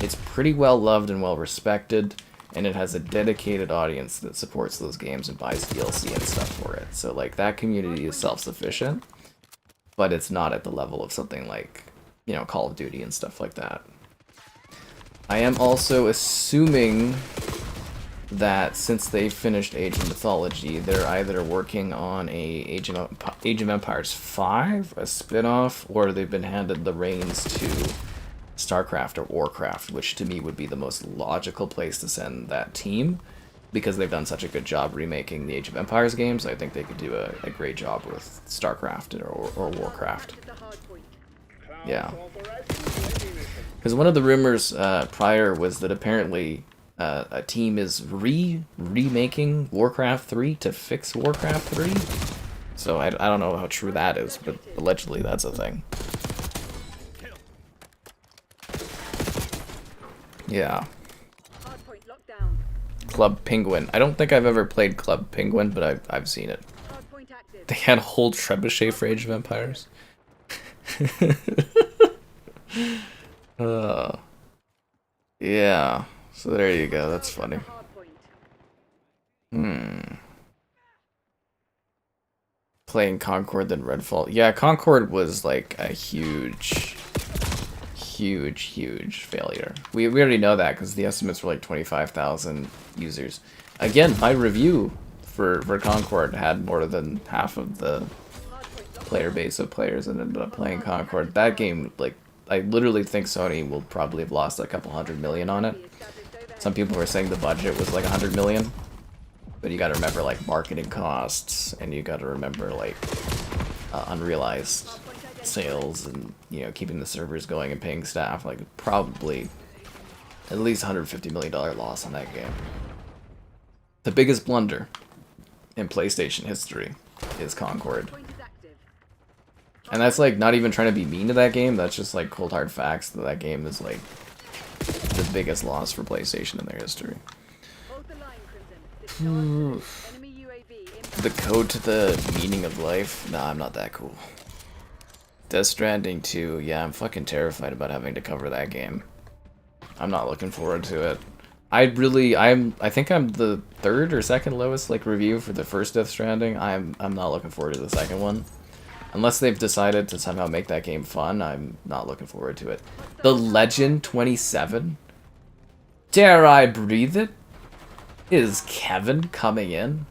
It's pretty well loved and well respected, and it has a dedicated audience that supports those games and buys DLC and stuff for it. So like that community is self-sufficient, but it's not at the level of something like, you know, Call of Duty and stuff like that. I am also assuming that since they finished Age of Mythology, they're either working on a Age of Empires 5, a spin-off, or they've been handed the reins to StarCraft or Warcraft, which to me would be the most logical place to send that team, because they've done such a good job remaking the Age of Empires games. I think they could do a great job with StarCraft or Warcraft. Yeah. Because one of the rumors prior was that apparently a team is remaking Warcraft 3 to fix Warcraft 3. So I don't know how true that is, but allegedly that's a thing. Yeah. Club Penguin. I don't think I've ever played Club Penguin, but I've seen it. They had a whole trebuchet for Age of Empires. Yeah. So there you go, that's funny. Playing Concord then Redfall. Yeah, Concord was like a huge failure. We already know that because the estimates were like 25,000 users. Again, my review for Concord had more than half of the player base of players that ended up playing Concord. That game, like, I literally think Sony will probably have lost a couple $100 million on it. Some people were saying the budget was like 100 million, but you gotta remember like marketing costs, and you gotta remember like unrealized sales, and you know, keeping the servers going and paying staff. Like probably at least $150 million loss on that game. The biggest blunder in PlayStation history is Concord. And that's like not even trying to be mean to that game, that's just like cold hard facts that that game is like the biggest loss for PlayStation in their history. The code to the meaning of life? Nah, I'm not that cool. Death Stranding 2, yeah, I'm fucking terrified about having to cover that game. I'm not looking forward to it. I think I'm the third or second lowest like review for the first Death Stranding. I'm not looking forward to the second one. Unless they've decided to somehow make that game fun, I'm not looking forward to it. The Legend 27? Dare I breathe it? Is Kevin coming in?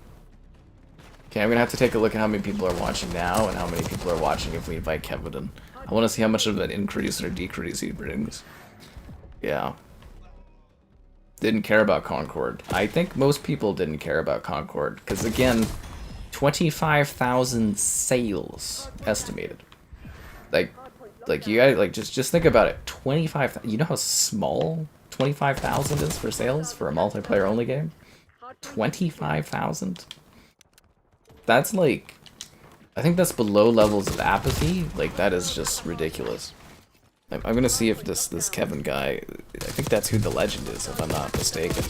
Okay, I'm gonna have to take a look at how many people are watching now and how many people are watching if we invite Kevin in. I want to see how much of an increase or decrease he brings. Yeah. Didn't care about Concord. I think most people didn't care about Concord, because again, 25,000 sales estimated. Like you guys, like just think about it. 25,000. You know how small 25,000 is for sales for a multiplayer only game? 25,000. That's like I think that's below levels of apathy. Like, that is just ridiculous. I'm gonna see if this Kevin guy, I think that's who the legend is, if I'm not mistaken.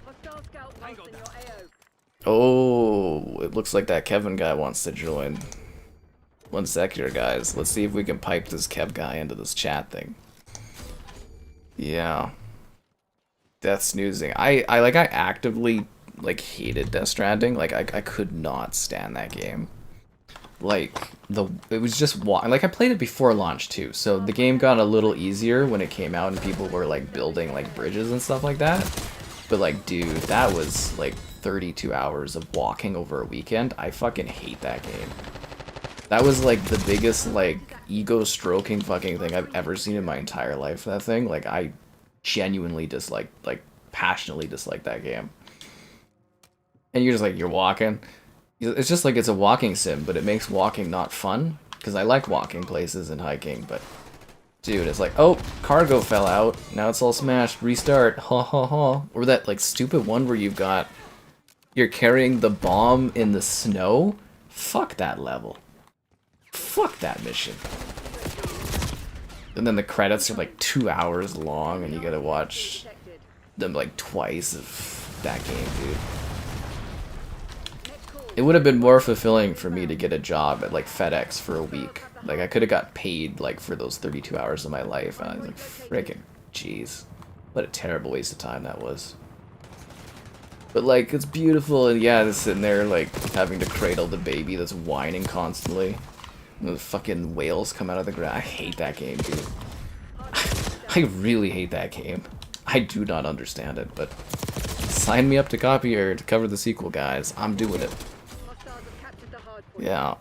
Hostile scout post in your AO. Oh, it looks like that Kevin guy wants to join. One sec here, guys. Let's see if we can pipe this Kev guy into this chat thing. Yeah. Death snoozing. I actively like hated Death Stranding. Like I could not stand that game. Like it was just like I played it before launch too. So the game got a little easier when it came out and people were like building like bridges and stuff like that. But like dude, that was like 32 hours of walking over a weekend. I fucking hate that game. That was like the biggest like ego stroking fucking thing I've ever seen in my entire life. That thing, like I genuinely passionately dislike that game. And you're just like, you're walking. It's just like it's a walking sim, but it makes walking not fun. Because I like walking places and hiking, but dude, it's like, oh, cargo fell out. Now it's all smashed. Restart. Ha ha ha. Or that like stupid one where you're carrying the bomb in the snow. Fuck that level. Fuck that mission. And then the credits are like 2 hours long and you gotta watch them like twice of that game, dude. It would have been more fulfilling for me to get a job at like FedEx for a week. Like I could have got paid like for those 32 hours of my life. And I was like, freaking jeez. What a terrible waste of time that was. But like, it's beautiful and yeah, it's sitting there like having to cradle the baby that's whining constantly. The fucking whales come out of the ground. I hate that game, dude. I really hate that game. I do not understand it, but sign me up to copy or to cover the sequel, guys. I'm doing it. Yeah.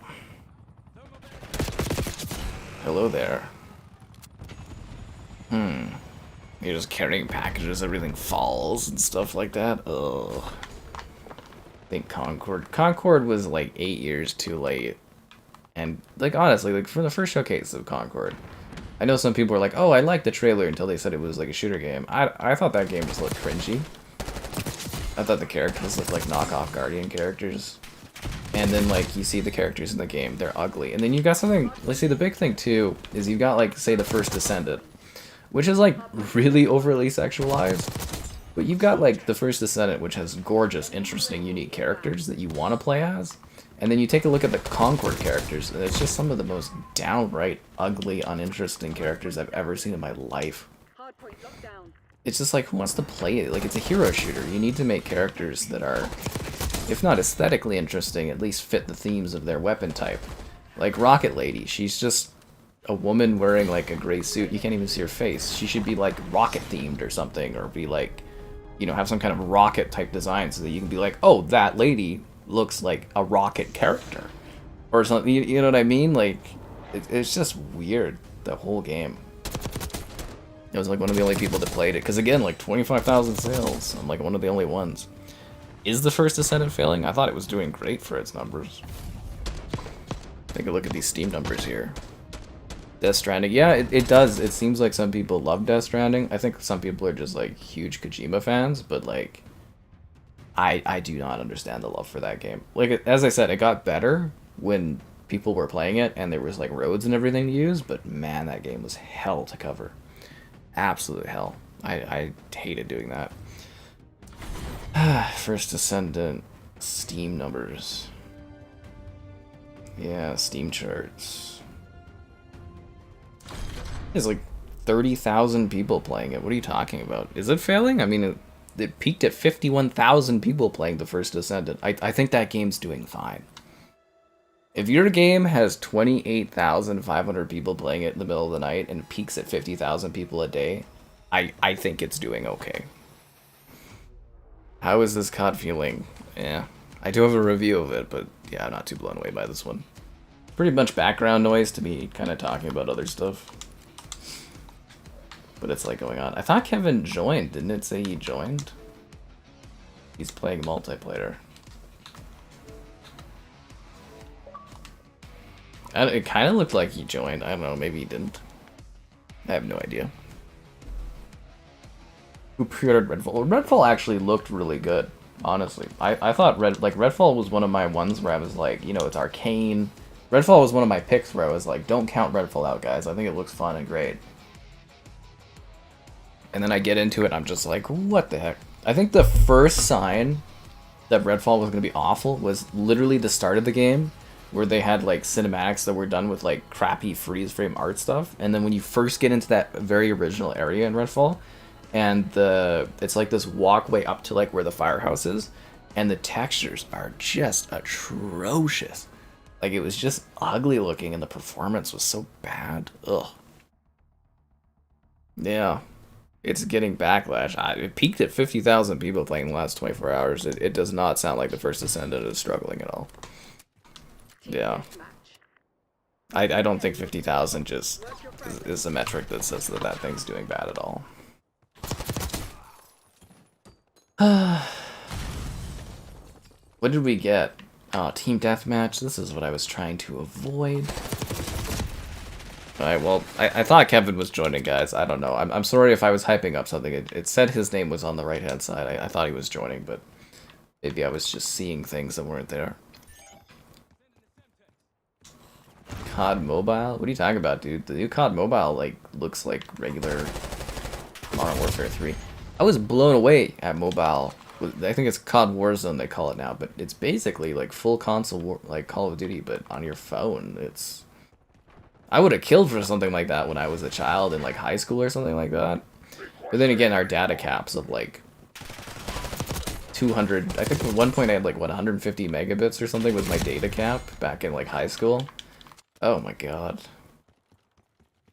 Hello there. You're just carrying packages, everything falls and stuff like that. Ugh. I think Concord was like 8 years too late. And, like, honestly, like, for the first showcase of Concord, I know some people were like, oh, I liked the trailer until they said it was, like, a shooter game. I thought that game just looked cringy. I thought the characters looked like knockoff Guardian characters. And then, like, you see the characters in the game, they're ugly. And then you've got something, let's see, the big thing, too, is you've got, like, say, the First Descendant, which is, like, really overly sexualized. But you've got, like, the First Descendant, which has gorgeous, interesting, unique characters that you want to play as. And then you take a look at the Concord characters, and it's just some of the most downright ugly, uninteresting characters I've ever seen in my life. It's just like, who wants to play it? Like, it's a hero shooter. You need to make characters that are, if not aesthetically interesting, at least fit the themes of their weapon type. Like Rocket Lady, she's just a woman wearing, like, a gray suit. You can't even see her face. She should be, like, rocket-themed or something, or be, like, you know, have some kind of rocket-type design so that you can be like, oh, that lady looks like a rocket character or something, you know what I mean? Like it's just weird, the whole game. I was like one of the only people that played it because again, like 25,000 sales. I'm like one of the only ones. Is the First Descendant failing? I thought it was doing great for its numbers. Take a look at these Steam numbers here. Death Stranding, yeah, it does. It seems like some people love Death Stranding. I think some people are just like huge Kojima fans, but like I do not understand the love for that game. Like, as I said, it got better when people were playing it and there was, like, roads and everything to use, but man, that game was hell to cover. Absolute hell. I hated doing that. First Descendant, Steam numbers. Yeah, Steam charts. There's, like, 30,000 people playing it. What are you talking about? Is it failing? I mean, it peaked at 51,000 people playing the First Descendant. I think that game's doing fine. If your game has 28,500 people playing it in the middle of the night and peaks at 50,000 people a day, I think it's doing okay. How is this COD feeling? Yeah, I do have a review of it, but yeah, I'm not too blown away by this one. Pretty much background noise to me kind of talking about other stuff. But it's like going on. I thought Kevin joined. Didn't it say he joined? He's playing multiplayer. It kind of looked like he joined. I don't know. Maybe he didn't. I have no idea. Who pre-ordered Redfall? Redfall actually looked really good. Honestly, I thought Redfall was one of my ones where I was like, you know, it's arcane. Redfall was one of my picks where I was like, don't count Redfall out, guys. I think it looks fun and great. And then I get into it and I'm just like, what the heck? I think the first sign that Redfall was going to be awful was literally the start of the game, where they had like cinematics that were done with like crappy freeze frame art stuff. And then when you first get into that very original area in Redfall, and it's like this walkway up to like where the firehouse is, and the textures are just atrocious. Like, it was just ugly looking and the performance was so bad. Ugh. Yeah. It's getting backlash. It peaked at 50,000 people playing the last 24 hours. It does not sound like the first Ascendant is struggling at all. Yeah. I don't think 50,000 just is a metric that says that that thing's doing bad at all. What did we get? Oh, Team Deathmatch. This is what I was trying to avoid. Alright, well, I thought Kevin was joining, guys. I don't know. I'm sorry if I was hyping up something. It said his name was on the right-hand side. I thought he was joining, but maybe I was just seeing things that weren't there. COD Mobile? What are you talking about, dude? The new COD Mobile, like, looks like regular Modern Warfare 3. I was blown away at mobile. I think it's COD Warzone they call it now, but it's basically like full console like Call of Duty, but on your phone. It's... I would have killed for something like that when I was a child in like high school or something like that. But then again, our data caps of like 200, I think at one point I had like, what, 150 megabits or something was my data cap back in like high school. Oh my god.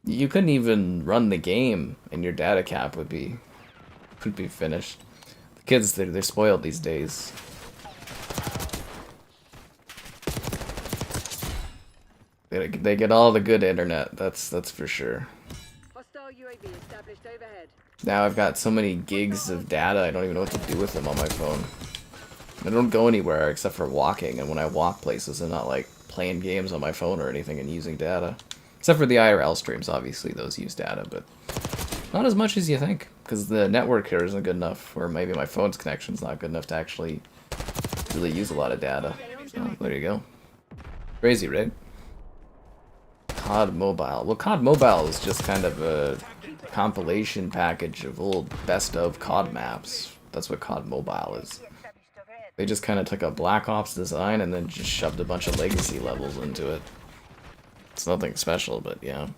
You couldn't even run the game and your data cap would be finished. The kids, they're spoiled these days. They get all the good internet, that's for sure. Hostile UAV established overhead. Now I've got so many gigs of data, I don't even know what to do with them on my phone. I don't go anywhere except for walking, and when I walk places, I'm not like playing games on my phone or anything and using data. Except for the IRL streams, obviously, those use data, but not as much as you think, because the network here isn't good enough, or maybe my phone's connection's not good enough to actually really use a lot of data. So, there you go. Crazy, right? COD Mobile. Well, COD Mobile is just kind of a compilation package of old best-of COD maps. That's what COD Mobile is. They just kind of took a Black Ops design and then just shoved a bunch of legacy levels into it. It's nothing special, but yeah.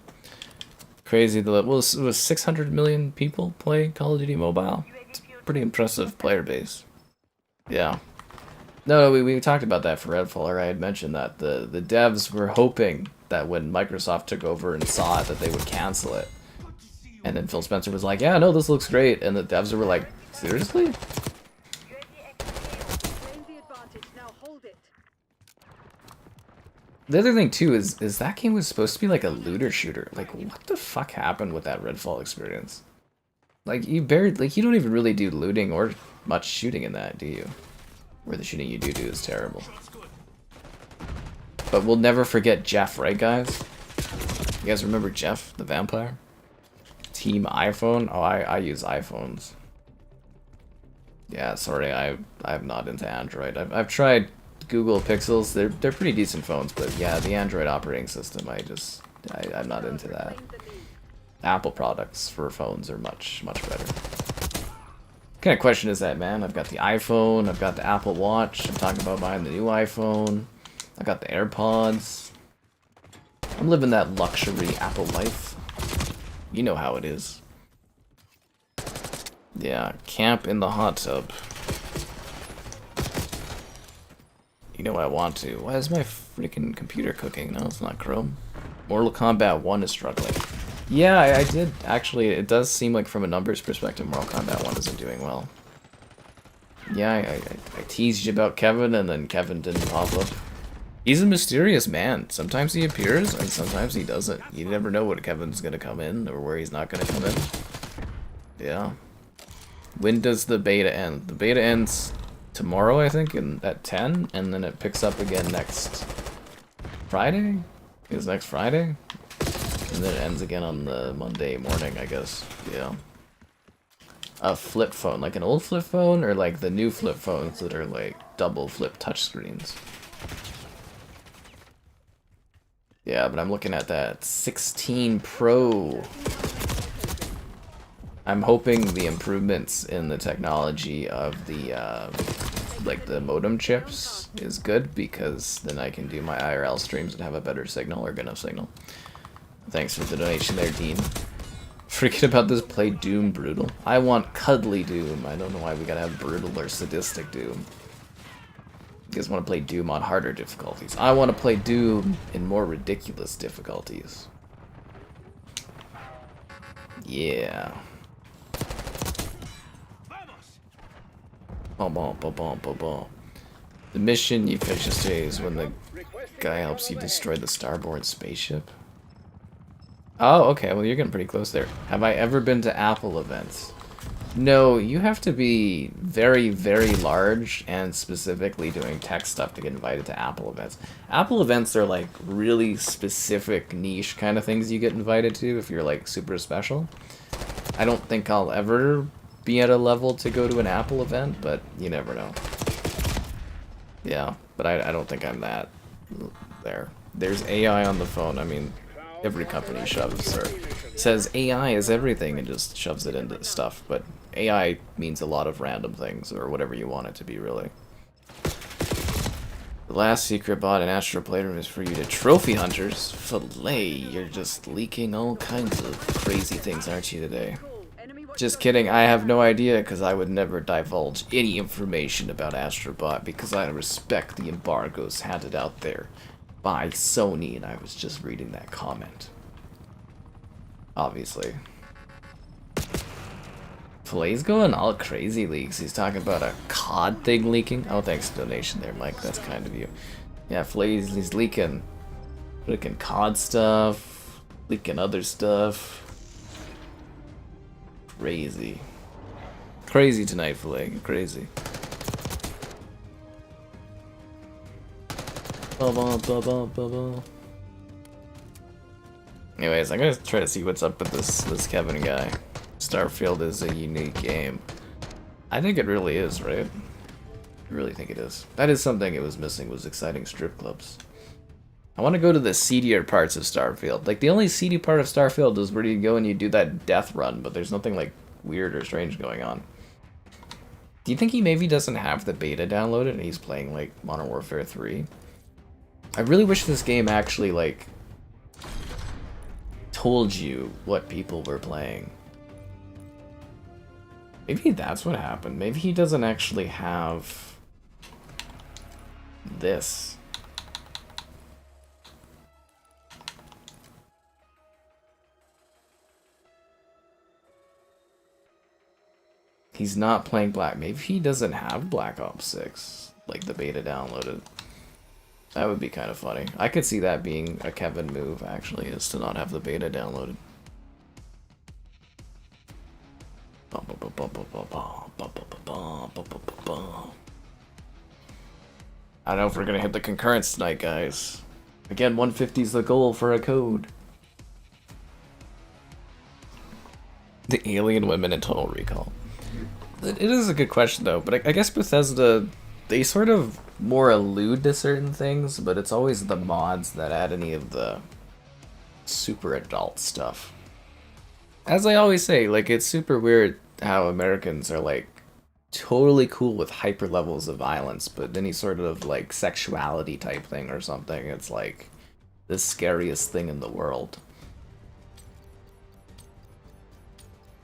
Crazy. Well, it was 600 million people play Call of Duty Mobile. It's a pretty impressive player base. Yeah. No, we talked about that for Redfall, or I had mentioned that. The devs were hoping that when Microsoft took over and saw it, that they would cancel it. And then Phil Spencer was like, yeah, no, this looks great. And the devs were like, seriously? The other thing too is that game was supposed to be like a looter shooter. Like, what the fuck happened with that Redfall experience? Like, you don't even really do looting or much shooting in that, do you? Or the shooting you do is terrible. But we'll never forget Jeff, right, guys? You guys remember Jeff, the vampire? Team iPhone? Oh, I use iPhones. Yeah, sorry, I'm not into Android. I've tried Google Pixels. They're pretty decent phones, but yeah, the Android operating system, I'm not into that. Apple products for phones are much better. What kind of question is that, man? I've got the iPhone, I've got the Apple Watch, I'm talking about buying the new iPhone, I got the AirPods. I'm living that luxury Apple life. You know how it is. Yeah, camp in the hot tub. You know I want to. Why is my freaking computer cooking? No, it's not Chrome. Mortal Kombat 1 is struggling. Yeah, I did. Actually, it does seem like from a numbers perspective, Mortal Kombat 1 isn't doing well. Yeah, I teased you about Kevin, and then Kevin didn't pop up. He's a mysterious man. Sometimes he appears, and sometimes he doesn't. You never know when Kevin's gonna come in, or where he's not gonna come in. Yeah. When does the beta end? The beta ends tomorrow, I think, at 10, and then it picks up again next Friday? Is next Friday? And then it ends again on the Monday morning, I guess. Yeah. a flip phone, like an old flip phone, or like the new flip phones that are like double flip touchscreens. Yeah, but I'm looking at that 16 Pro. I'm hoping the improvements in the technology of the like the modem chips is good, because then I can do my IRL streams and have a better signal, or good enough signal. Thanks for the donation there, Dean. Forget about this, play Doom brutal. I want cuddly Doom. I don't know why we gotta have brutal or sadistic Doom. You guys want to play Doom on harder difficulties. I want to play Doom in more ridiculous difficulties. Yeah. The mission you finished yesterday is when the guy helps you destroy the starboard spaceship. Oh, okay, well you're getting pretty close there. Have I ever been to Apple events? No, you have to be very, very large and specifically doing tech stuff to get invited to Apple events. Apple events are like really specific niche kind of things you get invited to if you're like super special. I don't think I'll ever be at a level to go to an Apple event, but you never know. Yeah, but I don't think I'm that there. There's AI on the phone. I mean, every company shoves or says AI is everything and just shoves it into stuff, but AI means a lot of random things, or whatever you want it to be, really. The last secret bot in Astro Playroom is for you to trophy hunters. Filet, you're just leaking all kinds of crazy things, aren't you, today? Just kidding, I have no idea, because I would never divulge any information about Astrobot, because I respect the embargoes handed out there by Sony, and I was just reading that comment. Obviously. Filet's going all crazy leaks. He's talking about a COD thing leaking. Oh, thanks for the donation there, Mike. That's kind of you. Yeah, Filet's he's leaking COD stuff, leaking other stuff. Crazy. Crazy tonight, Filet. Crazy. Anyways, I'm gonna try to see what's up with this Kevin guy. Starfield is a unique game. I think it really is, right? I really think it is. That is something it was missing, was exciting strip clubs. I want to go to the seedier parts of Starfield. Like, the only seedy part of Starfield is where you go and you do that death run, but there's nothing, like, weird or strange going on. Do you think he maybe doesn't have the beta downloaded and he's playing, like, Modern Warfare 3? I really wish this game actually, like, told you what people were playing. Maybe that's what happened. Maybe he doesn't actually have this. He's not playing Black. Maybe he doesn't have Black Ops 6, like the beta downloaded. That would be kind of funny. I could see that being a Kevin move, actually, is to not have the beta downloaded. I don't know if we're gonna hit the concurrence tonight, guys. Again, 150 is the goal for a code. The alien women in Total Recall. It is a good question, though, but I guess Bethesda, they sort of more allude to certain things, but it's always the mods that add any of the super adult stuff. As I always say, like, it's super weird how Americans are, like, totally cool with hyper levels of violence, but any sort of, like, sexuality type thing or something, it's, like, the scariest thing in the world.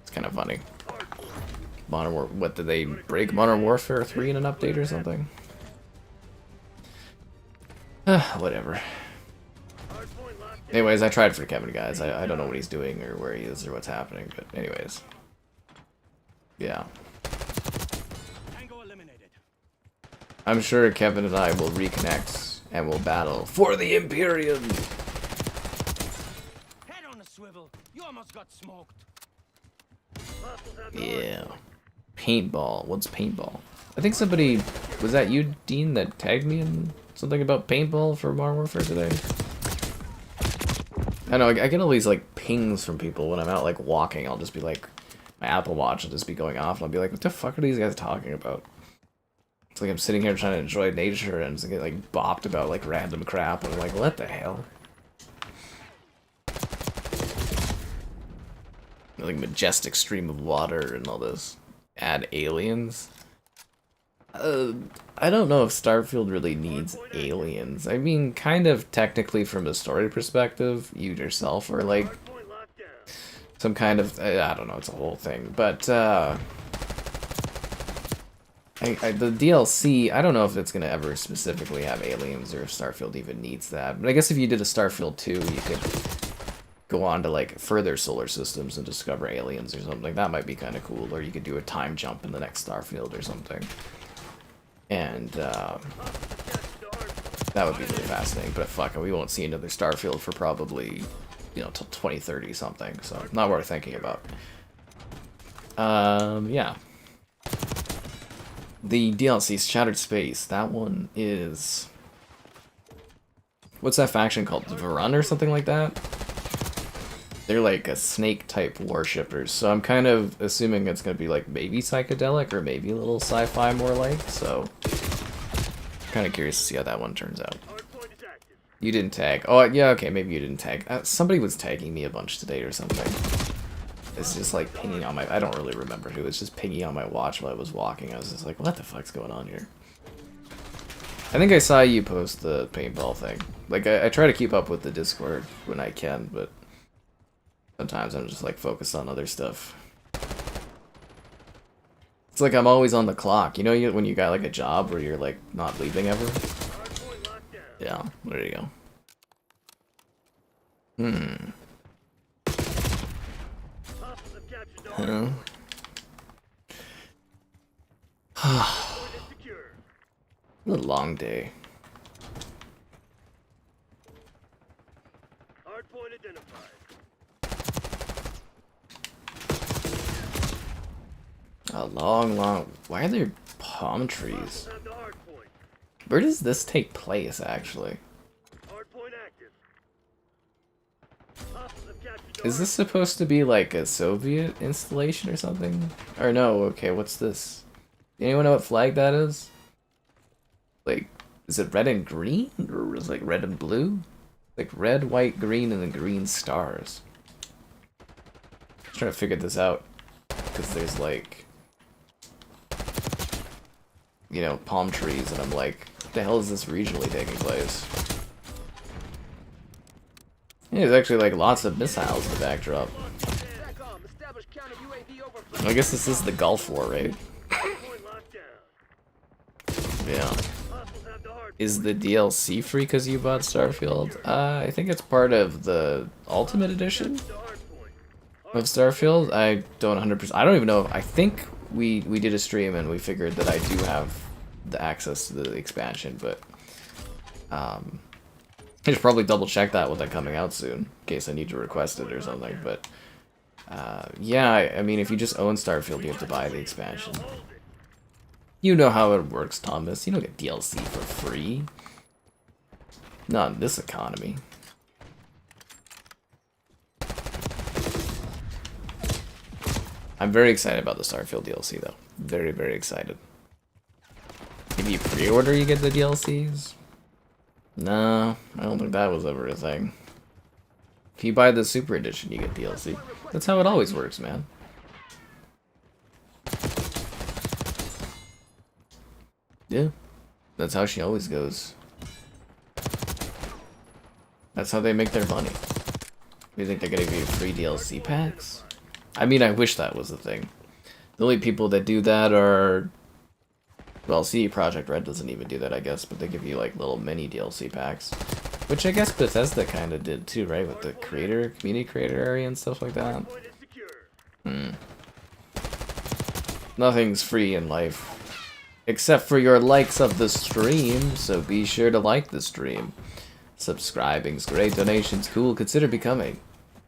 It's kind of funny. What, did they break Modern Warfare 3 in an update or something? Whatever. Anyways, I tried for Kevin, guys. I don't know what he's doing or where he is or what's happening, but anyways. Yeah. I'm sure Kevin and I will reconnect and will battle for the Imperium. Head on a swivel. You almost got smoked. Yeah. Paintball. What's paintball? I think somebody, was that you, Dean, that tagged me in something about paintball for Modern Warfare today? I know, I get all these like pings from people when I'm out like walking. I'll just be like, my Apple Watch will just be going off, and I'll be like, what the fuck are these guys talking about? It's like I'm sitting here trying to enjoy nature, and just get like bopped about like random crap, and I'm like, what the hell? Like majestic stream of water and all this. Add aliens? I don't know if Starfield really needs aliens. I mean, kind of technically from a story perspective, you yourself are like some kind of, I don't know, it's a whole thing. But, the DLC, I don't know if it's going to ever specifically have aliens or if Starfield even needs that. But I guess if you did a Starfield 2, you could go on to, like, further solar systems and discover aliens or something. That might be kind of cool. Or you could do a time jump in the next Starfield or something. And, that would be really fascinating. But fuck, we won't see another Starfield for probably, you know, till 2030 something. So, not worth thinking about. Yeah. The DLC, Shattered Space, that one is... What's that faction called? The Varun or something like that? They're like a snake-type worshippers, so I'm kind of assuming it's going to be like maybe psychedelic or maybe a little sci-fi more like, so... Kind of curious to see how that one turns out. You didn't tag. Oh, yeah, okay, maybe you didn't tag. Somebody was tagging me a bunch today or something. It's just like pinging on my... I don't really remember who. It's just pinging on my watch while I was walking. I was just like, what the fuck's going on here? I think I saw you post the paintball thing. Like, I try to keep up with the Discord when I can, but... Sometimes I'm just like focused on other stuff. It's like I'm always on the clock. You know when you got like a job where you're like not leaving ever? Yeah, there you go. Huh? What a long day. Hardpoint identified. A long... Why are there palm trees? Where does this take place, actually? Is this supposed to be like a Soviet installation or something? Or no, okay, what's this? Anyone know what flag that is? Like, is it red and green? Or is it like red and blue? Like red, white, green, and then green stars. I'm trying to figure this out. Because there's like... you know, palm trees, and I'm like, what the hell is this regionally taking place? Yeah, there's actually like lots of missiles in the backdrop. I guess this is the Gulf War, right? Yeah. Is the DLC free because you bought Starfield? I think it's part of the Ultimate Edition of Starfield. I don't 100%. I don't even know. I think we did a stream and we figured that I do have the access to the expansion, but I should probably double check that with that coming out soon in case I need to request it or something. But yeah, I mean, if you just own Starfield, you have to buy the expansion. You know how it works, Thomas. You don't get DLC for free. Not in this economy. I'm very excited about the Starfield DLC, though. Very, very excited. If you pre-order, you get the DLCs? No, I don't think that was ever a thing. If you buy the Super Edition, you get DLC. That's how it always works, man. Yeah, that's how she always goes. That's how they make their money. You think they're gonna give you free DLC packs? I mean, I wish that was the thing. The only people that do that are... Well, CD Projekt Red doesn't even do that, I guess, but they give you, like, little mini DLC packs. Which I guess Bethesda kind of did, too, right? With the community creator area and stuff like that. Nothing's free in life. Except for your likes of the stream, so be sure to like the stream. Subscribing's great, donation's cool, consider becoming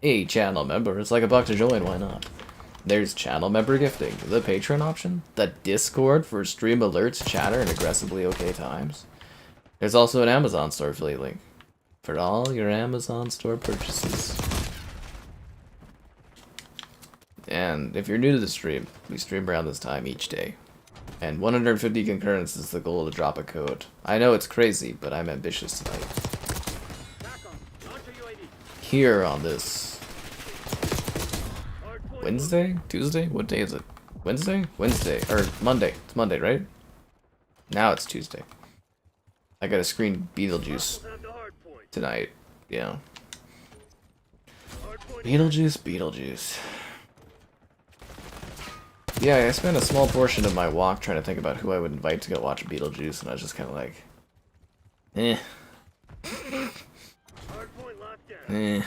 a channel member. It's like $1 to join, why not? There's channel member gifting, the Patreon option, the Discord for stream alerts, chatter, and aggressively okay times. There's also an Amazon store affiliate link for all your Amazon store purchases. And if you're new to the stream, we stream around this time each day. And 150 concurrence is the goal to drop a code. I know it's crazy, but I'm ambitious tonight. Here on this Wednesday? Tuesday? What day is it? Wednesday? Wednesday. Or Monday. It's Monday, right? Now it's Tuesday. I gotta screen Beetlejuice tonight. Yeah. Beetlejuice. Yeah, I spent a small portion of my walk trying to think about who I would invite to go watch Beetlejuice, and I was just kind of like, eh. Eh.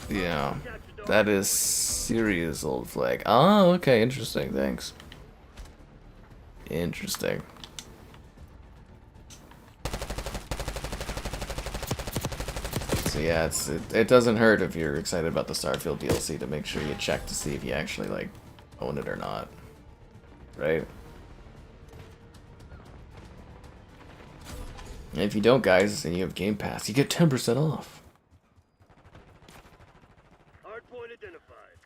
Yeah, that is serious old flag. Oh, okay, interesting, thanks. Interesting. So yeah, it doesn't hurt if you're excited about the Starfield DLC to make sure you check to see if you actually, like, own it or not. Right? And if you don't, guys, and you have Game Pass, you get 10% off. Hardpoint identified.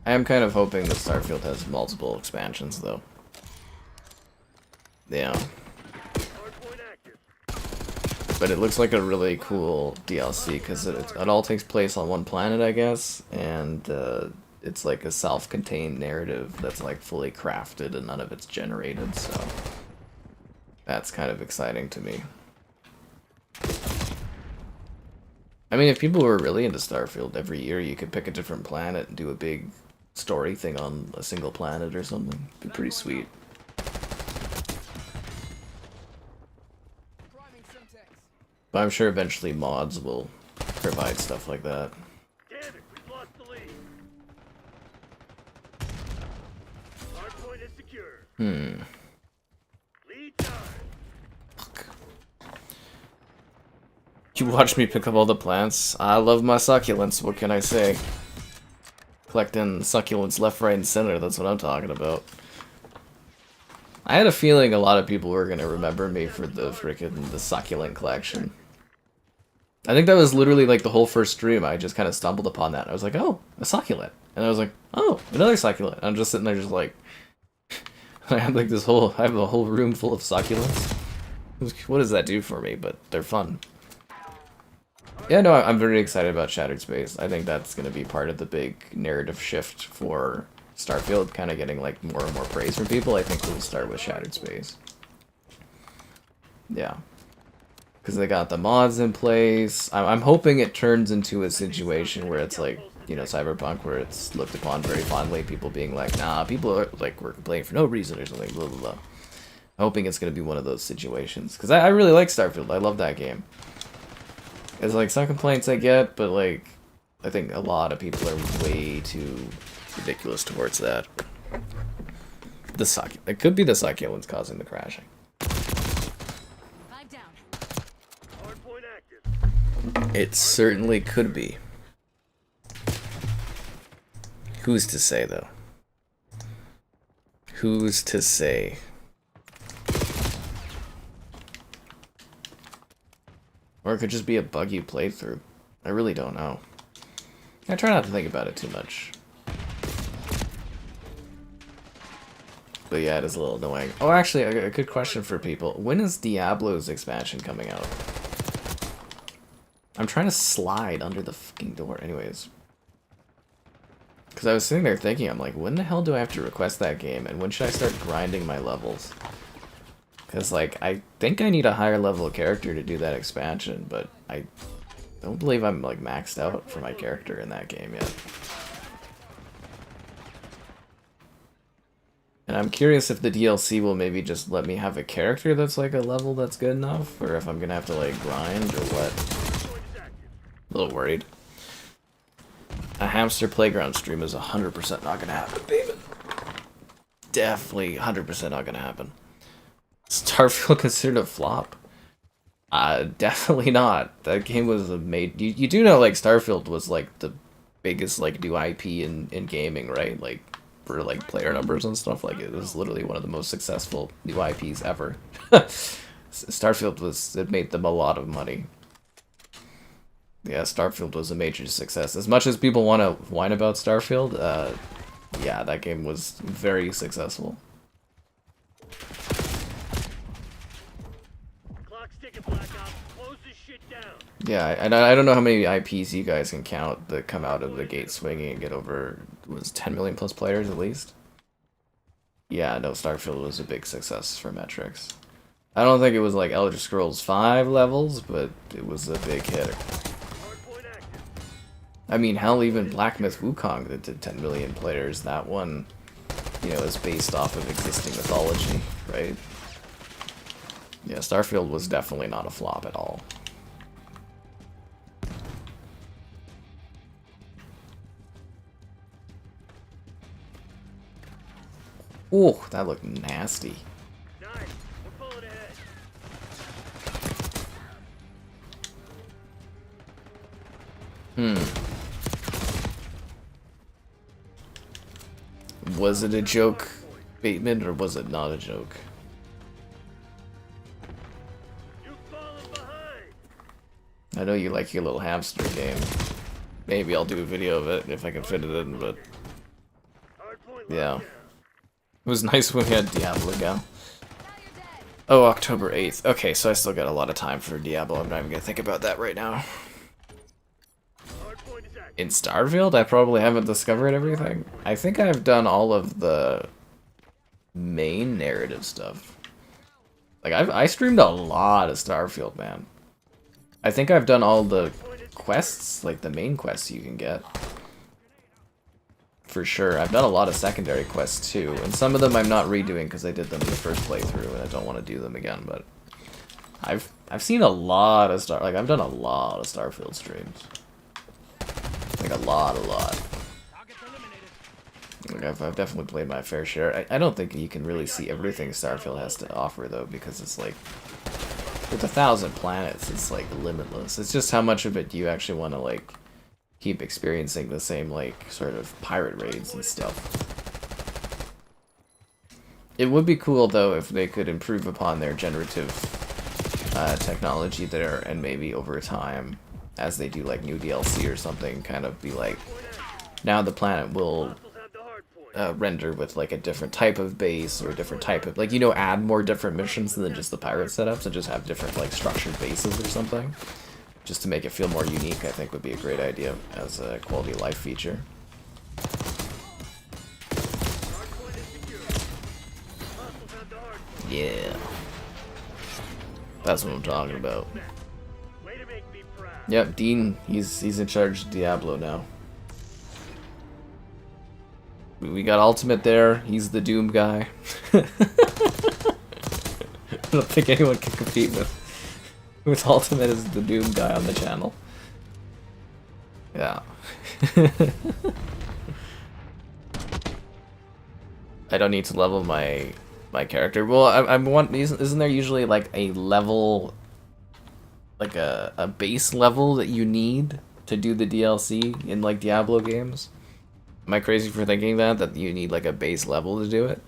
I am kind of hoping that Starfield has multiple expansions, though. Yeah. Hardpoint active. But it looks like a really cool DLC, because it all takes place on one planet, I guess, and it's like a self-contained narrative that's like fully crafted and none of it's generated, so that's kind of exciting to me. I mean, if people were really into Starfield, every year you could pick a different planet and do a big story thing on a single planet or something. It'd be pretty sweet. But I'm sure eventually mods will provide stuff like that. Damn it, we've lost the lead. Hardpoint is secure. Lead time. You watch me pick up all the plants. I love my succulents, what can I say? Collecting succulents left, right, and center, that's what I'm talking about. I had a feeling a lot of people were gonna remember me for the the succulent collection. I think that was literally like the whole first stream. I just kind of stumbled upon that. I was like, oh, a succulent. And I was like, oh, another succulent. And I'm just sitting there just like, I have like I have a whole room full of succulents. What does that do for me? But they're fun. Yeah, no, I'm very excited about Shattered Space. I think that's going to be part of the big narrative shift for Starfield, kind of getting like more and more praise from people. I think we'll start with Shattered Space. Yeah. Because they got the mods in place. I'm hoping it turns into a situation where it's like, you know, Cyberpunk, where it's looked upon very fondly. People being like, nah, people are like, we're complaining for no reason or something, blah, blah, blah. I'm hoping it's going to be one of those situations. Because I really like Starfield. I love that game. It's like some complaints I get, but like, I think a lot of people are way too ridiculous towards that. It could be the succulents causing the crashing. It certainly could be. Who's to say, though? Who's to say? Or it could just be a buggy playthrough. I really don't know. I try not to think about it too much. But yeah, it is a little annoying. Oh, actually, a good question for people. When is Diablo's expansion coming out? I'm trying to slide under the fucking door. Anyways. Because I was sitting there thinking, I'm like, when the hell do I have to request that game? And when should I start grinding my levels? Because, like, I think I need a higher level character to do that expansion, but I don't believe I'm, like, maxed out for my character in that game yet. And I'm curious if the DLC will maybe just let me have a character that's, like, a level that's good enough, or if I'm gonna have to, like, grind or what. A little worried. A hamster playground stream is 100% not gonna happen, baby. Definitely 100% not gonna happen. Starfield considered a flop? Definitely not. That game was made. You do know, like, Starfield was like the biggest like new IP in gaming, right? Like for like player numbers and stuff. Like it was literally one of the most successful new IPs ever. Starfield it made them a lot of money. Yeah, Starfield was a major success. As much as people want to whine about Starfield, yeah, that game was very successful. Clock's ticking, Black Ops. Close this shit down. Yeah, and I don't know how many IPs you guys can count that come out of the gate swinging and get over, was 10 million plus players at least? Yeah, no, Starfield was a big success for metrics. I don't think it was like Elder Scrolls 5 levels, but it was a big hit. Hardpoint active. I mean, hell, even Black Myth Wukong that did 10 million players, that one, you know, is based off of existing mythology, right? Yeah, Starfield was definitely not a flop at all. Oh, that looked nasty. Nice. We're pulling ahead. Was it a joke, Bateman, or was it not a joke? You've fallen behind. I know you like your little hamster game. Maybe I'll do a video of it if I can fit it in, but Hardpoint yeah. locked down. It was nice when we had Diablo go. Oh, October 8th. Okay, so I still got a lot of time for Diablo. I'm not even gonna think about that right now. Hardpoint is active. In Starfield, I probably haven't discovered everything. I think I've done all of the main narrative stuff. Like, I streamed a lot of Starfield, man. I think I've done all the quests, like the main quests you can get. For sure. I've done a lot of secondary quests too, and some of them I'm not redoing because I did them in the first playthrough and I don't want to do them again, but I've seen a lot of I've done a lot of Starfield streams. Like a lot. Target eliminated. Like I've definitely played my fair share. I don't think you can really see everything Starfield has to offer though, because it's like with 1,000 planets, it's like limitless. It's just how much of it do you actually want to like keep experiencing the same like sort of pirate raids and stuff. It would be cool though if they could improve upon their generative technology there, and maybe over time, as they do like new DLC or something, kind of be like, now the planet will Hostiles have the hardpoint. render with like a different type of base or a different type of, like, you know, add more different missions than just the pirate setups and just have different like structured bases or something. Just to make it feel more unique, I think would be a great idea as a quality of life feature. Hardpoint is secure. Hostiles have the hardpoint. Yeah. That's what I'm talking about. Way to make me proud. Yep, Dean, he's in charge of Diablo now. We got Ultimate there, he's the Doom guy. I don't think anyone can compete with Ultimate as the Doom guy on the channel. Yeah. I don't need to level my character. Well, isn't there usually like a level, like a base level that you need to do the DLC in like Diablo games? Am I crazy for thinking that you need like a base level to do it?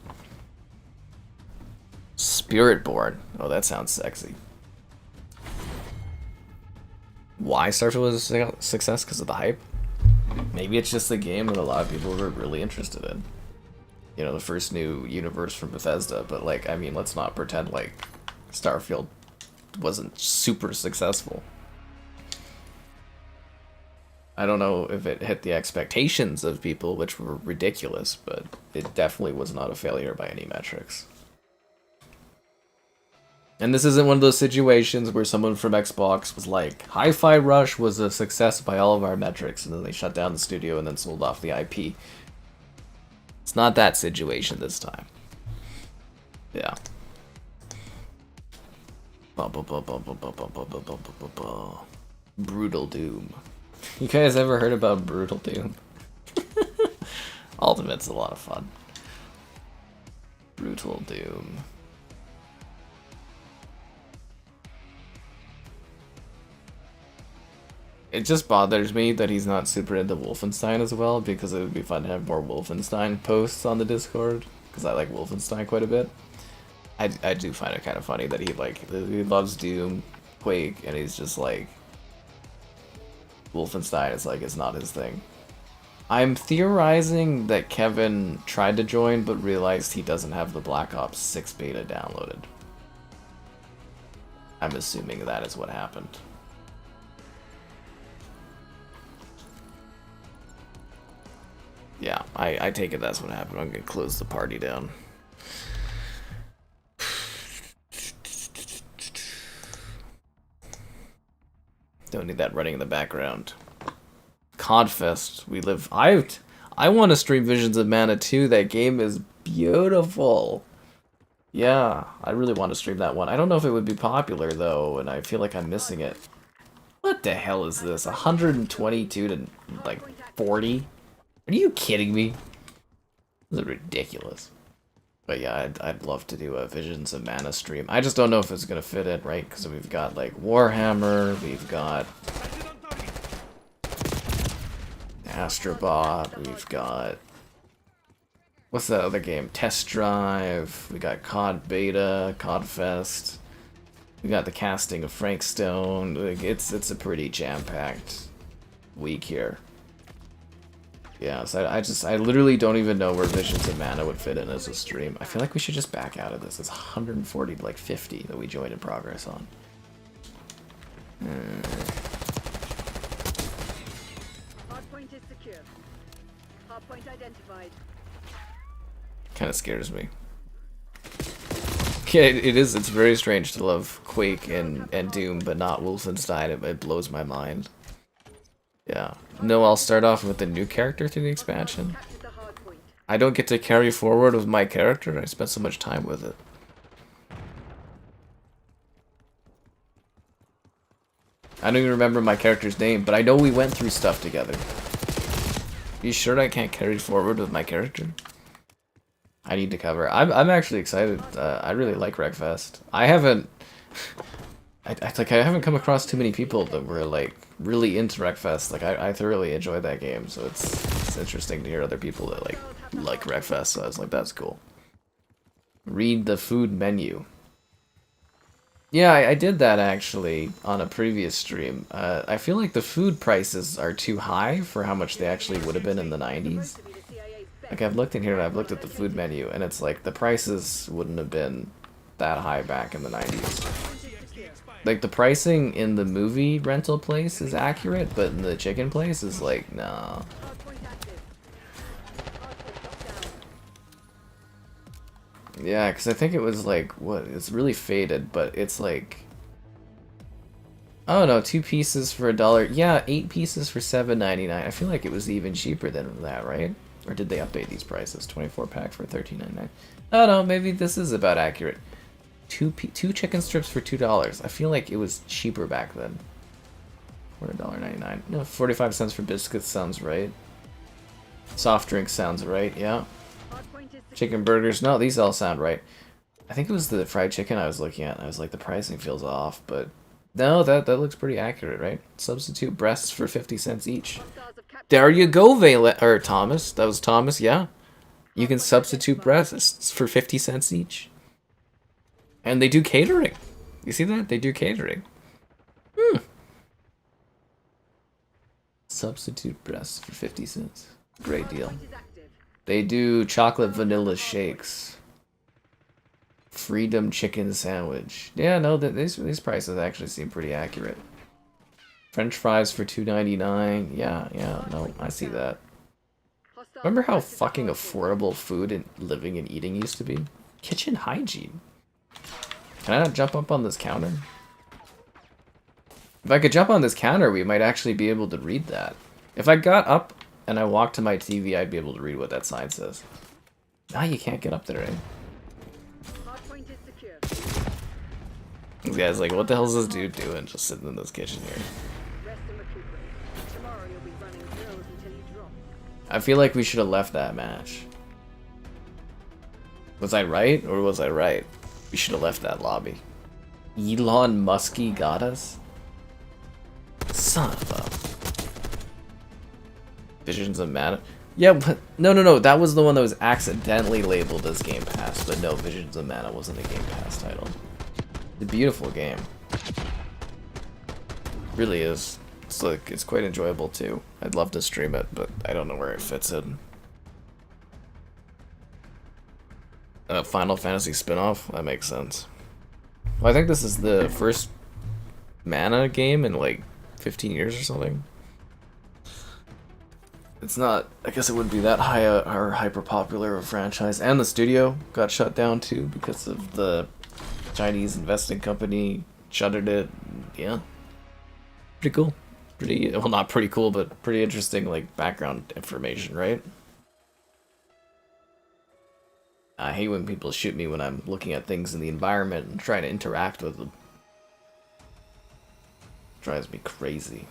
Spiritborn. Oh, that sounds sexy. Why Starfield was a success? Because of the hype? Maybe it's just the game that a lot of people were really interested in. You know, the first new universe from Bethesda, but like, I mean, let's not pretend like Starfield wasn't super successful. I don't know if it hit the expectations of people, which were ridiculous, but it definitely was not a failure by any metrics. And this isn't one of those situations where someone from Xbox was like, Hi-Fi Rush was a success by all of our metrics, and then they shut down the studio and then sold off the IP. It's not that situation this time. Yeah. Brutal Doom. You guys ever heard about Brutal Doom? Ultimate's a lot of fun. Brutal Doom. It just bothers me that he's not super into Wolfenstein as well, because it would be fun to have more Wolfenstein posts on the Discord, because I like Wolfenstein quite a bit. I do find it kind of funny that he loves Doom, Quake, and he's just like Wolfenstein is like it's not his thing. I'm theorizing that Kevin tried to join but realized he doesn't have the Black Ops 6 beta downloaded. I'm assuming that is what happened. Yeah, I take it that's what happened. I'm gonna close the party down. Don't need that running in the background. Codfest, we live. I want to stream Visions of Mana too. That game is beautiful. Yeah, I really want to stream that one. I don't know if it would be popular though, and I feel like I'm missing it. What the hell is this? 122 to like 40? Are you kidding me? This is ridiculous. But yeah, I'd love to do a Visions of Mana stream. I just don't know if it's gonna fit in, right? Because we've got like Warhammer, we've got Astrobot, we've got what's that other game? Test Drive, we got COD Beta, COD Fest, we got the casting of Frank Stone. Like, it's a pretty jam-packed week here. Yeah, so I literally don't even know where Visions of Mana would fit in as a stream. I feel like we should just back out of this. It's 140 to like 50 that we joined in progress on. Hardpoint is secure. Hardpoint identified. Kind of scares me. Yeah, it is. It's very strange to love Quake and Doom, but not Wolfenstein. It blows my mind. Yeah. No, I'll start off with a new character through the expansion. I don't get to carry forward with my character. I spent so much time with it. I don't even remember my character's name, but I know we went through stuff together. You sure I can't carry forward with my character? I need to cover. I'm actually excited. I really like Wreckfest. I haven't come across too many people that were like really into Wreckfest. Like I thoroughly enjoyed that game, so it's interesting to hear other people that like Wreckfest. So I was like, that's cool. Read the food menu. Yeah, I did that actually on a previous stream. I feel like the food prices are too high for how much they actually would have been in the 90s. Like I've looked in here and I've looked at the food menu, and it's like the prices wouldn't have been that high back in the 90s. Like the pricing in the movie rental place is accurate, but in the chicken place is like, no. Yeah, because I think it was like, what, it's really faded, but it's like, oh no, 2 pieces for $1. Yeah, 8 pieces for $7.99. I feel like it was even cheaper than that, right? Or did they update these prices? 24 pack for $13.99. Oh no, maybe this is about accurate. Two chicken strips for $2. I feel like it was cheaper back then. For $1.99. No, 45 cents for biscuits sounds right. Soft drinks sounds right, yeah. Chicken burgers, no, these all sound right. I think it was the fried chicken I was looking at. I was like, the pricing feels off, but no, that looks pretty accurate, right? Substitute breasts for 50 cents each. There you go, or Thomas. That was Thomas, yeah. You can substitute breasts for 50 cents each. And they do catering. You see that? They do catering. Substitute breasts for 50 cents. Great deal. They do chocolate vanilla shakes. Freedom chicken sandwich. Yeah, no, these prices actually seem pretty accurate. French fries for $2.99. Yeah, no, I see that. Remember how fucking affordable food and living and eating used to be? Kitchen hygiene. Can I not jump up on this counter? If I could jump on this counter, we might actually be able to read that. If I got up and I walked to my TV, I'd be able to read what that sign says. Ah, you can't get up there, eh? This guy's like, what the hell is this dude doing just sitting in this kitchen here? I feel like we should have left that match. Was I right, or was I right? We should have left that lobby. Elon Muskie got us? Son of a... Visions of Mana. Yeah, but no. That was the one that was accidentally labeled as Game Pass, but no, Visions of Mana wasn't a Game Pass title. It's a beautiful game. Really is. It's like it's quite enjoyable too. I'd love to stream it, but I don't know where it fits in. A Final Fantasy spin-off? That makes sense. Well, I think this is the first Mana game in like 15 years or something. It's not, I guess it wouldn't be that high or hyper popular of a franchise. And the studio got shut down too because of the Chinese investing company shuttered it. Yeah. Pretty cool. Pretty, well, not pretty cool, but pretty interesting, like, background information, right? I hate when people shoot me when I'm looking at things in the environment and trying to interact with them. Drives me crazy.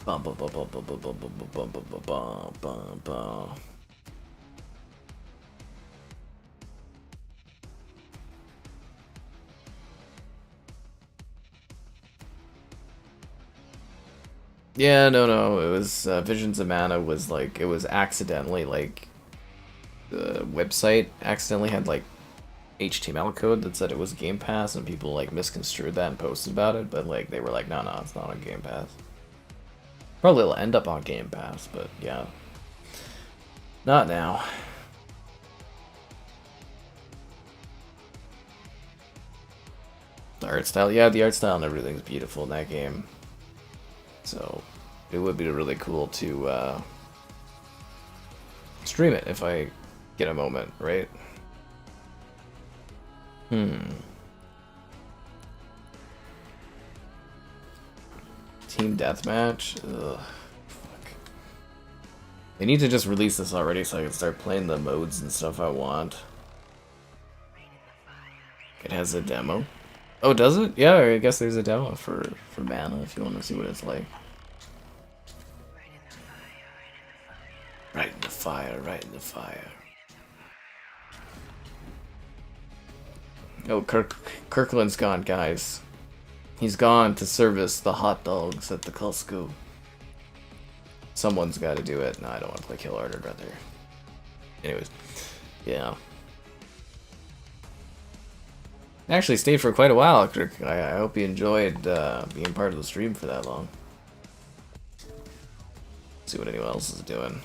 Bum, bum, bum, bum, bum, bum, bum, bum, bum, bum, bum, bum, bum. Yeah, no, it was, Visions of Mana was like, it was accidentally, like, the website accidentally had, like, HTML code that said it was Game Pass, and people, like, misconstrued that and posted about it, but, like, they were like, no, it's not on Game Pass. Probably will end up on Game Pass, but, yeah. Not now. The art style, yeah, the art style and everything's beautiful in that game. So, it would be really cool to stream it if I get a moment, right? Team Deathmatch? Ugh. Fuck. They need to just release this already so I can start playing the modes and stuff I want. It has a demo. Oh, does it? Yeah, I guess there's a demo for Mana if you want to see what it's like. Right in the fire, right in the fire. Oh, Kirkland's gone, guys. He's gone to service the hot dogs at the Costco. Someone's got to do it. No, I don't want to play Kill Art, I'd rather. Anyways, yeah. Actually stayed for quite a while, Kirk. I hope you enjoyed being part of the stream for that long. See what anyone else is doing.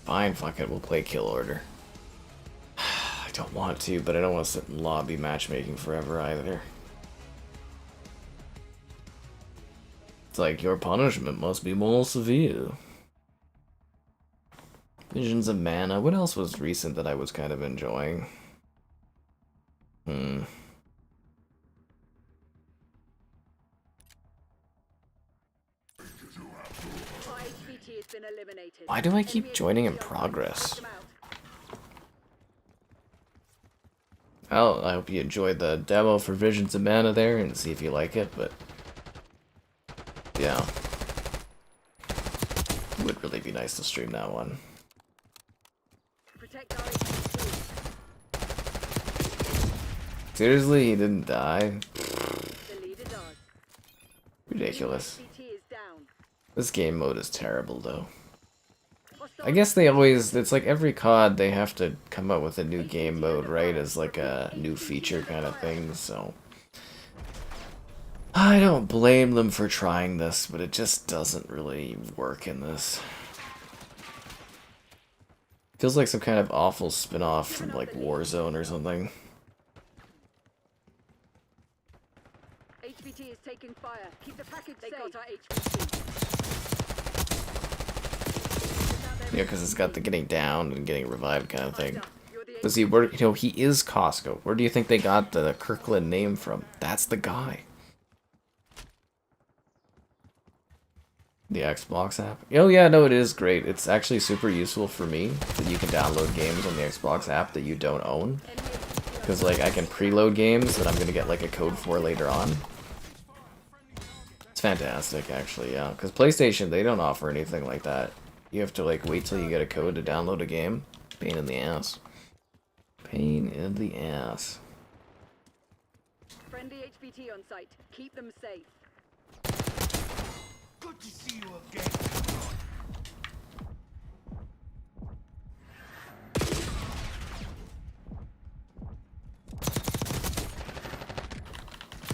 Fine, fuck it, we'll play Kill Order. I don't want to, but I don't want to sit in lobby matchmaking forever either. It's like, your punishment must be more severe. Visions of Mana. What else was recent that I was kind of enjoying? Why do I keep joining in progress? Well, I hope you enjoyed the demo for Visions of Mana there and see if you like it, but yeah. It would really be nice to stream that one. Seriously, he didn't die? Ridiculous. This game mode is terrible, though. I guess they always, it's like every COD, they have to come up with a new game mode, right? As like a new feature kind of thing, so. I don't blame them for trying this, but it just doesn't really work in this. Feels like some kind of awful spin-off from like Warzone or something. HVT is taking fire. Keep the package safe. They got our HVT. Yeah, because it's got the getting down and getting revived kind of thing. Does he work? You know, he is Costco. Where do you think they got the Kirkland name from? That's the guy. The Xbox app? Oh yeah, no, it is great. It's actually super useful for me that you can download games on the Xbox app that you don't own. Because, like, I can preload games that I'm going to get, like, a code for later on. It's fantastic, actually, yeah. Because PlayStation, they don't offer anything like that. You have to, like, wait till you get a code to download a game. Pain in the ass. Pain in the ass. Friendly HVT on site. Keep them safe. Good to see you again.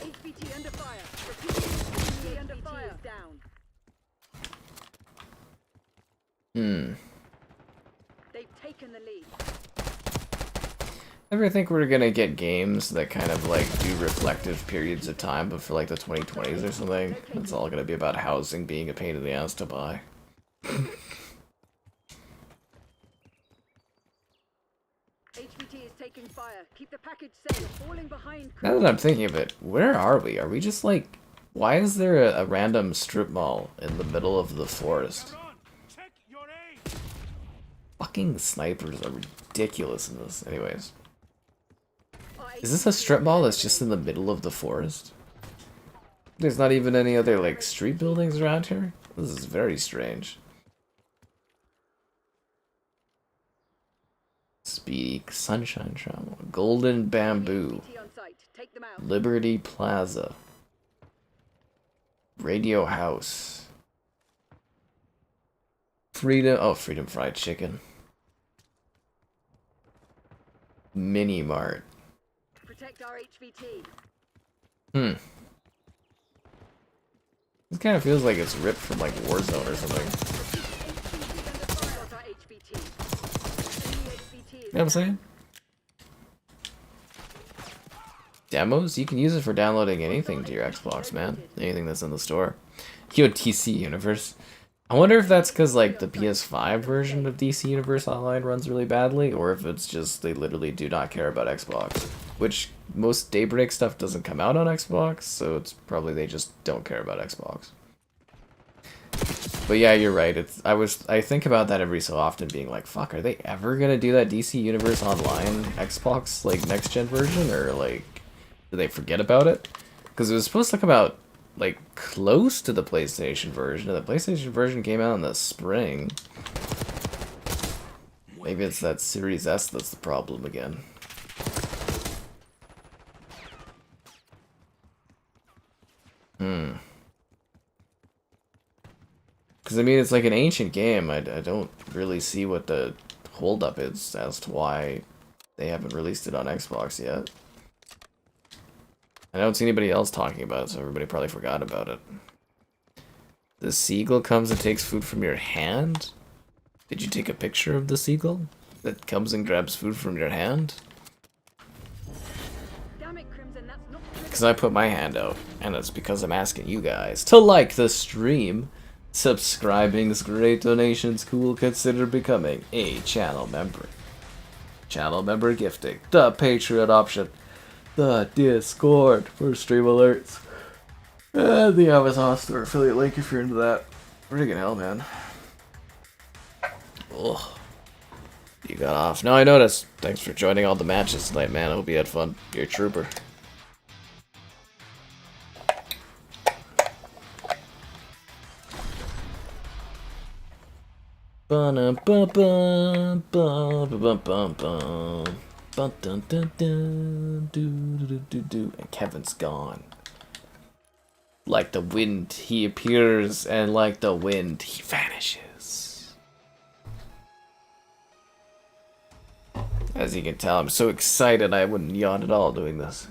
HVT under fire. Repeat. HVT under fire. Is down. They've taken the lead. Ever think we're gonna get games that kind of like do reflective periods of time, but for like the 2020s or something? It's all gonna be about housing being a pain in the ass to buy. HVT is taking fire. Keep the package safe. Falling behind. Now that I'm thinking of it, where are we? Are we just like... Why is there a random strip mall in the middle of the forest? Run. Check your aim. Fucking snipers are ridiculous in this. Anyways. Is this a strip mall that's just in the middle of the forest? There's not even any other, like, street buildings around here? This is very strange. Speedy Sunshine Travel. Golden Bamboo. HVT on site. Take them out. Liberty Plaza. Radio House. Freedom... Oh, Freedom Fried Chicken. Mini Mart. Protect our HVT. This kind of feels like it's ripped from, like, Warzone or something. HVT under fire. Got our HVT. Enemy HVT is You know what I'm saying? Demos? You can use it for downloading anything to your Xbox, man. Anything that's in the store. Yo, DC Universe. I wonder if that's because, like, the PS5 version of DC Universe Online runs really badly, or if it's just they literally do not care about Xbox. Which, most Daybreak stuff doesn't come out on Xbox, so it's probably they just don't care about Xbox. But yeah, you're right. I think about that every so often, being like, fuck, are they ever gonna do that DC Universe Online Xbox, like, next-gen version, or, like... Did they forget about it? Because it was supposed to come out, like, close to the PlayStation version, and the PlayStation version came out in the spring. Maybe it's that Series S that's the problem again. Because, I mean, it's like an ancient game. I don't really see what the holdup is as to why they haven't released it on Xbox yet. I don't see anybody else talking about it, so everybody probably forgot about it. The seagull comes and takes food from your hand? Did you take a picture of the seagull that comes and grabs food from your hand? Damn it, Crimson, that's not Because I put my hand out, and it's because I'm asking you guys to like the stream. Subscribing's great, donations cool, consider becoming a channel member. Channel member gifting, the Patreon option, the Discord for stream alerts, and the Amazon store affiliate link if you're into that. Friggin' hell, man. Ugh. You got off. Now I noticed. Thanks for joining all the matches tonight, man. I hope you had fun. You're a trooper. And Kevin's gone. Like the wind, he appears, and like the wind, he vanishes. As you can tell, I'm so excited I wouldn't yawn at all doing this.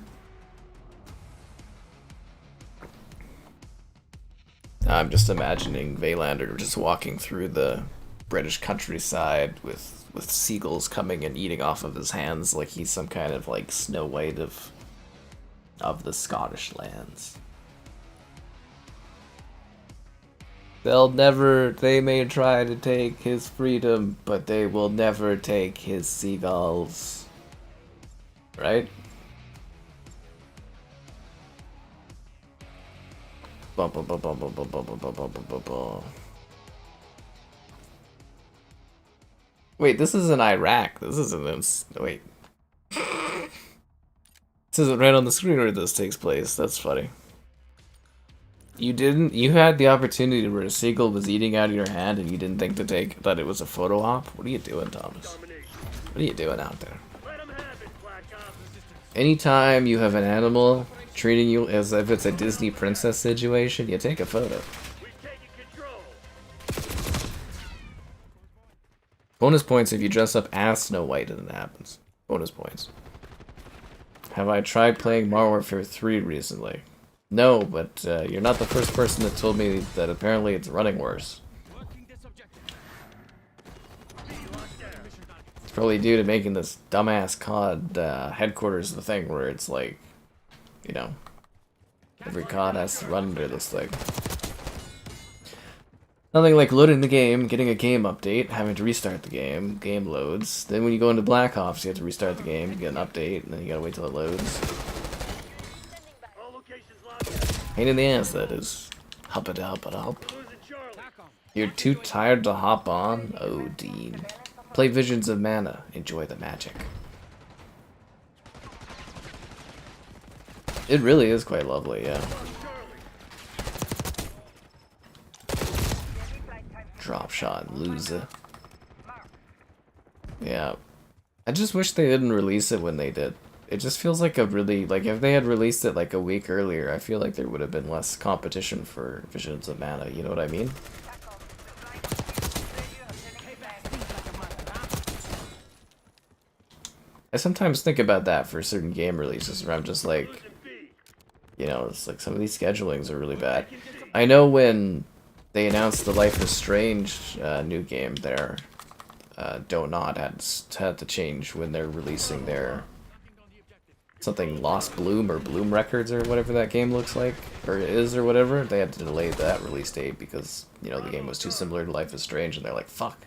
I'm just imagining Vaylander just walking through the British countryside with seagulls coming and eating off of his hands like he's some kind of like Snow White of the Scottish lands. They may try to take his freedom, but they will never take his seagulls. Right? Bum, bum, bum, bum, bum, bum, bum, bum, bum, bum, bum, bum. Wait, this is in Iraq. This isn't in... Wait. This isn't right on the screen where this takes place. That's funny. You didn't... You had the opportunity where a seagull was eating out of your hand and you didn't think to take... That it was a photo op? What are you doing, Thomas? What are you doing out there? Let 'em have it, Black Ops. Anytime you have an animal treating you as if it's a Disney princess situation, you take a photo. We've taken control. Bonus points if you dress up as Snow White and it happens. Bonus points. Have I tried playing Modern Warfare 3 recently? No, but you're not the first person that told me that apparently it's running worse. It's probably due to making this dumbass COD headquarters the thing where it's like, you know, every COD has to run under this thing. Nothing like loading the game, getting a game update, having to restart the game, game loads. Then when you go into Black Ops, you have to restart the game, you get an update, and then you gotta wait till it loads. All locations locked. Pain in the ass, that is. Hop it up, it up. Losing Charlie. You're too tired to hop on? Oh, Dean. Play Visions of Mana. Enjoy the magic. It really is quite lovely, yeah. Drop shot, loser. Yeah. I just wish they didn't release it when they did. It just feels like a really, like, if they had released it like a week earlier, I feel like there would have been less competition for Visions of Mana, you know what I mean? I sometimes think about that for certain game releases where I'm just like, you know, it's like some of these schedulings are really bad. I know when they announced the Life is Strange new game there, Don't Nod had to change when they're releasing their something Lost Bloom or Bloom Records or whatever that game looks like, or is or whatever. They had to delay that release date because, you know, the game was too similar to Life is Strange and they're like, fuck.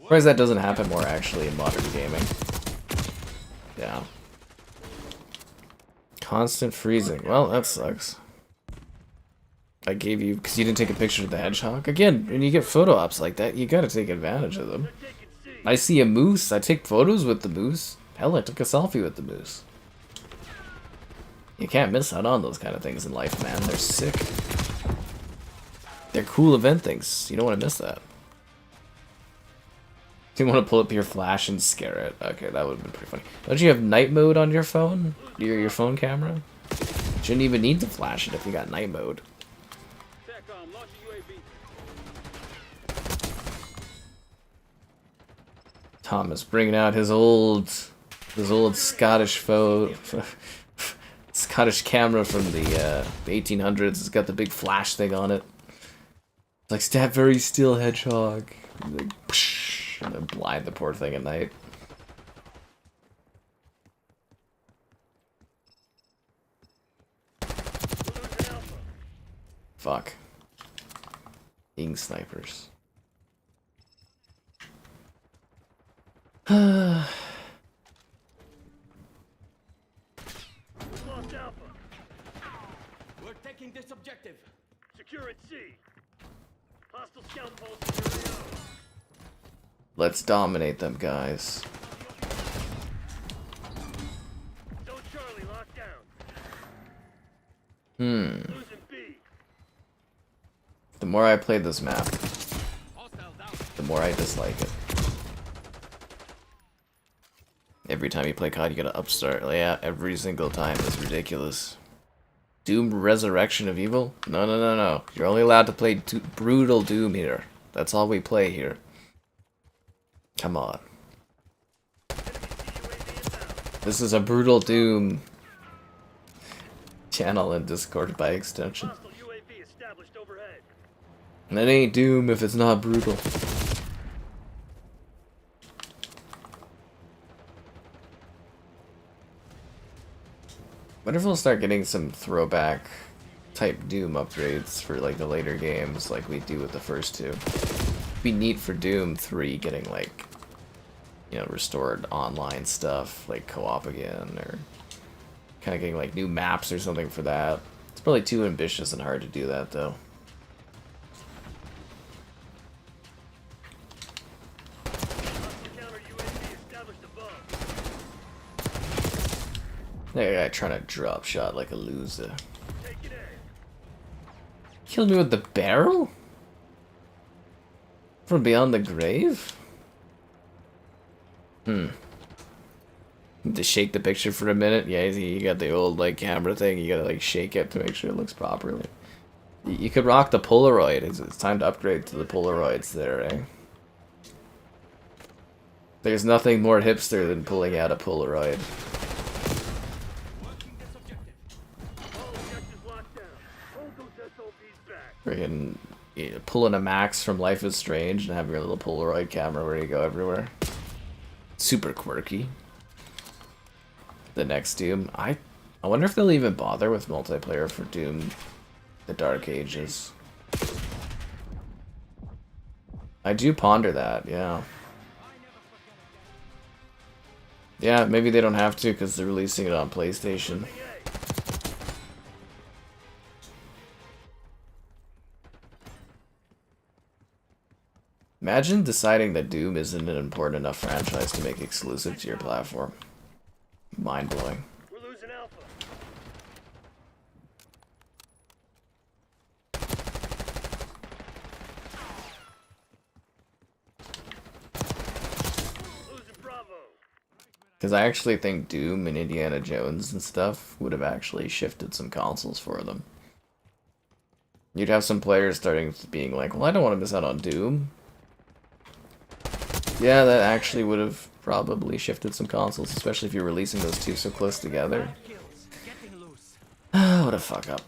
Surprised that doesn't happen more actually in modern gaming. Yeah. Constant freezing. Well, that sucks. I gave you, because you didn't take a picture of the hedgehog. Again, when you get photo ops like that, you gotta take advantage of them. I see a moose, I take photos with the moose. Hell, I took a selfie with the moose. You can't miss out on those kind of things in life, man. They're sick. They're cool event things. You don't want to miss that. Do you want to pull up your flash and scare it? Okay, that would have been pretty funny. Don't you have night mode on your phone? Your phone camera? Shouldn't even need to flash it if you got night mode. Thomas bringing out his old Scottish Scottish camera from the 1800s. It's got the big flash thing on it. It's like stab very still hedgehog. Like, and then blind the poor thing at night. Fuck. Ing snipers. Lost Alpha. We're taking this objective. Secure at C. Hostile scout post in your AO. Let's dominate them, guys. Zone Charlie locked down. Hmm. Losing B. The more I play this map, the more I dislike it. Every time you play COD, you gotta upstart. Yeah, every single time. It's ridiculous. Doom Resurrection of Evil? No, no, no, no. You're only allowed to play brutal Doom here. That's all we play here. Come on. This is a brutal Doom channel and Discord by extension. Hostile UAV established overhead. And it ain't Doom if it's not brutal. Wonder if we'll start getting some throwback type Doom upgrades for like the later games like we do with the first two. It'd be neat for Doom 3 getting like, you know, restored online stuff like co-op again, or kind of getting like new maps or something for that. It's probably too ambitious and hard to do that though. Counter UAV established above. That guy trying to drop shot like a loser. Taking A. Killed me with the barrel? From beyond the grave? To shake the picture for a minute. Yeah, you got the old like camera thing. You gotta like shake it to make sure it looks properly. You could rock the Polaroid. It's time to upgrade to the Polaroids there, eh? There's nothing more hipster than pulling out a Polaroid. All objectives locked down. Hold those SOBs back. Friggin' pulling a Max from Life is Strange and having your little Polaroid camera where you go everywhere. Super quirky. The next Doom. I wonder if they'll even bother with multiplayer for Doom the Dark Ages. I do ponder that, yeah. Yeah, maybe they don't have to because they're releasing it on PlayStation. Imagine deciding that Doom isn't an important enough franchise to make exclusive to your platform. Mind-blowing. We're losing Alpha. Losing Bravo. Because I actually think Doom and Indiana Jones and stuff would have actually shifted some consoles for them. You'd have some players starting being like, well, I don't want to miss out on Doom. Yeah, that actually would have probably shifted some consoles, especially if you're releasing those two so close together. What a fuck up.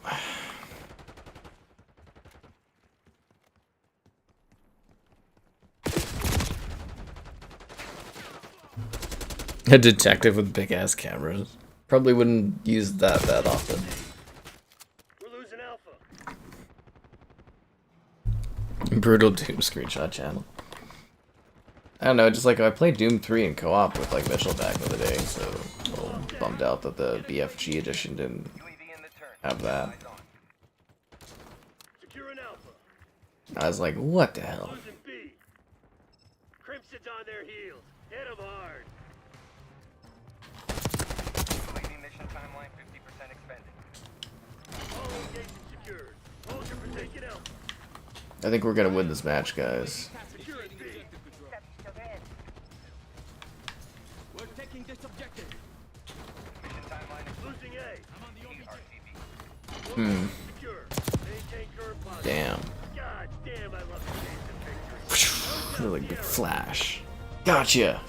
A detective with big ass cameras. Probably wouldn't use that often. We're losing Alpha. Brutal Doom screenshot channel. I don't know, just like I played Doom 3 in co-op with like Mitchell back in the day, so a little bummed out that the BFG edition didn't have that. Securing Alpha. I was like, what the hell? Losing B. Crimson's on their heels. Hit 'em hard. Mission timeline 50% expended. All locations secured. Hold your position Alpha. I think we're gonna win this match, guys. Securing B. We're taking this objective. Mission timeline Losing A. RTV. Secure. Maintain current posture. Damn. God damn, I love the days of victory. Really big flash. Gotcha!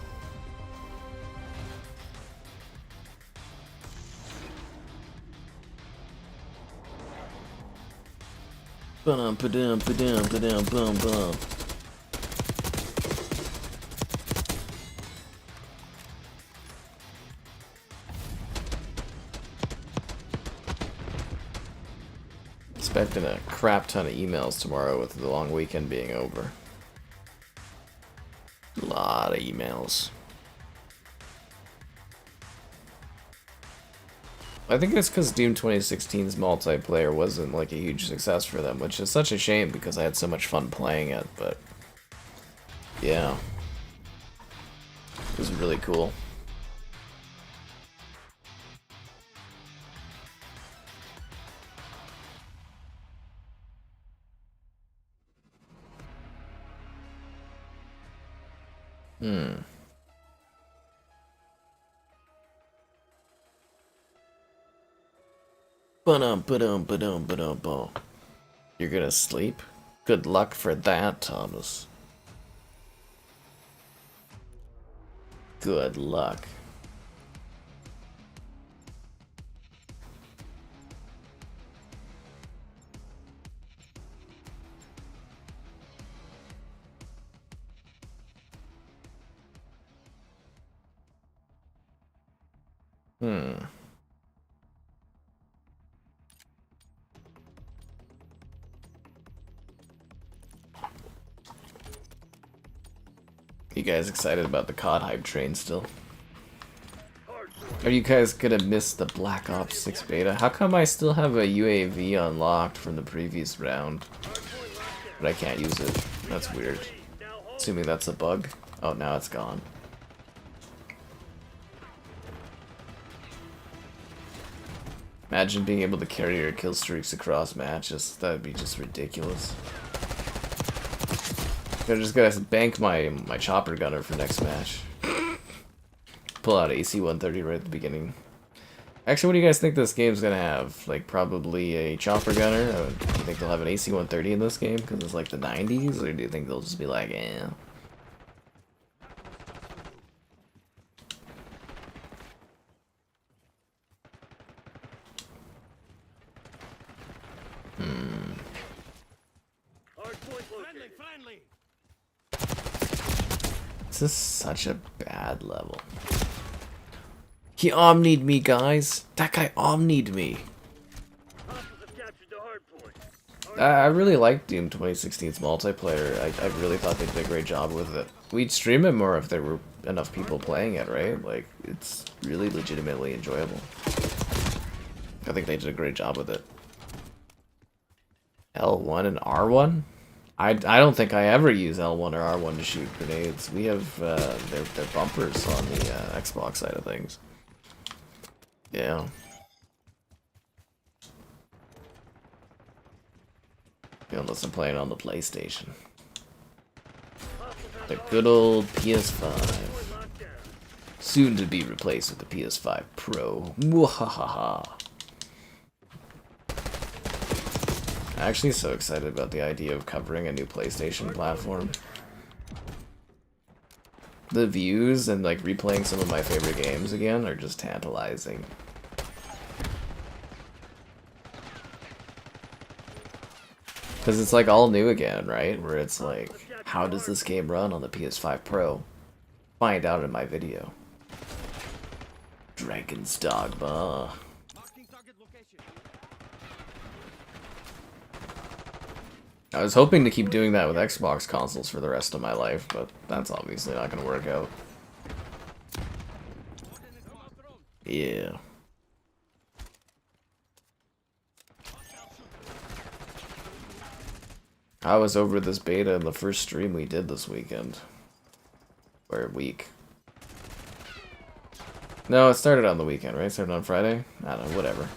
Bum ba-dum ba-dum ba-dum bum bum. Expecting a crap ton of emails tomorrow with the long weekend being over. A lot of emails. I think it's because Doom 2016's multiplayer wasn't like a huge success for them, which is such a shame because I had so much fun playing it, but yeah. It was really cool. Ba-dum. You're gonna sleep? Good luck for that, Thomas. Good luck. You guys excited about the COD hype train still? Are you guys gonna miss the Black Ops 6 beta? How come I still have a UAV unlocked from the previous round, but I can't use it? That's weird. Assuming that's a bug. Oh, now it's gone. Imagine being able to carry your kill streaks across matches. That would be just ridiculous. I just gotta bank my chopper gunner for next match. pull out AC-130 right at the beginning. Actually, what do you guys think this game's gonna have? Like, probably a chopper gunner? Or do you think they'll have an AC-130 in this game because it's like the 90s? Or do you think they'll just be like, eh? Friendly, friendly. This is such a bad level. He omnied me, guys. That guy omnied me. Hostiles have captured the hard point. I really liked Doom 2016's multiplayer. I really thought they did a great job with it. We'd stream it more if there were enough people playing it, right? Like, it's really legitimately enjoyable. I think they did a great job with it. L1 and R1? I don't think I ever use L1 or R1 to shoot grenades. We have their bumpers on the Xbox side of things. Yeah. Unless I'm playing on the PlayStation. The good old PS5. Soon to be replaced with the PS5 Pro. Mwahaha. I'm actually so excited about the idea of covering a new PlayStation platform. The views and like replaying some of my favorite games again are just tantalizing. Because it's like all new again, right? Where it's like, how does this game run on the PS5 Pro? Find out in my video. Dragon's Dogma. Marking target location. I was hoping to keep doing that with Xbox consoles for the rest of my life, but that's obviously not going to work out. Yeah. I was over this beta in the first stream we did this weekend. Or week. No, it started on the weekend, right? It started on Friday? I don't know, whatever.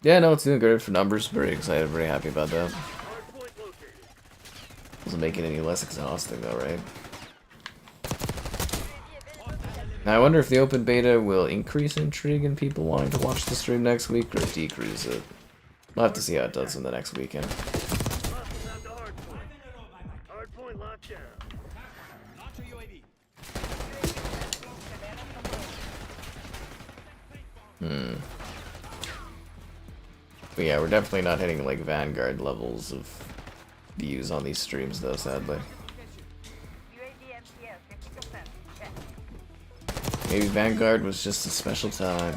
Yeah, no, it's doing good for numbers. Very excited, very happy about that. Doesn't make it any less exhausting though, right? Now I wonder if the open beta will increase intrigue in people wanting to watch the stream next week or decrease it. We'll have to see how it does in the next weekend. Hardpoint locked down. Launcher UAV. But yeah, we're definitely not hitting like Vanguard levels of views on these streams though, sadly. Maybe Vanguard was just a special time.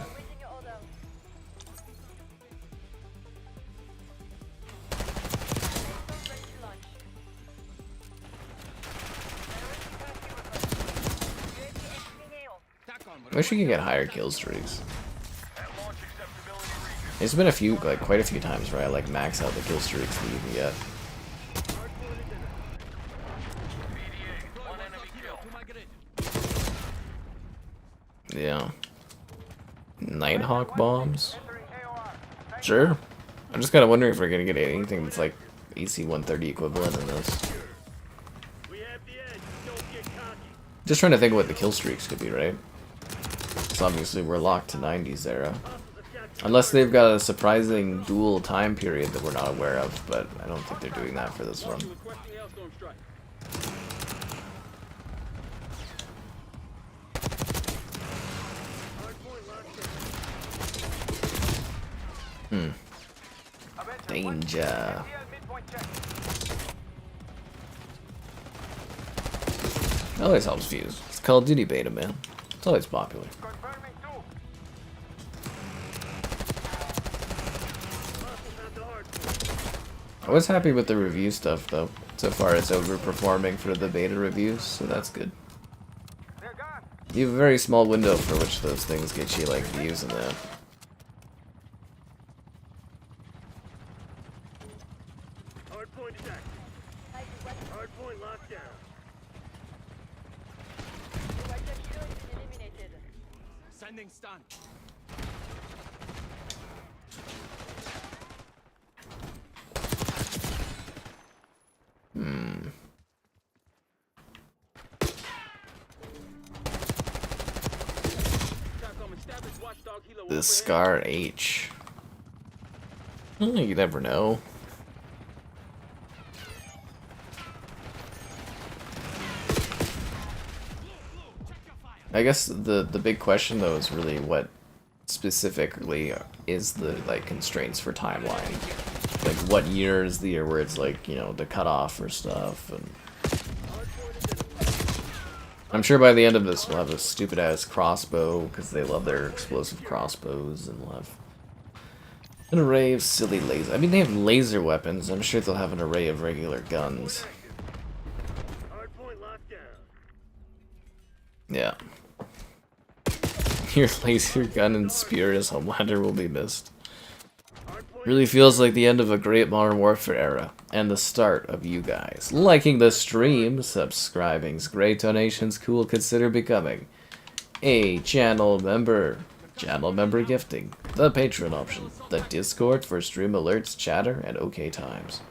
I wish we could get higher kill streaks. There's been a few, like quite a few times where I like max out the kill streaks that you can get. Yeah. Nighthawk bombs? Sure. I'm just kind of wondering if we're gonna get anything that's like AC-130 equivalent in this. Just trying to think of what the kill streaks could be, right? So obviously we're locked to 90s era. Unless they've got a surprising dual time period that we're not aware of, but I don't think they're doing that for this one. Danger. Always helps views. It's Call of Duty beta, man. It's always popular. I was happy with the review stuff, though. So far, it's overperforming for the beta reviews, so that's good. You have a very small window for which those things get you, like, views and that. Hardpoint is active. Hardpoint locked down. Sending stun. dog helo The overhead. Scar H. You never know. I guess the big question though is really what specifically is the like constraints for timeline. Like what year is the year where it's like, you know, the cutoff for stuff, and I'm sure by the end of this we'll have a stupid ass crossbow because they love their explosive crossbows, and we'll have an array of silly laser. I mean, they have laser weapons. I'm sure they'll have an array of regular guns. Hardpoint locked down. Yeah. Your laser gun and spear as Homelander will be missed. Really feels like the end of a great Modern Warfare era, and the start of you guys liking the stream, subscribing's great, donations cool, consider becoming a channel member. Channel member gifting, the Patreon option, the Discord for stream alerts, chatter, and OK times.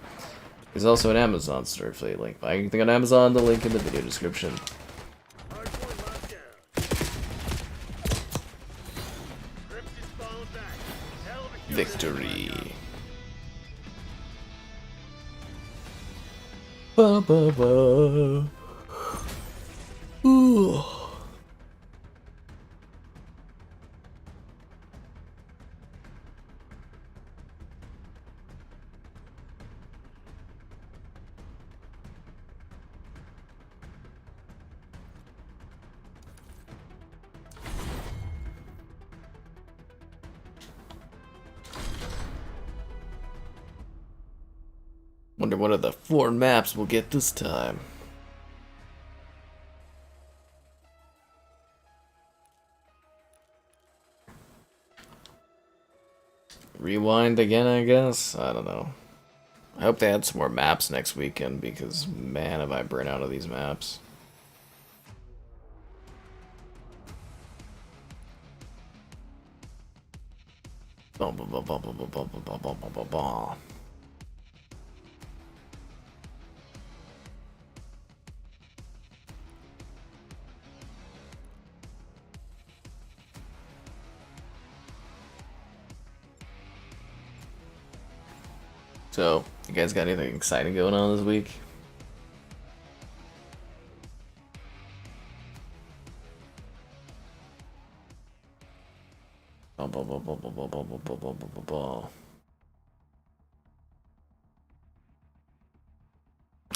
There's also an Amazon store affiliate link. Buy anything on Amazon, the link in the video description. Hardpoint locked down. Grips is falling back. Hell of a kill. Victory. Ba ba ba. Ooh. Wonder what of the 4 maps we'll get this time. Rewind again, I guess? I don't know. I hope they add some more maps next weekend because, man, have I burnt out of these maps. Ba ba ba ba ba ba ba ba ba ba ba ba. So, you guys got anything exciting going on this week?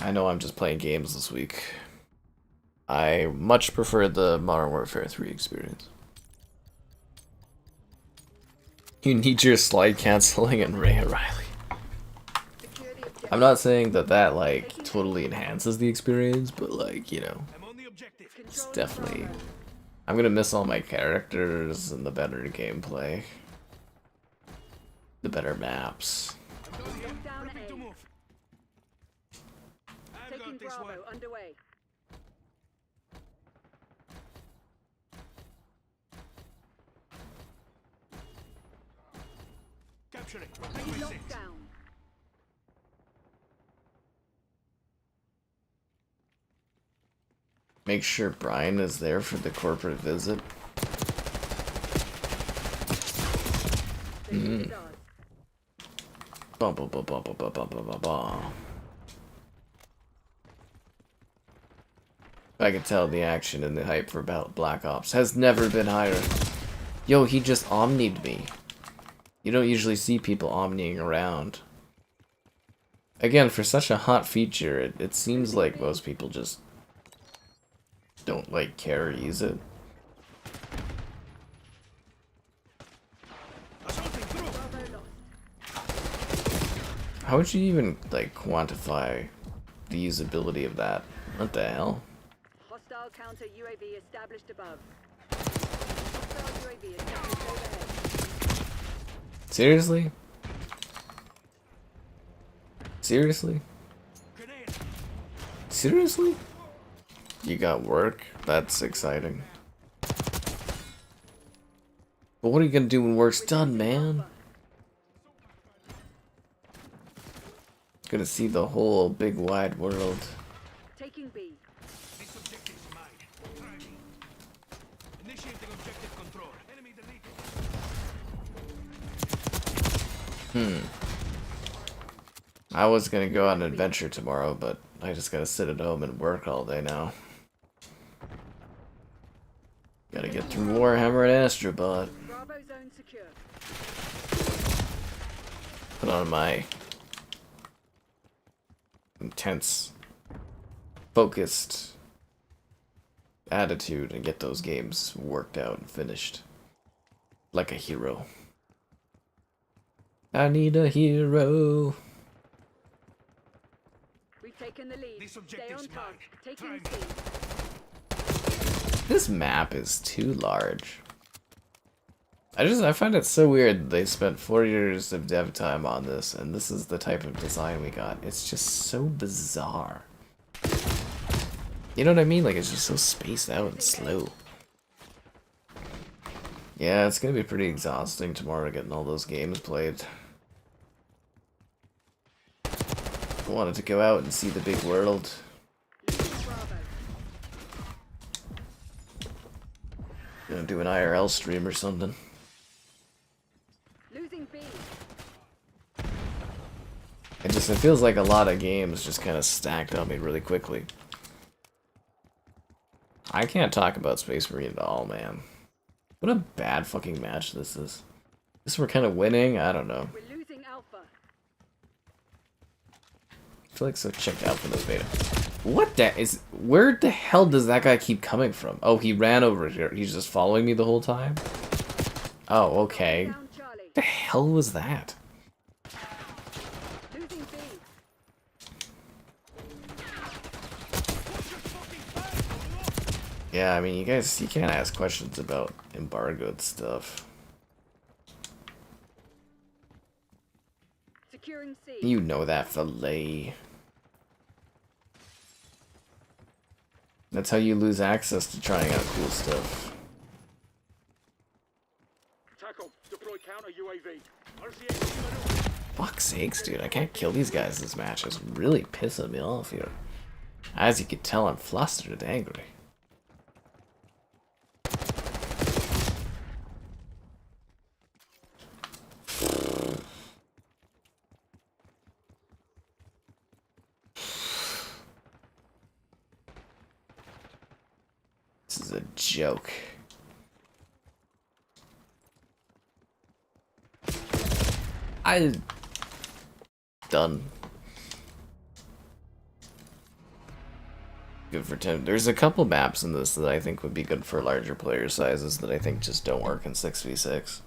I know I'm just playing games this week. I much prefer the Modern Warfare 3 experience. You need your slide canceling and Ray O'Reilly. I'm not saying that that, like, totally enhances the experience, but, like, you know, I'm on the objective. it's definitely... I'm gonna miss all my characters and the better gameplay. The better maps. Down Ready to A. move. I've Taking got this one. Bravo underway. Capturing. Enemy locked down. Make sure Brian is there for the corporate visit. Taking Ba ba ba ba ba ba ba ba ba ba. I can tell the action and the hype for Black Ops has never been higher. Yo, he just omnied me. You don't usually see people omniing around. Again, for such a hot feature, it seems like most people just don't like care or use it. Assaulting through. Bravo lost. How would you even like quantify the usability of that? What the hell? Hostile counter UAV established above. Hostile UAV established overhead. Seriously? Seriously? Grenade. Seriously? You got work? That's exciting. But what are you gonna do when work's done, man? Gonna see the whole big wide world. Taking B. This objective's mine. Tracking. Initiating objective control. Enemy deleted. I was gonna go on an adventure tomorrow, but I just gotta sit at home and work all day now. Gotta get through Warhammer and Astrobot. Bravo zone secure. Put on my intense, focused attitude and get those games worked out and finished. Like a hero. I need a hero. We've taken the lead. This Stay objective's on mine. task. Taking Try the me. lead. This map is too large. I find it so weird that they spent 4 years of dev time on this, and this is the type of design we got. It's just so bizarre. You know what I mean? Like, it's just so spaced out and slow. Yeah, it's gonna be pretty exhausting tomorrow getting all those games played. I wanted to go out and see the big world. Losing Bravo. Gonna do an IRL stream or something. Losing B. It feels like a lot of games just kind of stacked on me really quickly. I can't talk about Space Marine at all, man. What a bad fucking match this is. This we're kind of winning? I don't know. We're losing Alpha. I feel like so checked out from this beta. What the is... Where the hell does that guy keep coming from? Oh, he ran over here. He's just following me the whole time? Oh, okay. Down Charlie. What the hell was that? Losing B. Yeah, I mean, you guys, you can't ask questions about embargoed stuff. Securing C. You know that, filet. That's how you lose access to trying out cool stuff. Tackle. Deploy counter UAV. RCA. Fuck's sakes, dude. I can't kill these guys this match. It's really pissing me off here. As you can tell, I'm flustered and angry. This is a joke. Done. Good for 10. There's a couple maps in this that I think would be good for larger player sizes that I think just don't work in 6v6.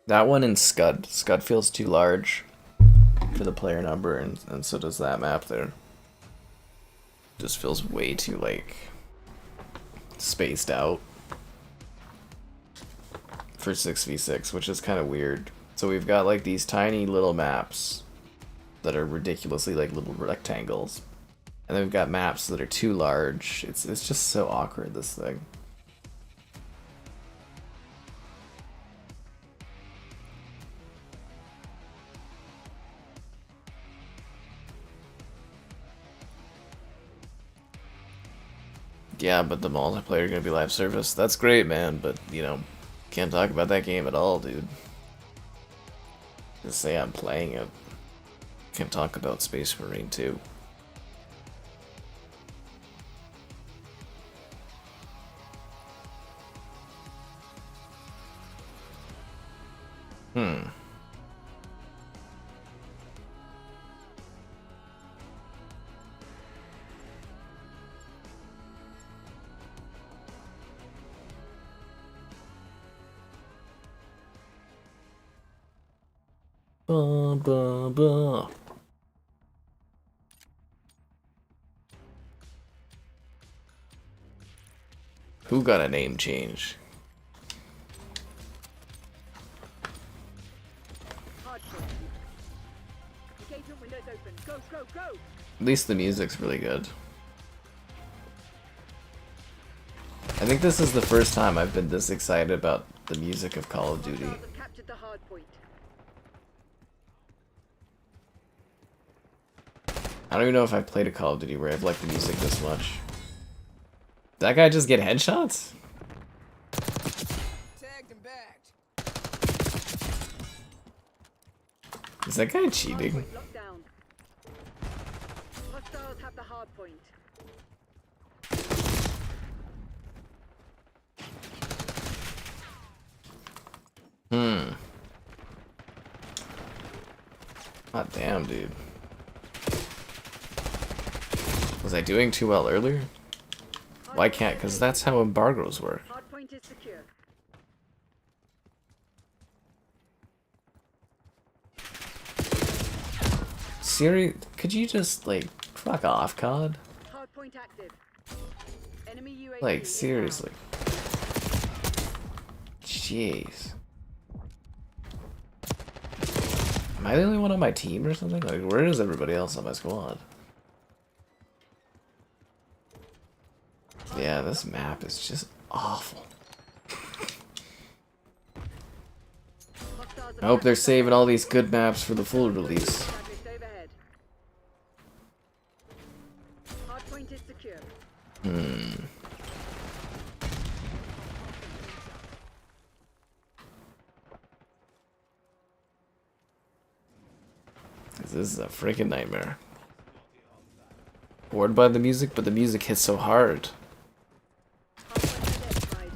That one in Scud. Scud feels too large for the player number, and so does that map there. Just feels way too, like, spaced out for 6v6, which is kind of weird. So we've got, like, these tiny little maps that are ridiculously, like, little rectangles. And then we've got maps that are too large. It's just so awkward, this thing. Yeah, but the multiplayer gonna be live service. That's great, man, but, you know, can't talk about that game at all, dude. Just say I'm playing it. Can't talk about Space Marine 2. Ba, ba, ba. Who got a name change? Hardpoint. Engagement windows open. Go, go, go! At least the music's really good. I think this is the first time I've been this excited about the music of Call of Duty. Hostiles have captured the hardpoint. I don't even know if I've played a Call of Duty where I've liked the music this much. Did that guy just get headshots? Tagged and bagged. Is that guy cheating? Hardpoint locked down. Hostiles have the hard point. God damn, dude. Was I doing too well earlier? Well, I can't, because that's how embargoes work. Hardpoint is secure. Siri, could you just, like, fuck off, COD? Hardpoint active. Enemy UAV Like, inbound. seriously. Jeez. Am I the only one on my team or something? Like, where is everybody else on my squad? Yeah, this map is just awful. Hostiles I hope they're saving all these good maps for the full release. established overhead. Hardpoint is secure. This is a freaking nightmare. Bored by the music, but the music hits so hard. Hardpoint identified.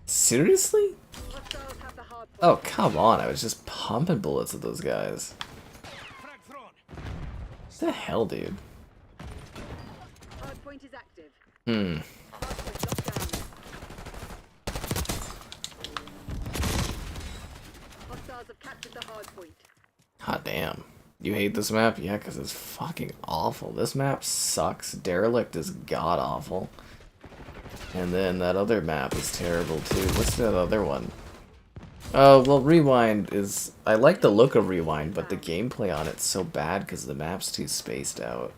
Seriously? Hostiles have the hard point. Oh, come on. I was just pumping bullets at those guys. Frag thrown. What the hell, dude? Hardpoint is active. Hmm. Hardpoint locked down. Hostiles have captured the hard point. Hot damn. You hate this map? Yeah, because it's fucking awful. This map sucks. Derelict is god awful. And then that other map is terrible too. What's that other one? Oh, well, Rewind is... I like the look of Rewind, but the gameplay on it's so bad because the map's too spaced out.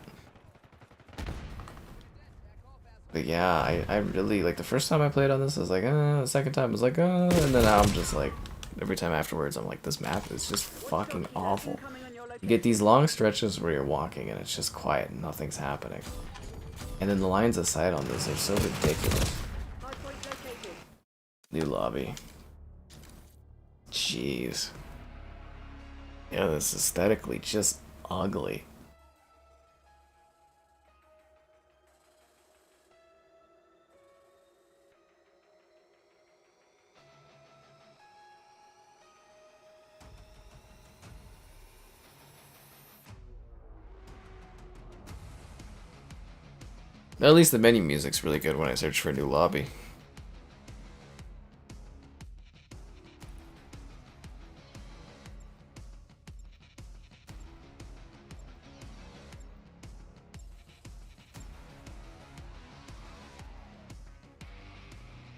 But yeah, I really... Like, the first time I played on this, I was like, the second time I was like, and then now I'm just like... Every time afterwards, I'm like, this map is just fucking awful. Incoming on your You location. get these long stretches where you're walking and it's just quiet and nothing's happening. And then the lines of sight on this are so ridiculous. Hardpoint located. New lobby. Jeez. Yeah, this is aesthetically just ugly. At least the menu music's really good when I search for a new lobby.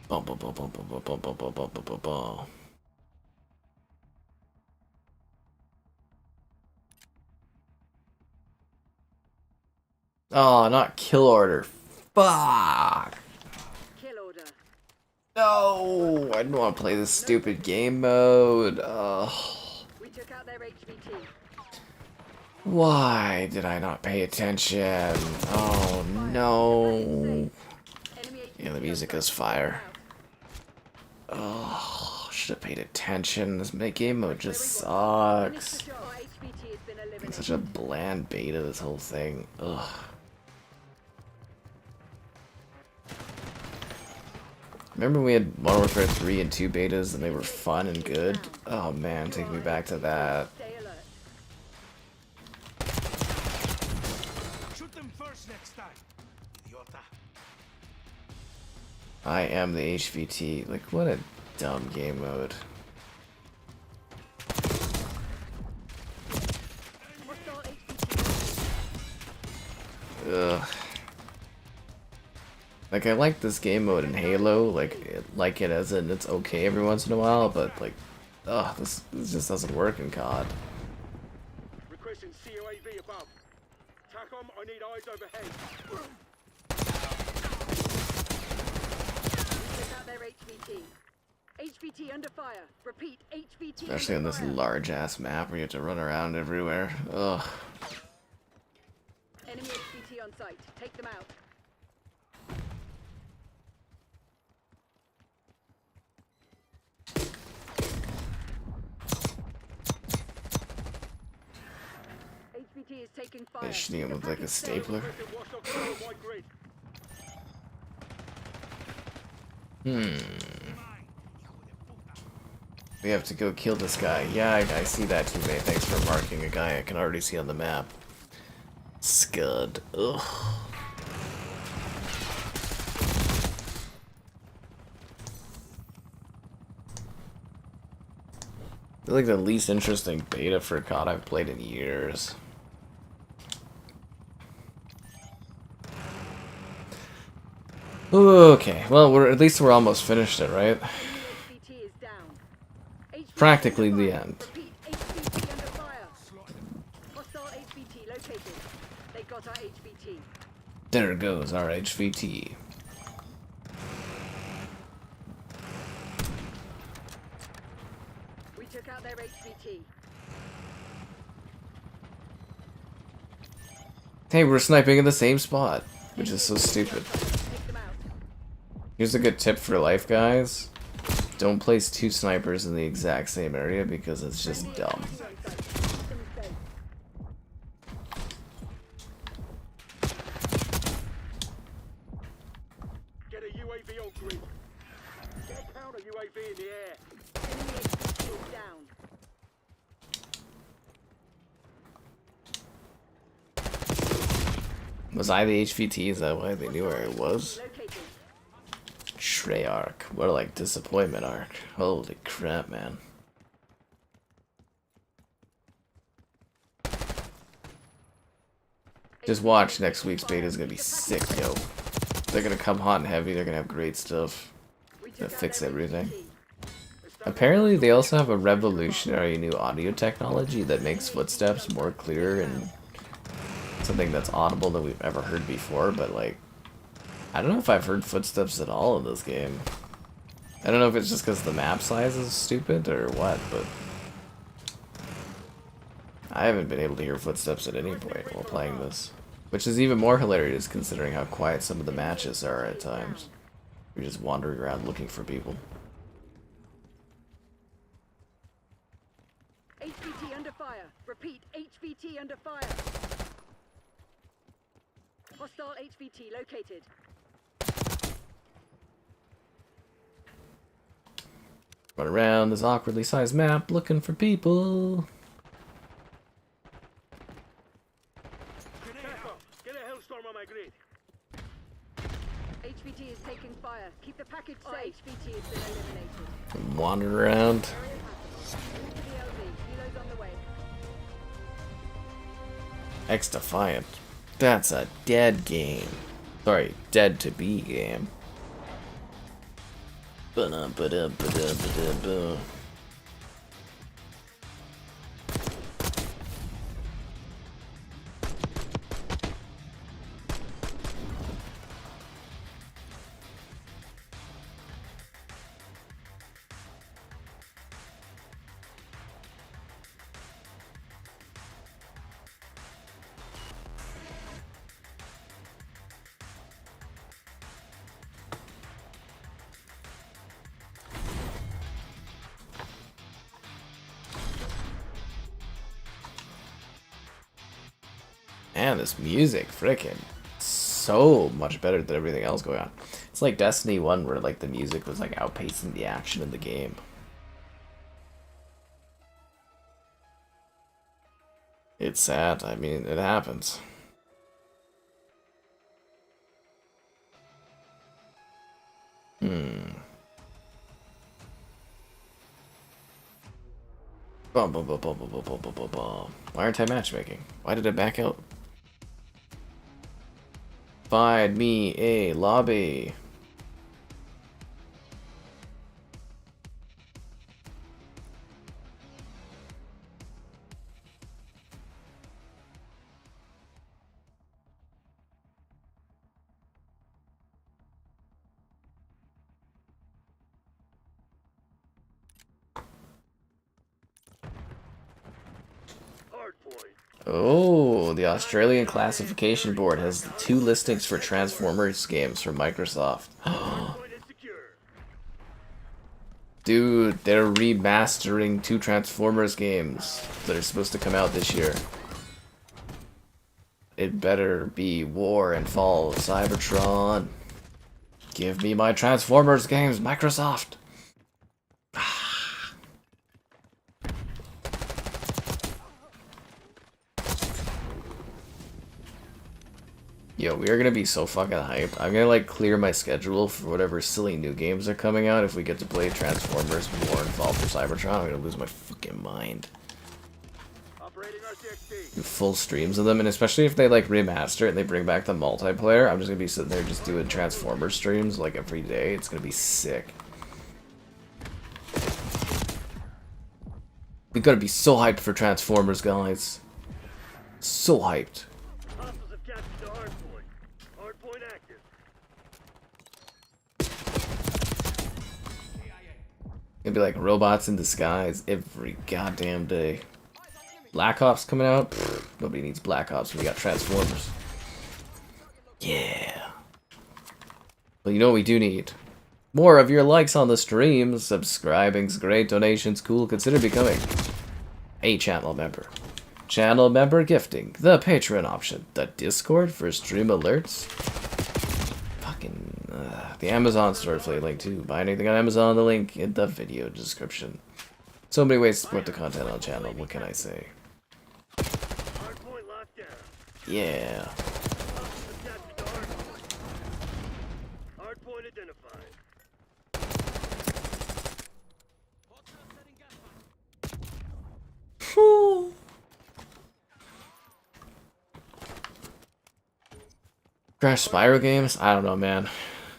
Bum, bum, bum, bum, bum, bum, bum, bum, bum, bum, bum, bum. Oh, not kill order. Fuck. Kill order. No, I don't want to play this stupid game mode. We took out their HVT. Why did I not pay attention? Oh no. Enemy HVT Yeah, the music is fire. Oh, should have paid attention. This game mode just sucks. Our HVT has been eliminated. It's such a bland beta, this whole thing. Ugh. Remember we had Modern Warfare 3 and 2 betas and they were fun and good? Oh man, take me back to that. Stay alert. Shoot them first next time. Idiota. I am the HVT. Like, what a dumb game mode. Hostile HVT. Ugh. Like, I like this game mode in Halo, like it as in it's okay every once in a while, but like, ugh, this just doesn't work in COD. Requesting COAV above. TACOM, I need eyes overhead. We took out their HVT. HVT under fire. Repeat, HVT Especially on under this fire. large ass map where you have to run around everywhere. Ugh. Enemy HVT on site. Take them out. HVT is taking fire. They shoot him with like a stapler. Watchdog control my grid. We have to go kill this guy. Yeah, I see that too, mate. Thanks for marking a guy I can already see on the map. Scud. Ugh. I feel like the least interesting beta for COD I've played in years. Okay, well, at least we're almost finished it, right? HVT is down. HVT Practically under the fire. end. Repeat, HVT under fire. Hostile HVT located. They got our HVT. There goes our HVT. We took out their HVT. Hey, we're sniping in the same spot, which is so stupid. Take them out. Here's a good tip for life, guys. Don't place two snipers in the exact same area because it's just dumb. Get a UAV on grid. Get a counter UAV in the air. Enemy HVT is down. Was I the HVT? Is that why they knew where I was? Located. Treyarch. What a like disappointment arc. Holy crap, man. Just watch, next week's beta is gonna be sick, yo. They're gonna come hot and heavy, they're gonna have great stuff. We took Gonna out fix their everything. HVT. Apparently they also have a revolutionary new audio technology that makes footsteps more clear and something that's audible than we've ever heard before, but like, I don't know if I've heard footsteps at all in this game. I don't know if it's just because the map size is stupid or what, but I haven't been able to hear footsteps at any point while playing this. Which is even more hilarious considering how quiet some of the matches are at times. You're just wandering around looking for people. HVT under fire. Repeat, HVT under fire. Hostile HVT located. Run around this awkwardly sized map looking for people. Tackle. Get a hellstorm on my grid. HVT is taking fire. Keep the package safe. HVT has been eliminated. Wander around. Move to the LZ. Helo's on the way. X-Defiant. That's a dead game. Sorry, dead to be game. Ba-da-ba-da-ba-da-ba-da-ba. Man, this music, frickin' so much better than everything else going on. It's like Destiny 1 where like the music was like outpacing the action in the game. It's sad, I mean, it happens. Bum, bum, bum, bum, bum, bum, bum, bum, bum. Why aren't I matchmaking? Why did I back out? Find me a lobby. Hardpoint. Oh, the Australian Classification Board has 2 listings for Transformers games from Microsoft. Hardpoint is secure. Dude, they're remastering 2 Transformers games that are supposed to come out this year. it better be War and Fall of Cybertron. Give me my Transformers games, Microsoft. Yo, we are gonna be so fucking hyped. I'm gonna like clear my schedule for whatever silly new games are coming out. If we get to play Transformers, War and Fall for Cybertron, I'm gonna lose my fucking mind. Operating RCXD. Do full streams of them, and especially if they like remaster it and they bring back the multiplayer, I'm just gonna be sitting there just doing Transformers streams like every day. It's gonna be sick. We gotta be so hyped for Transformers, guys. So hyped. Hostiles have captured the hardpoint. Hardpoint active. It'd be like robots in disguise every goddamn day. Black Ops coming out? Pfft, nobody needs Black Ops when we got Transformers. Yeah. But you know what we do need? More of your likes on the stream. Subscribing's great, donations cool. Consider becoming a channel member. Channel member gifting, the Patreon option, the Discord for stream alerts. Fucking, the Amazon store affiliate link too. Buy anything on Amazon, the link in the video description. So many ways to support the content on the channel, what can I say? Hardpoint locked down. Yeah. Hostiles have captured the hardpoint. Hardpoint identified. Crash Spyro games? I don't know, man.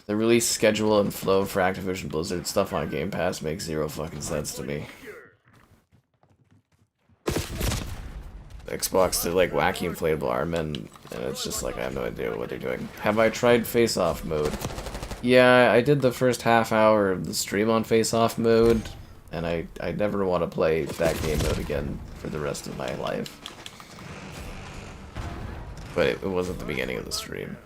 The release schedule and flow for Activision Blizzard stuff on Game Pass makes zero fucking sense to me. Xbox did like wacky inflatable armmen, and it's just like I have no idea what they're doing. Have I tried face-off mode? Yeah, I did the first half hour of the stream on face-off mode, and I never want to play that game mode again for the rest of my life. But it wasn't the beginning of the stream.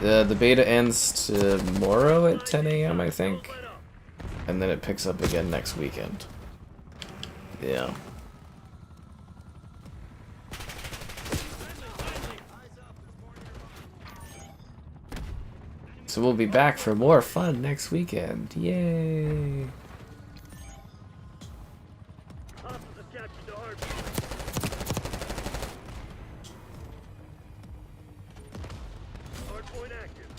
The beta ends tomorrow at 10 AM, I think. And then it picks up again next weekend. Yeah. So we'll be back for more fun next weekend. Yay! Hostiles have captured the hardpoint. Hardpoint active.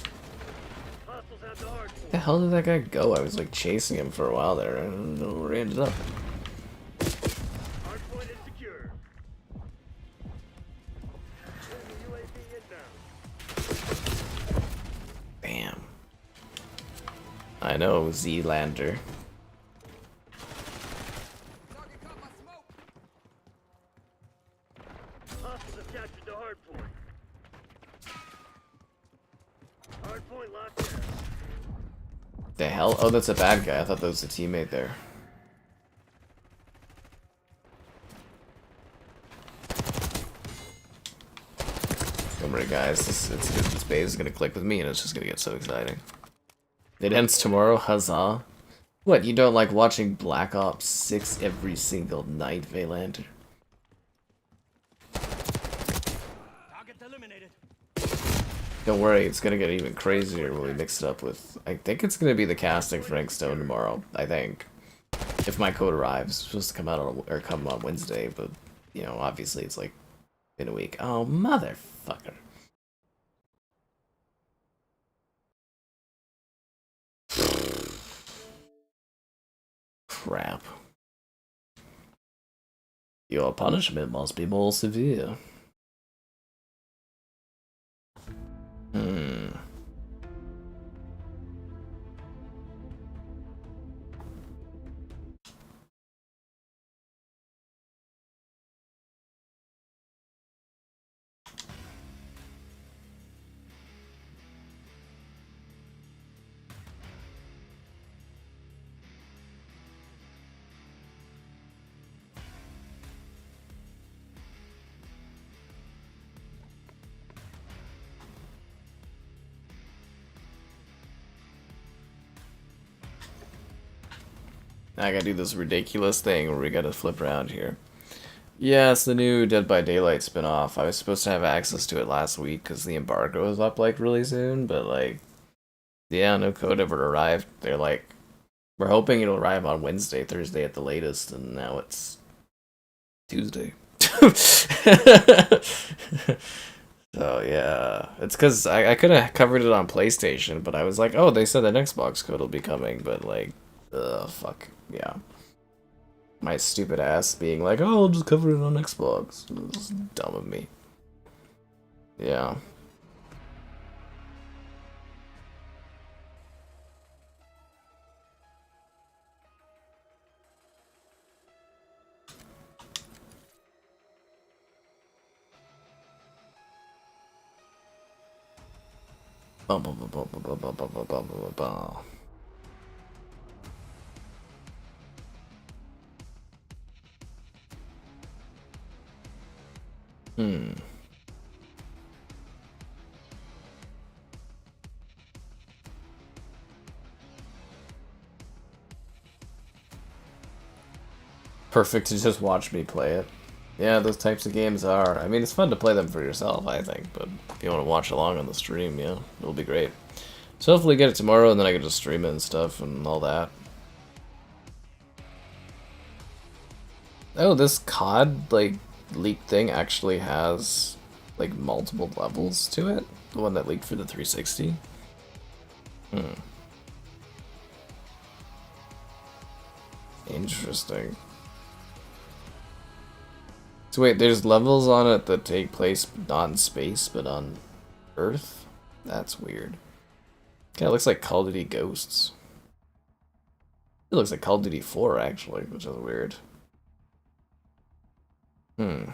Hostiles have the hardpoint. Where the hell did that guy go? I was like chasing him for a while there. I don't know where he ended up. Hardpoint is secure. UAV inbound. Bam. I know, Z-Lander. Hostiles have captured the hardpoint. Hardpoint locked down. The hell? Oh, that's a bad guy. I thought that was a teammate there. Don't worry, guys. This base is gonna click with me, and it's just gonna get so exciting. It ends tomorrow. Huzzah! What? You don't like watching Black Ops 6 every single night, Vaylander? Target eliminated. Don't worry, it's gonna get even crazier when we mix it up with... I think it's gonna be the casting for Inkstone tomorrow, I think. If my code arrives. It's supposed to come out on, or come on Wednesday, but, you know, obviously it's like in a week. Oh, motherfucker. Crap. Your punishment must be more severe. I gotta do this ridiculous thing where we gotta flip around here. Yeah, it's the new Dead by Daylight spin-off. I was supposed to have access to it last week because the embargo is up like really soon, but like, yeah, no code ever arrived. They're like, we're hoping it'll arrive on Wednesday, Thursday at the latest, and now it's Tuesday. So yeah, it's because I could have covered it on PlayStation, but I was like, oh, they said an Xbox code will be coming, but like, fuck, yeah. My stupid ass being like, oh, I'll just cover it on Xbox. It's dumb of me. Yeah. Bum, bum, bum, bum, bum, bum, bum, bum, bum, bum, bum. Hmm. Perfect to just watch me play it. Yeah, those types of games are. I mean, it's fun to play them for yourself, I think, but if you want to watch along on the stream, yeah, it'll be great. So hopefully get it tomorrow, and then I can just stream it and stuff and all that. Oh, this COD, like, leak thing actually has, like, multiple levels to it? The one that leaked for the 360? Hmm. Interesting. So wait, there's levels on it that take place not in space, but on Earth? That's weird. Kinda looks like Call of Duty Ghosts. It looks like Call of Duty 4, actually, which is weird. Hmm.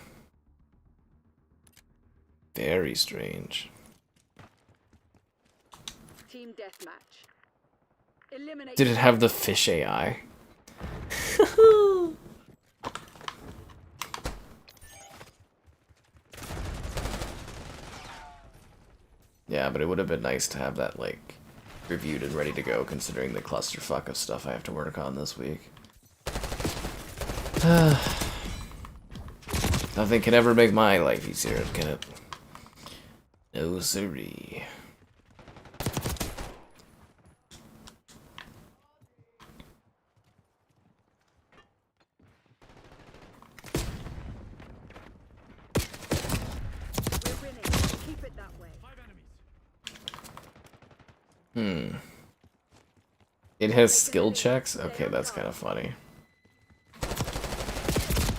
Very strange. Team deathmatch. Eliminate. Did it have the fish AI? Yeah, but it would have been nice to have that, like, reviewed and ready to go, considering the clusterfuck of stuff I have to work on this week. Nothing can ever make my life easier, can it? No siree. We're winning. Keep it that way. Hmm. It has skill checks? Okay, that's kind of funny.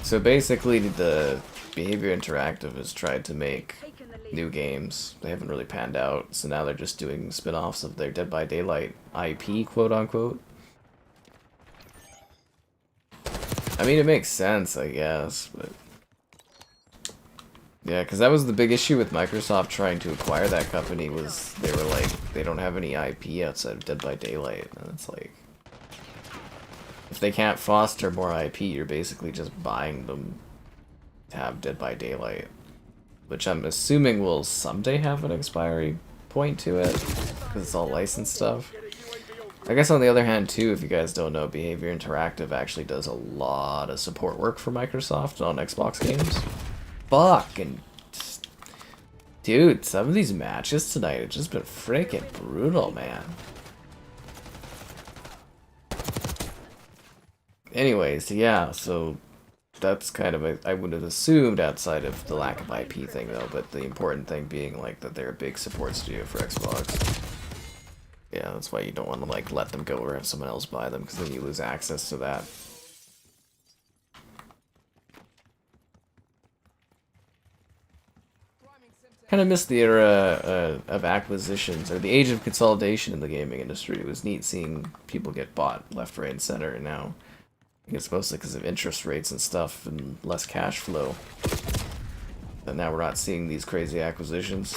So basically, the Behavior Interactive has tried to make Taking the lead. new games. They haven't really panned out, so now they're just doing spin-offs of their Dead by Daylight IP, quote-unquote. I mean, it makes sense, I guess, but... Yeah, because that was the big issue with Microsoft trying to acquire that company, was they were like, they don't have any IP outside of Dead by Daylight, and it's like... If they can't foster more IP, you're basically just buying them to have Dead by Daylight. Which I'm assuming will someday have an expiry point to it, because it's all licensed stuff. I guess on the other hand too, if you guys don't know, Behavior Interactive actually does a lot of support work for Microsoft on Xbox games. Fucking... Dude, some of these matches tonight have just been freaking brutal, man. Anyways, yeah, so that's kind of I would have assumed outside of the lack of IP thing though, but the important thing being like that they're a big support studio for Xbox. Yeah, that's why you don't want to like let them go or have someone else buy them, because then you lose access to that. Kind of missed the era of acquisitions, or the age of consolidation in the gaming industry. It was neat seeing people get bought left, right, and center, and now I think it's mostly because of interest rates and stuff and less cash flow. But now we're not seeing these crazy acquisitions.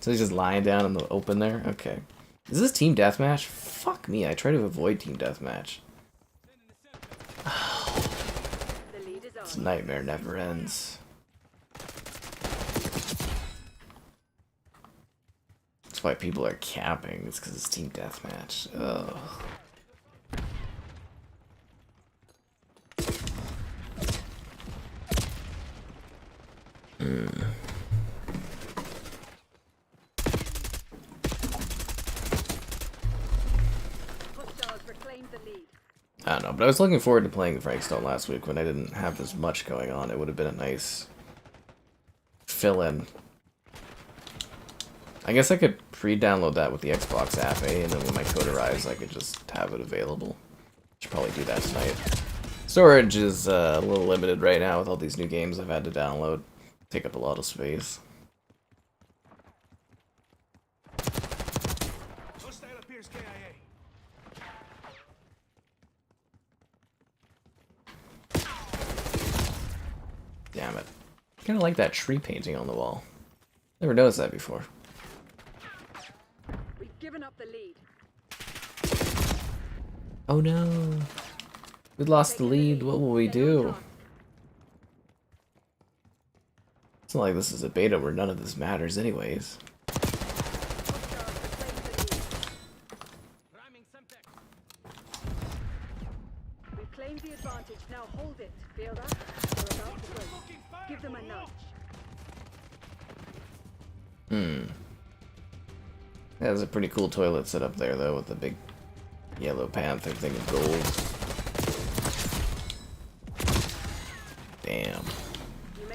So he's just lying down in the open there? Okay. Is this Team Deathmatch? Fuck me, I try to avoid Team Deathmatch. This nightmare never ends. That's why people are camping, it's because it's Team Deathmatch. Ugh. I don't know, but I was looking forward to playing the Frankstone last week when I didn't have as much going on. It would have been a nice fill-in. I guess I could pre-download that with the Xbox app, eh? And then when my code arrives, I could just have it available. Should probably do that tonight. Storage is a little limited right now with all these new games I've had to download. Take up a lot of space. Hostile appears KIA. Damn it. Kind of like that tree painting on the wall. Never noticed that before. We've given up the lead. Oh no. We lost the lead. What will we do? It's not like this is a beta where none of this matters anyways. We've claimed the advantage. Now hold it. Feel that? We're about to break. Give them a nudge. There's a pretty cool toilet set up there though with the big yellow panther thing of gold. Damn.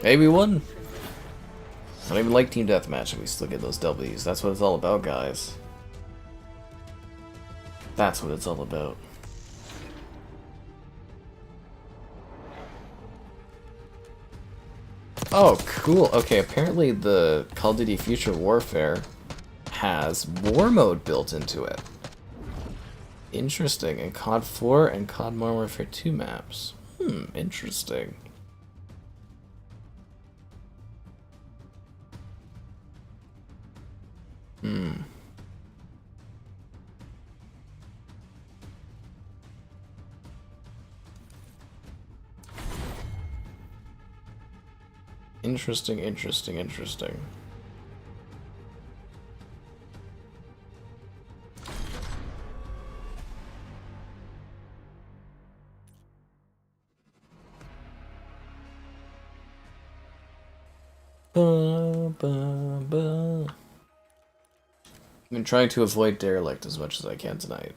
Hey, we won! I don't even like Team Deathmatch and we still get those W's. That's what it's all about, guys. That's what it's all about. Oh, cool. Okay, apparently the Call of Duty Future Warfare has war mode built into it. Interesting. And COD 4 and COD Modern Warfare 2 maps. Interesting. Interesting, interesting, interesting. Ba, ba, ba. I've been trying to avoid Derelict as much as I can tonight.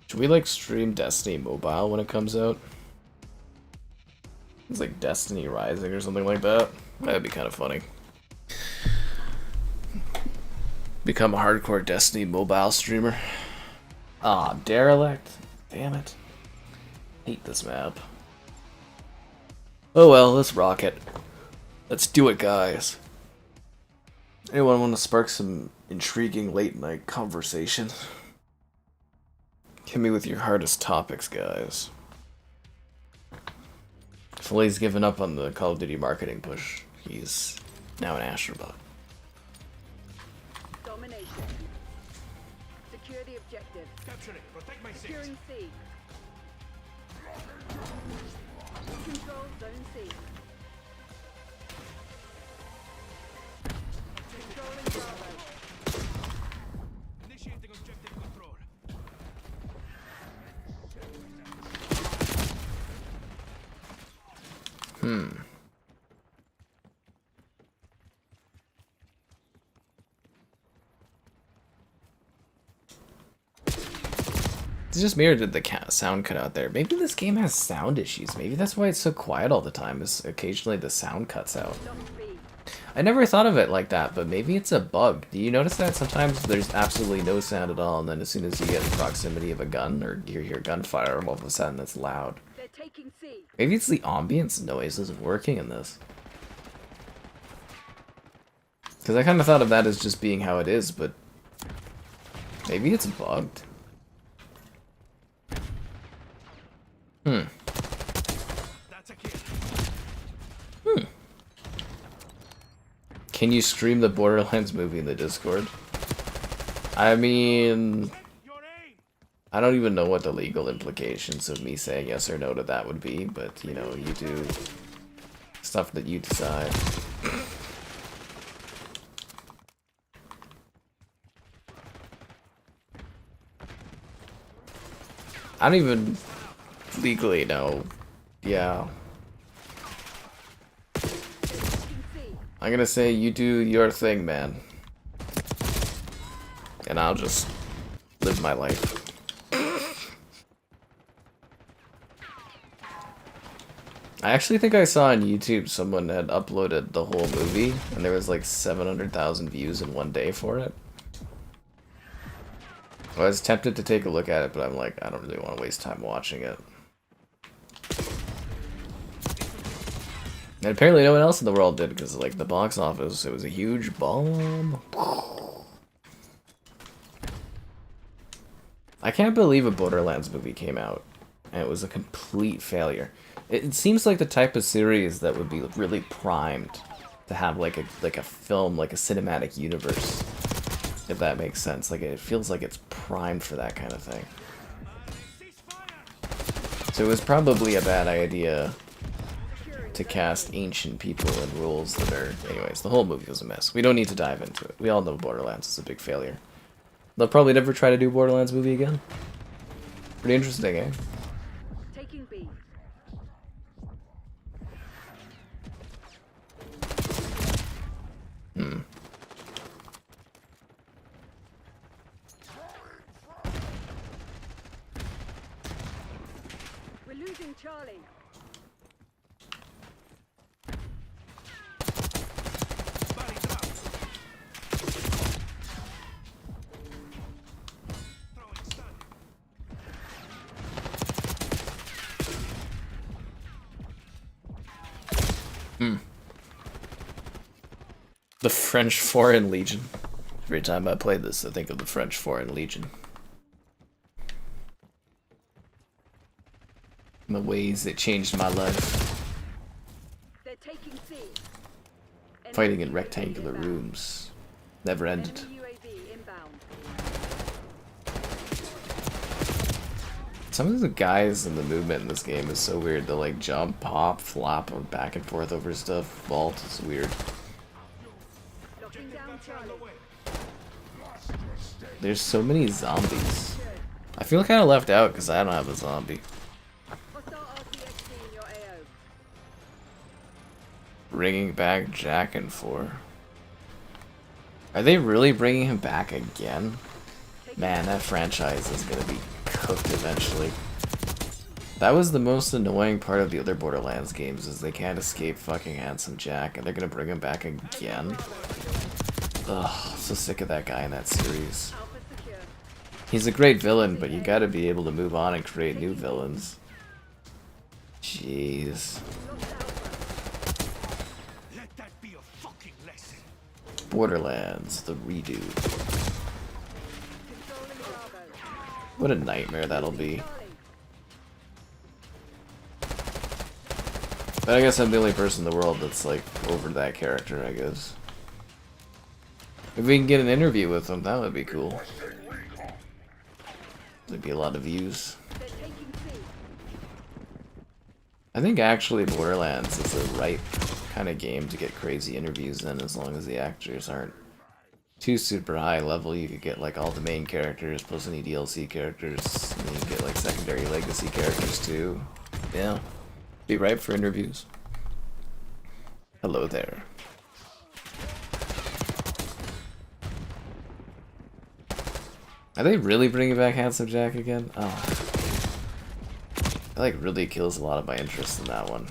Should we like stream Destiny Mobile when it comes out? It's like Destiny Rising or something like that. That'd be kind of funny. Become a hardcore Destiny Mobile streamer. Ah, Derelict. Damn it. Hate this map. Oh well, let's rock it. Let's do it, guys. Anyone want to spark some intriguing late night conversation? Hit me with your hardest topics, guys. Foley's given up on the Call of Duty marketing push. He's now an Astrobot. Domination. Secure the objective. Capture it. Protect my six. Securing C. Control zone C. Controlling Bravo. Initiating objective control. It's just me or did the sound cut out there? Maybe this game has sound issues. Maybe that's why it's so quiet all the time, is occasionally the sound cuts out. I never thought of it like that, but maybe it's a bug. Do you notice that sometimes there's absolutely no sound at all, and then as soon as you get in proximity of a gun, or you hear gunfire, all of a sudden it's loud? They're taking C. Maybe it's the ambience noise isn't working in this. Because I kind of thought of that as just being how it is, but maybe it's bugged. That's a kill. Can you stream the Borderlands movie in the Discord? I mean, Your aim. I don't even know what the legal implications of me saying yes or no to that would be, but you know, you do stuff that you decide. I don't even legally know Yeah. Taking C. I'm gonna say you do your thing, man. And I'll just live my life. I actually think I saw on YouTube someone had uploaded the whole movie, and there was like 700,000 views in one day for it. I was tempted to take a look at it, but I'm like, I don't really want to waste time watching it. And apparently no one else in the world did, because like the box office, it was a huge bomb. I can't believe a Borderlands movie came out, and it was a complete failure. It seems like the type of series that would be really primed to have like a film, like a cinematic universe, if that makes sense. Like it feels like it's primed for that kind of thing. So it was probably a bad idea to cast ancient people in roles that are... Anyways, the whole movie was a mess. We don't need to dive into it. We all know Borderlands is a big failure. They'll probably never try to do a Borderlands movie again. Pretty interesting, eh? Taking B. We're losing Charlie. Body drop. Throwing stun. The French Foreign Legion. Every time I play this, I think of the French Foreign Legion. And the ways it changed my life. They're taking C. Fighting in Enemy rectangular UAV rooms. Never ended. Enemy UAV inbound. Some of the guys in the movement in this game is so weird. They'll like jump, pop, flop, or back and forth over stuff. Vault is weird. Locking down Charlie. There's so many zombies. I feel kind of left out because I don't have a zombie. Hostile RCXD in your AO. Bringing back Jack and 4. Are they really bringing him back again? Man, that franchise is gonna be cooked eventually. That was the most annoying part of the other Borderlands games, is they can't escape fucking Handsome Jack, and they're gonna bring him back again. Ugh, so sick of that guy in that series. Alpha secure. He's a great villain, but you gotta be able to move on and create new villains. Jeez. Lost Alpha. Let that be a fucking lesson. Borderlands, the redo. Controlling Bravo. What a nightmare that'll be. Charlie. But I guess I'm the only person in the world that's like over that character, I guess. If we can get an interview with him, that would be cool. There'd be a lot of views. They're taking C. I think actually Borderlands is the right kind of game to get crazy interviews in, as long as the actors aren't too super high level. You could get like all the main characters plus any DLC characters, and then you get like secondary legacy characters too. Yeah, be ripe for interviews. Hello there. Are they really bringing back Handsome Jack again? Oh. That like really kills a lot of my interest in that one.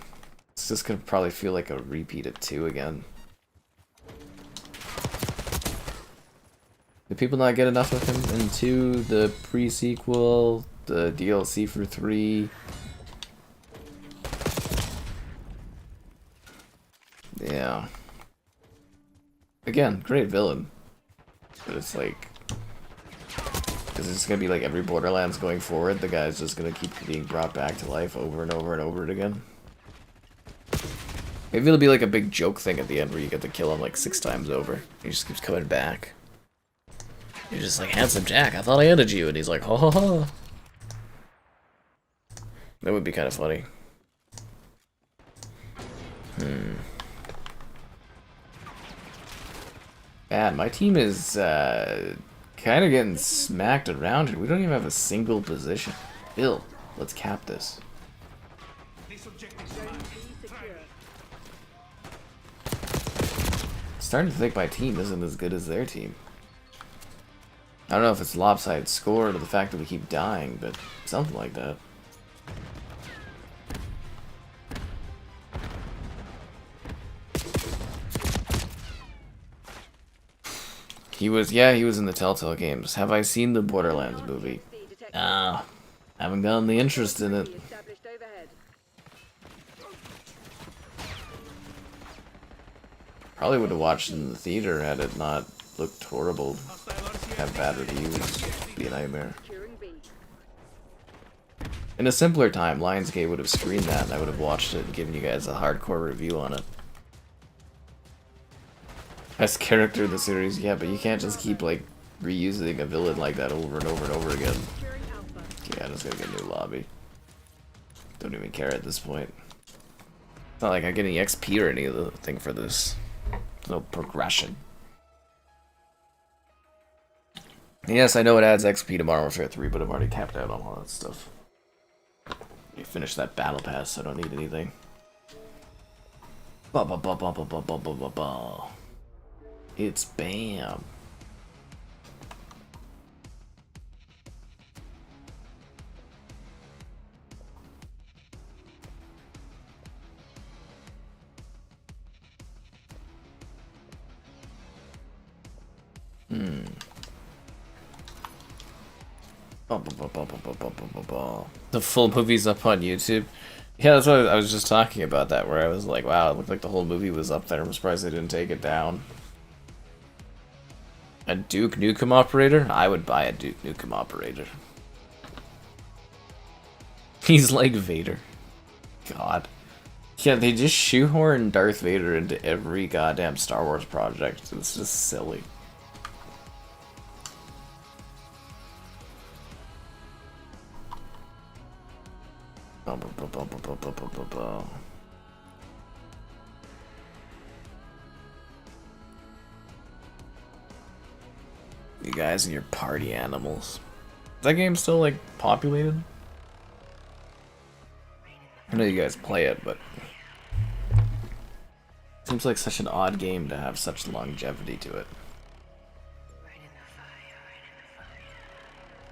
It's just gonna probably feel like a repeat of 2 again. Did people not get enough of him in 2, the pre-sequel, the DLC for 3? Yeah. Again, great villain. But it's like... Is it just gonna be like every Borderlands going forward? The guy's just gonna keep being brought back to life over and over and over again? Maybe it'll be like a big joke thing at the end where you get to kill him like 6 times over. He just keeps coming back. You're just like, Handsome Jack, I thought I ended you. And he's like, ho ho ho. That would be kind of funny. Man, my team is kind of getting smacked around here. We don't even have a single position. Bill, let's cap this. This objective secure. Starting to think my team isn't as good as their team. I don't know if it's lopsided score or the fact that we keep dying, but something like that. He was in the Telltale games. Have I seen the Borderlands movie? Ah, haven't gotten the interest in it. Established overhead. Probably would have watched it in the theater had it not looked horrible. Have bad reviews. Be a nightmare. Securing B. In a simpler time, Lionsgate would have screened that and I would have watched it and given you guys a hardcore review on it. Best character in the series, yeah, but you can't just keep like reusing a villain like that over and over and over again. Securing Alpha. Yeah, I'm just gonna get a new lobby. Don't even care at this point. It's not like I'm getting XP or anything for this. There's no progression. Yes, I know it adds XP to Modern Warfare 3, but I'm already capped out on all that stuff. You finish that battle pass, so I don't need anything. Ba ba ba ba ba ba ba ba ba ba. It's BAM. The full movie's up on YouTube. Yeah, that's what I was just talking about that, where I was like, wow, it looked like the whole movie was up there. I'm surprised they didn't take it down. A Duke Nukem operator? I would buy a Duke Nukem operator. He's like Vader. God. Yeah, they just shoehorn Darth Vader into every goddamn Star Wars project. It's just silly. You guys and your party animals. Is that game still like populated? I know you guys play it, but seems like such an odd game to have such longevity to it.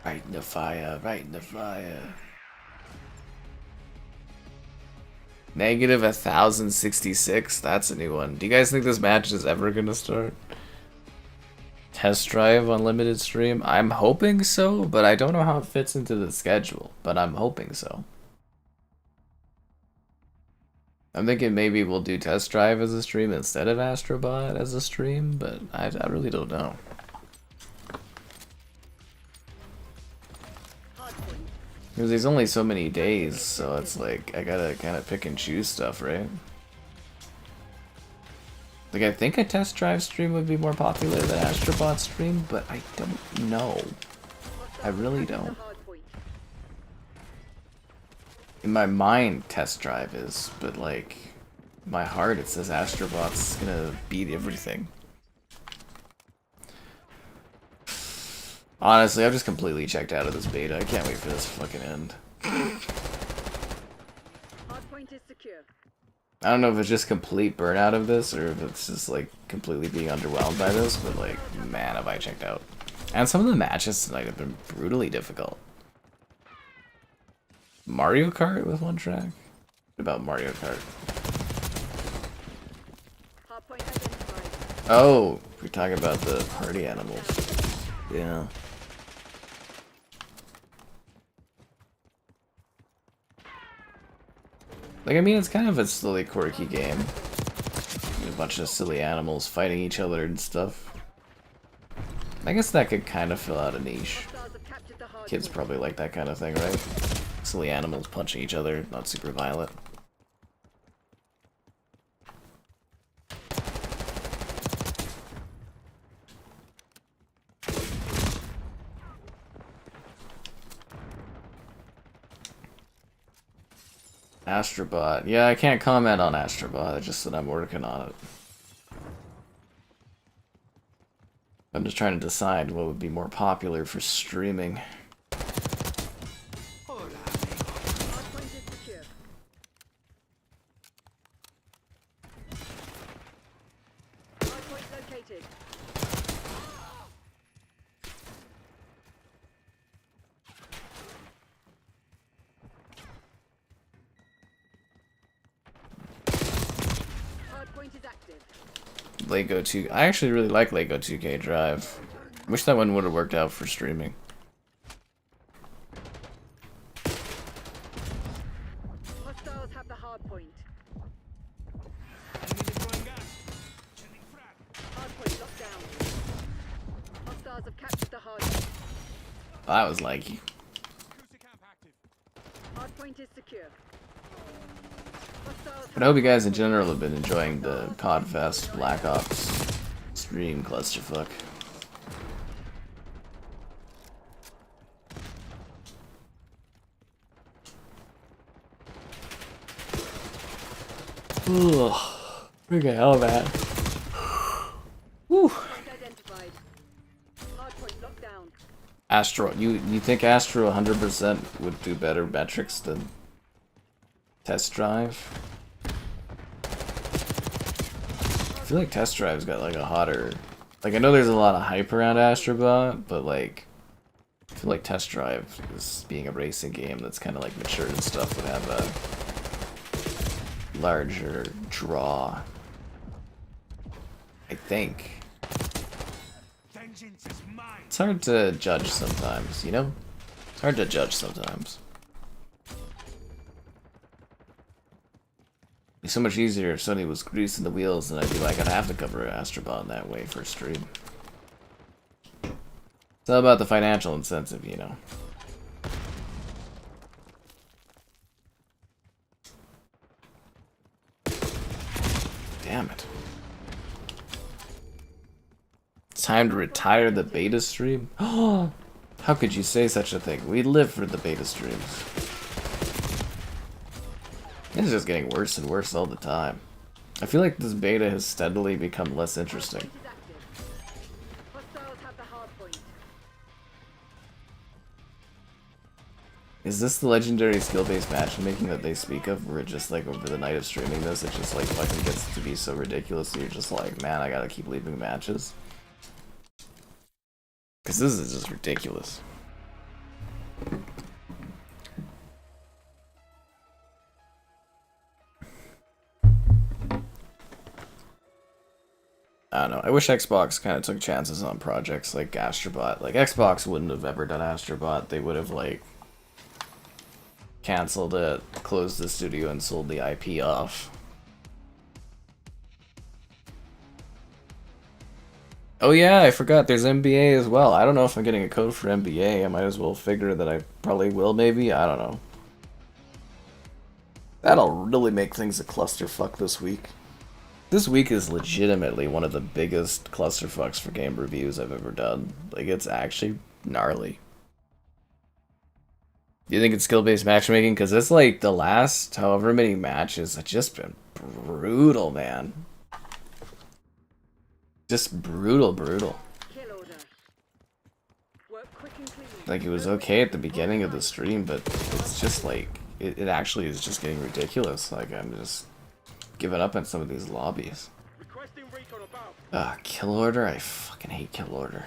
Right in the fire, right in the fire. Negative 1066. That's a new one. Do you guys think this match is ever gonna start? Test drive unlimited stream? I'm hoping so, but I don't know how it fits into the schedule. But I'm hoping so. I'm thinking maybe we'll do test drive as a stream instead of Astrobot as a stream, but I really don't know. Because there's only so many days, so it's like, I gotta kind of pick and choose stuff, right? Like, I think a test drive stream would be more popular than Astrobot stream, but I don't know. I really don't. In my mind, test drive is, but like, my heart, it says Astrobot's gonna beat everything. Honestly, I've just completely checked out of this beta. I can't wait for this to fucking end. Hardpoint is secure. I don't know if it's just complete burnout of this, or if it's just like completely being underwhelmed by this, but like, man, have I checked out. And some of the matches tonight have been brutally difficult. Mario Kart with one track? What about Mario Kart? Hardpoint identified. Oh, we're talking about the party animals. Yeah. Like, I mean, it's kind of a silly, quirky game. A bunch of silly animals fighting each other and stuff. I guess that could kind of fill out a niche. Hostiles have captured the hardpoint. Kids probably like that kind of thing, right? Silly animals punching each other, not super violent. Astrobot. Yeah, I can't comment on Astrobot, I just said I'm working on it. I'm just trying to decide what would be more popular for streaming. Hardpoint is secure. located. Hardpoint is active. Lego 2. I actually really like Lego 2K Drive. Wish that one would have worked out for streaming. Hostiles have the hardpoint. Enemy deploying gas. Chilling frag. Hardpoint locked down. Hostiles have captured the hardpoint. That was like Cruiser camp active. Hardpoint is secure. Hostiles But I hope you guys in general have been enjoying the COD Black Ops stream clusterfuck. Ugh. Freaking hell, man. Woo. identified. Hardpoint locked down. Astro, you think Astro 100% would do better metrics than Test Drive? I feel like Test Drive's got like a hotter, like I know there's a lot of hype around Astrobot, but like I feel like Test Drive is being a racing game that's kind of like mature and stuff would have a larger draw. I think. Vengeance is mine. It's hard to judge sometimes, you know? It's hard to judge sometimes. It'd be so much easier if Sony was greasing the wheels and I'd be like, I'd have to cover Astrobot in that way for a stream. It's all about the financial incentive, you know? Damn it. It's time to retire the beta stream? Oh, how could you say such a thing? We live for the beta streams. It's just getting worse and worse all the time. I feel like this beta has steadily become less interesting. Hardpoint is active. Hostiles have the hardpoint. Is this the legendary skill-based matchmaking that they speak of, where it just like over the night of streaming this, it just like fucking gets to be so ridiculous that you're just like, man, I gotta keep leaving matches? Because this is just ridiculous. I don't know. I wish Xbox kind of took chances on projects like Astrobot. Like, Xbox wouldn't have ever done Astrobot. They would have, like, canceled it, closed the studio, and sold the IP off. Oh yeah, I forgot. There's NBA as well. I don't know if I'm getting a code for NBA. I might as well figure that I probably will, maybe. I don't know. That'll really make things a clusterfuck this week. This week is legitimately one of the biggest clusterfucks for game reviews I've ever done. Like, it's actually gnarly. Do you think it's skill-based matchmaking? Because it's like the last however many matches have just been brutal, man. Just brutal. Kill order. Work quick and clean. Like, it was okay at the beginning of the stream, but it's just like, it actually is just getting ridiculous. Like, I'm just giving up on some of these lobbies. Requesting recon above. Kill order? I fucking hate kill order.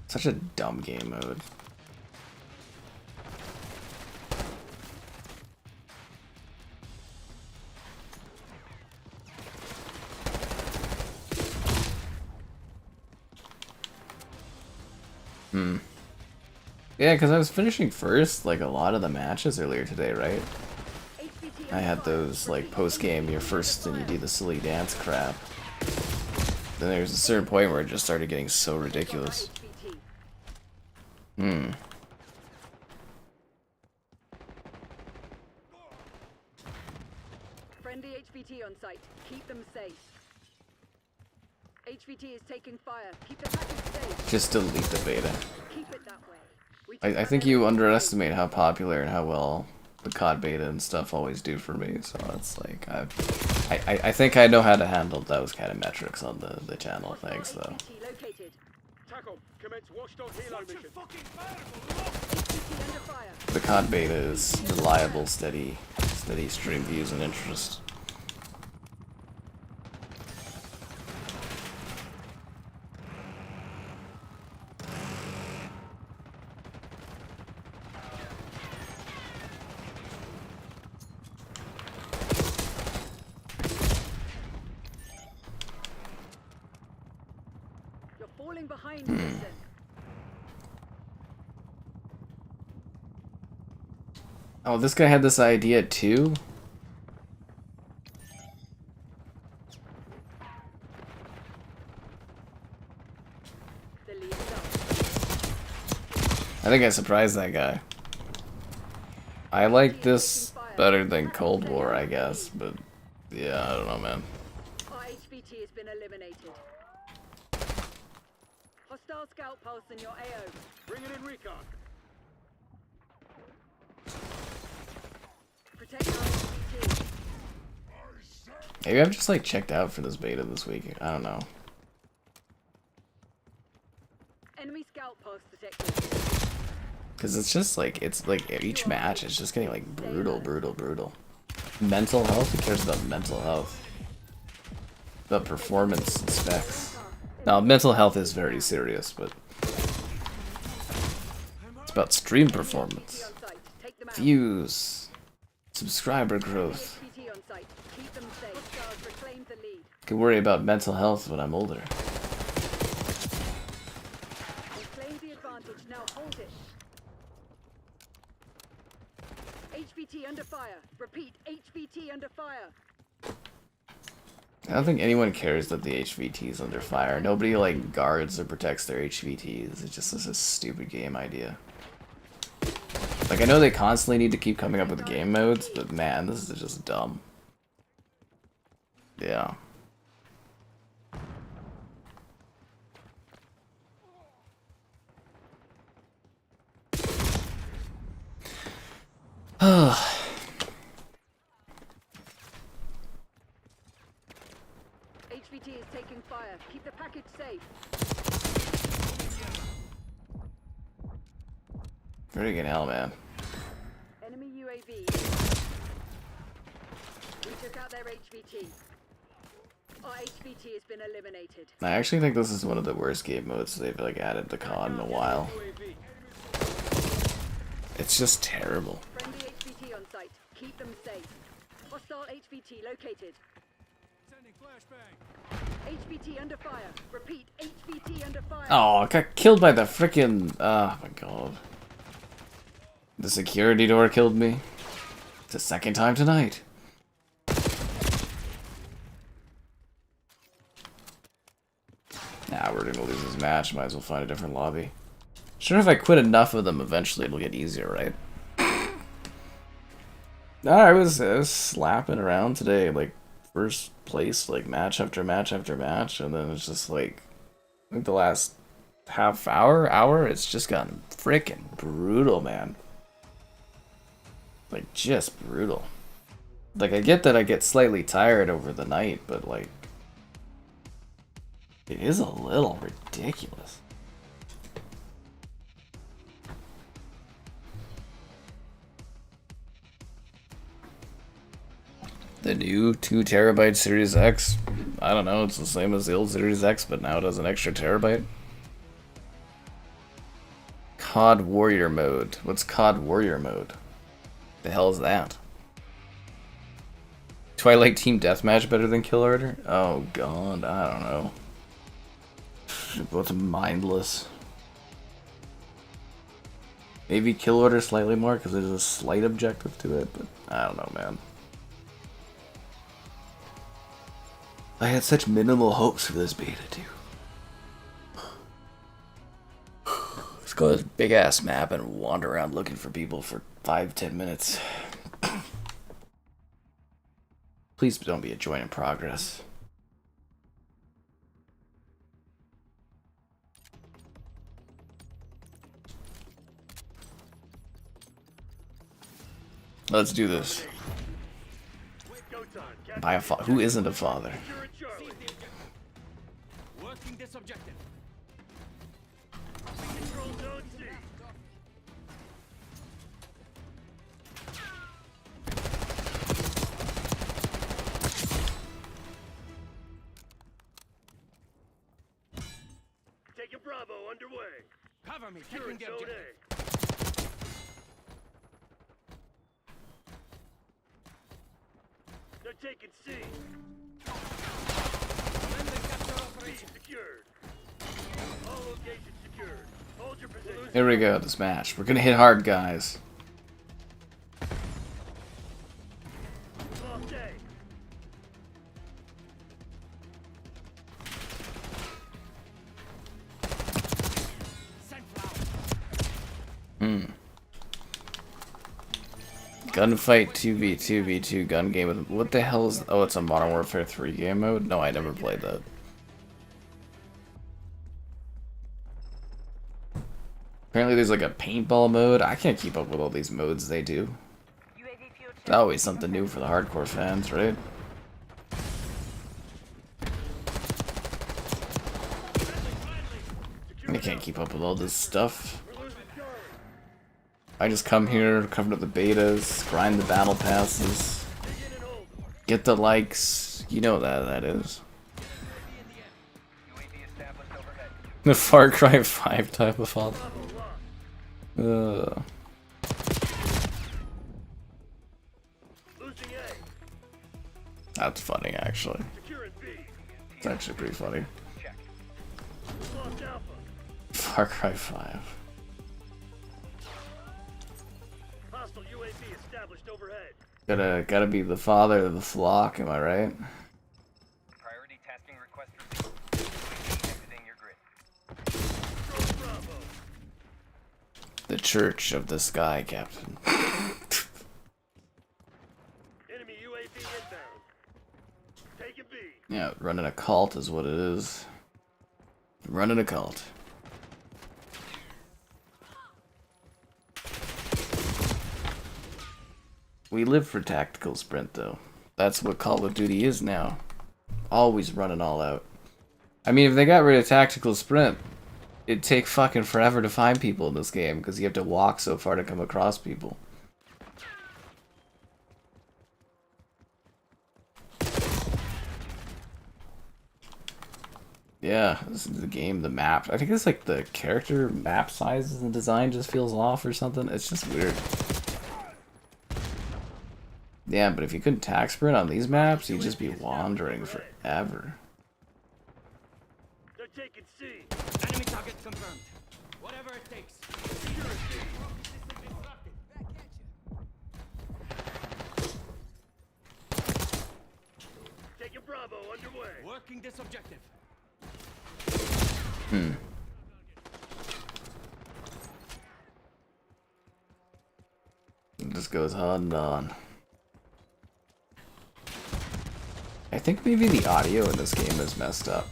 Such a dumb game mode. Yeah, because I was finishing first, like, a lot of the matches earlier today, right? HVT I had those, like, post-game, you're first and you do the silly dance crap. Then there's a certain point where it just started getting so ridiculous. HVT. Friendly HVT on site. Keep them safe. HVT is taking fire. Keep the package safe. Just delete the beta. Keep it that way. We I think you underestimate how popular and how well the COD beta and stuff always do for me, so it's like, I think I know how to handle those kind of metrics on the channel, thanks though. HVT located. TACOM, commence watchdog helo Watch your mission. fucking fire. HVT under fire. The COD beta is reliable, steady stream views and interest. behind Wilson. Oh, this guy had this idea too? The lead is up. I think I surprised that guy. I like this better than Cold War, I guess, but yeah, I don't know, man. Our HVT has been eliminated. Hostile scout pulse in your AO. Bringing in recon. Protect our HVT. Maybe I've just like checked out for this beta this week. I don't know. Enemy scout pulse detected. Cause it's just like each match is just getting like brutal. Mental health? Who cares about mental health? About performance and specs. Now mental health is very serious, but it's about stream performance. On site. Take them out. Views. Subscriber growth. HVT on site. Keep them safe. Hostiles reclaim the lead. Can worry about mental health when I'm older. Reclaim the advantage. Now hold it. HVT under fire. Repeat. HVT under fire. I don't think anyone cares that the HVT is under fire. Nobody like guards or protects their HVTs. It's just a stupid game idea. Like I know they constantly need to keep coming up with game modes, but man, this is just dumb. Yeah. HVT is taking fire. Keep the package safe. Friggin' hell, man. Enemy UAV. We took out their HVT. Our HVT has been eliminated. I actually think this is one of the worst game modes they've like added to COD in a while. UAV. It's just terrible. Friendly HVT on site. Keep them safe. Hostile HVT located. Sending flashbang. HVT under fire. Repeat. HVT under fire. Oh, I got killed by the frickin'. Oh my god. The security door killed me. It's the second time tonight. Nah, we're gonna lose this match. Might as well find a different lobby. Sure, if I quit enough of them, eventually it'll get easier, right? I was slapping around today, like first place, like match after match after match, and then it's just like, I think the last half hour, it's just gotten freaking brutal, man. Like, just brutal. Like, I get that I get slightly tired over the night, but like, it is a little ridiculous. The new 2 terabyte Series X, I don't know, it's the same as the old Series X, but now it has an extra terabyte. COD Warrior Mode. What's COD Warrior Mode? The hell is that? Twilight Team Deathmatch better than Kill Order? Oh god, I don't know. Both mindless. Maybe Kill Order slightly more because there's a slight objective to it, but I don't know, man. I had such minimal hopes for this beta, too. Let's go to this big ass map and wander around looking for people for 5-10 minutes. Please don't be a join in progress. Let's do this. Go time. By a who isn't a father? You're a Charlie. Working this objective. Control zone C. Taking Bravo underway. Cover me. You're in Taking the zone objective. A. They're taking C. Friendly capture B operation. secured. All locations secured. Hold your position. Here we go, this match. We're gonna hit hard, guys. Lost A. Gunfight 2v2v2 gun game with what the hell is? Oh, it's a Modern Warfare 3 game mode? No, I never played that. Apparently there's like a paintball mode. I can't keep up with all these modes they do. It's always something new for the hardcore fans, right? I can't keep up with all this stuff. I just come here, cover up the betas, grind the battle passes, get the likes. You know what that is. The Far Cry 5 type of font. That's funny, actually. It's actually pretty funny. Far Cry 5. Hostile UAV established overhead. Gotta be the father of the flock, am I right? Priority tasking request received. Exiting your grid. Bravo. The Church of the Sky, Captain. Enemy UAV inbound. Taking B. Yeah, running a cult is what it is. Running a cult. We live for tactical sprint, though. That's what Call of Duty is now. Always running all out. I mean, if they got rid of tactical sprint, it'd take fucking forever to find people in this game, because you have to walk so far to come across people. Yeah, this is the game, the map. I think it's like the character map sizes and design just feels off or something. It's just weird. Yeah, but if you couldn't tac sprint on these maps, you'd just be wandering forever. They're taking C. Enemy target confirmed. Whatever it takes. Taking Bravo underway. Working this objective. It just goes on and on. I think maybe the audio in this game is messed up.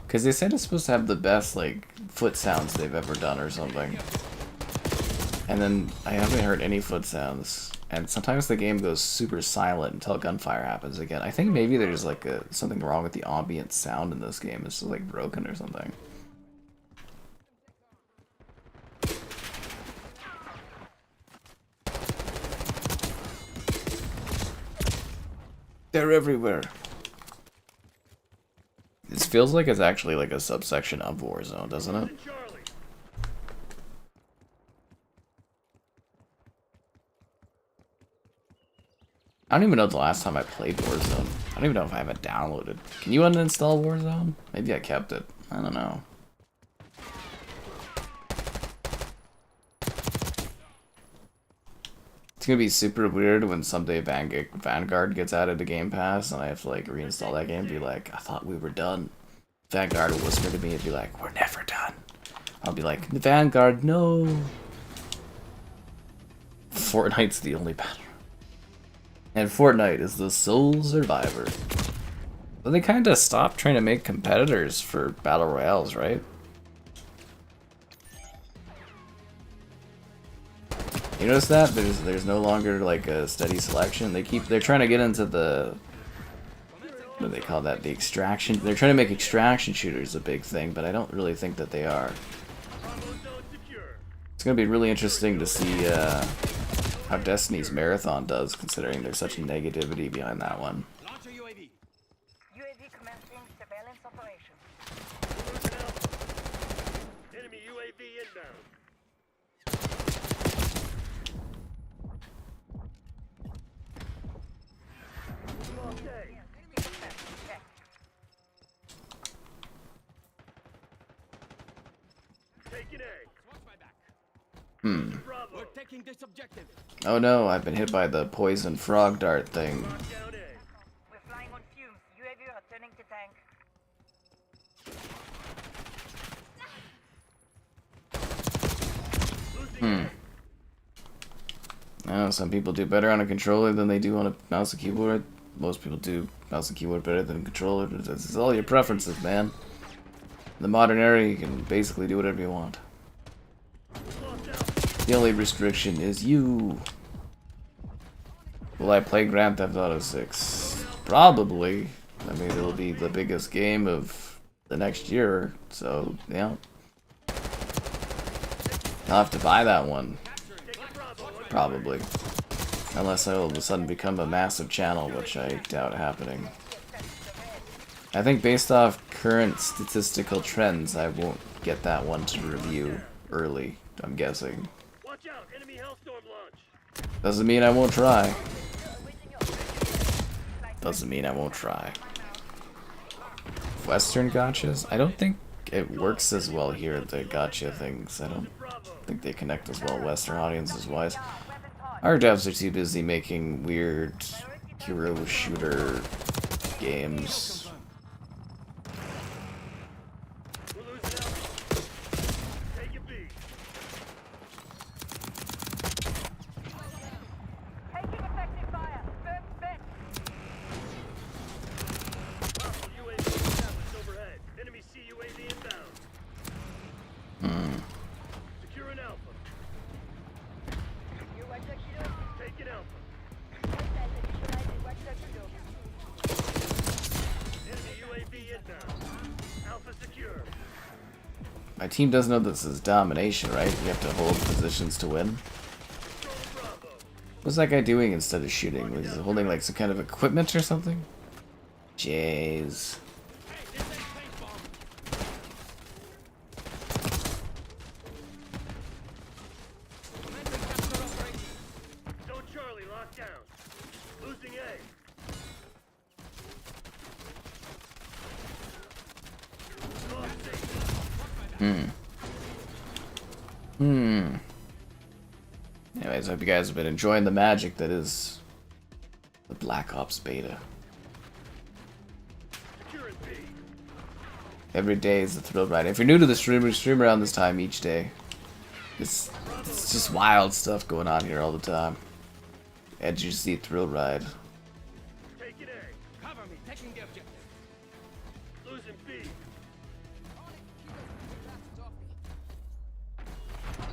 Because they said it's supposed to have the best, like, foot sounds they've ever done or something. And then I haven't heard any foot sounds. And sometimes the game goes super silent until gunfire happens again. I think maybe there's, like, something wrong with the ambient sound in this game. It's just, like, broken or something. They're everywhere. This feels like it's actually like a subsection of Warzone, doesn't it? Charlie. I don't even know the last time I played Warzone. I don't even know if I have it downloaded. Can you uninstall Warzone? Maybe I kept it. I don't know. It's gonna be super weird when someday Vanguard gets added to Game Pass and I have to like reinstall that game and be like, I thought we were done. Vanguard will whisper to me and be like, we're never done. I'll be like, Vanguard, no. Fortnite's the only battle. And Fortnite is the sole survivor. But they kind of stopped trying to make competitors for battle royales, right? You notice that there's no longer like a steady selection. They're trying to get into the, what do they call that? The extraction. They're trying to make extraction shooters a big thing, but I don't really think that they are. It's gonna be really interesting to see how Destiny's Marathon does, considering there's such negativity behind that one. Launcher UAV. UAV commencing surveillance operation. Enemy UAV inbound. Lost A. Hmm. We're taking this objective. Oh no, I've been hit by the poison frog dart thing. Down A. We're flying on fumes. UAV returning to tank. Hmm. I know some people do better on a controller than they do on a mouse and keyboard. Most people do mouse and keyboard better than a controller. It's all your preferences, man. In the modern era, you can basically do whatever you want. The only restriction is you. Will I play Grand Theft Auto 6? Probably. I mean, it'll be the biggest game of the next year, so, yeah. I'll have to buy that one. Probably. Unless I all of a sudden become a massive channel, which I doubt happening. I think based off current statistical trends, I won't get that one to review early, I'm guessing. Watch out, enemy Hellstorm launch. Doesn't mean I won't try. Doesn't mean I won't try. Western gotchas? I don't think it works as well here, the gotcha things. I don't think they connect as well Western audiences wise. Our devs are too busy making weird hero shooter games. We're losing out. Take it B. Taking effective fire. Firm vent. Hostile UAV established overhead. Enemy CUAV inbound. Securing Alpha. Taking Alpha. Enemy UAV inbound. Alpha secure. My team doesn't know this is domination, right? You have to hold positions to win. Control Bravo. What's that guy doing instead of shooting? Was he holding like some kind of equipment or something? Jeez. Zone Charlie locked down. Losing A. Lost C. Anyways, I hope you guys have been enjoying the magic that is the Black Ops beta. Securing B. Every day is a thrill ride. If you're new to the stream around this time each day. It's just wild stuff going on here all the time. Edge you see thrill ride. Taking A. Cover me. Taking the objective. Losing B.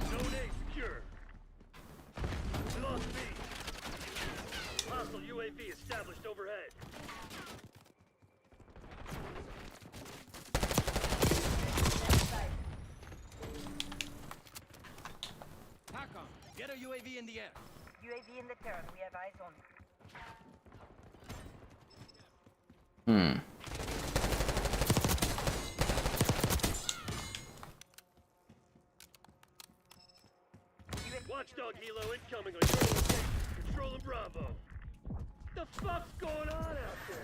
Zone A secure. We lost B. Hostile UAV established overhead. TACOM. Get a UAV in the air. UAV in the turret. We have eyes on. Watchdog helo incoming on your location. Controlling Bravo. The fuck's going on out there?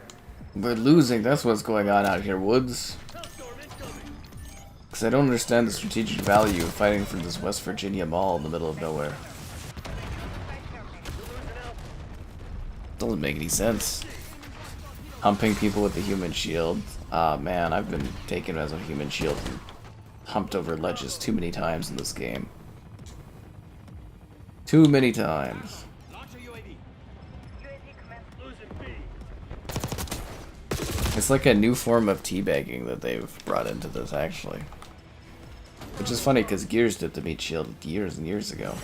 We're losing, that's what's going on out here, Woods. Hellstorm incoming. Because I don't understand the strategic value of fighting for this West Virginia mall in the middle of nowhere. Doesn't make any sense. Humping people with the human shield. Ah man, I've been taken as a human shield and humped over ledges too many times in this game. Too many times. Launch a UAV. UAV command. Losing B. It's like a new form of teabagging that they've brought into this, actually. Which is funny, because Gears did the meat shield years and years ago.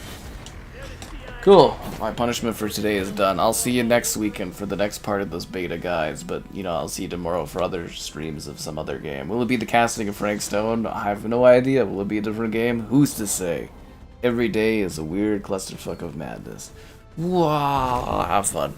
Cool. My punishment for today is done. I'll see you next weekend for the next part of this beta, guys. But, you know, I'll see you tomorrow for other streams of some other game. Will it be the casting of Frank Stone? I have no idea. Will it be a different game? Who's to say? Every day is a weird clusterfuck of madness. Wow. Have fun.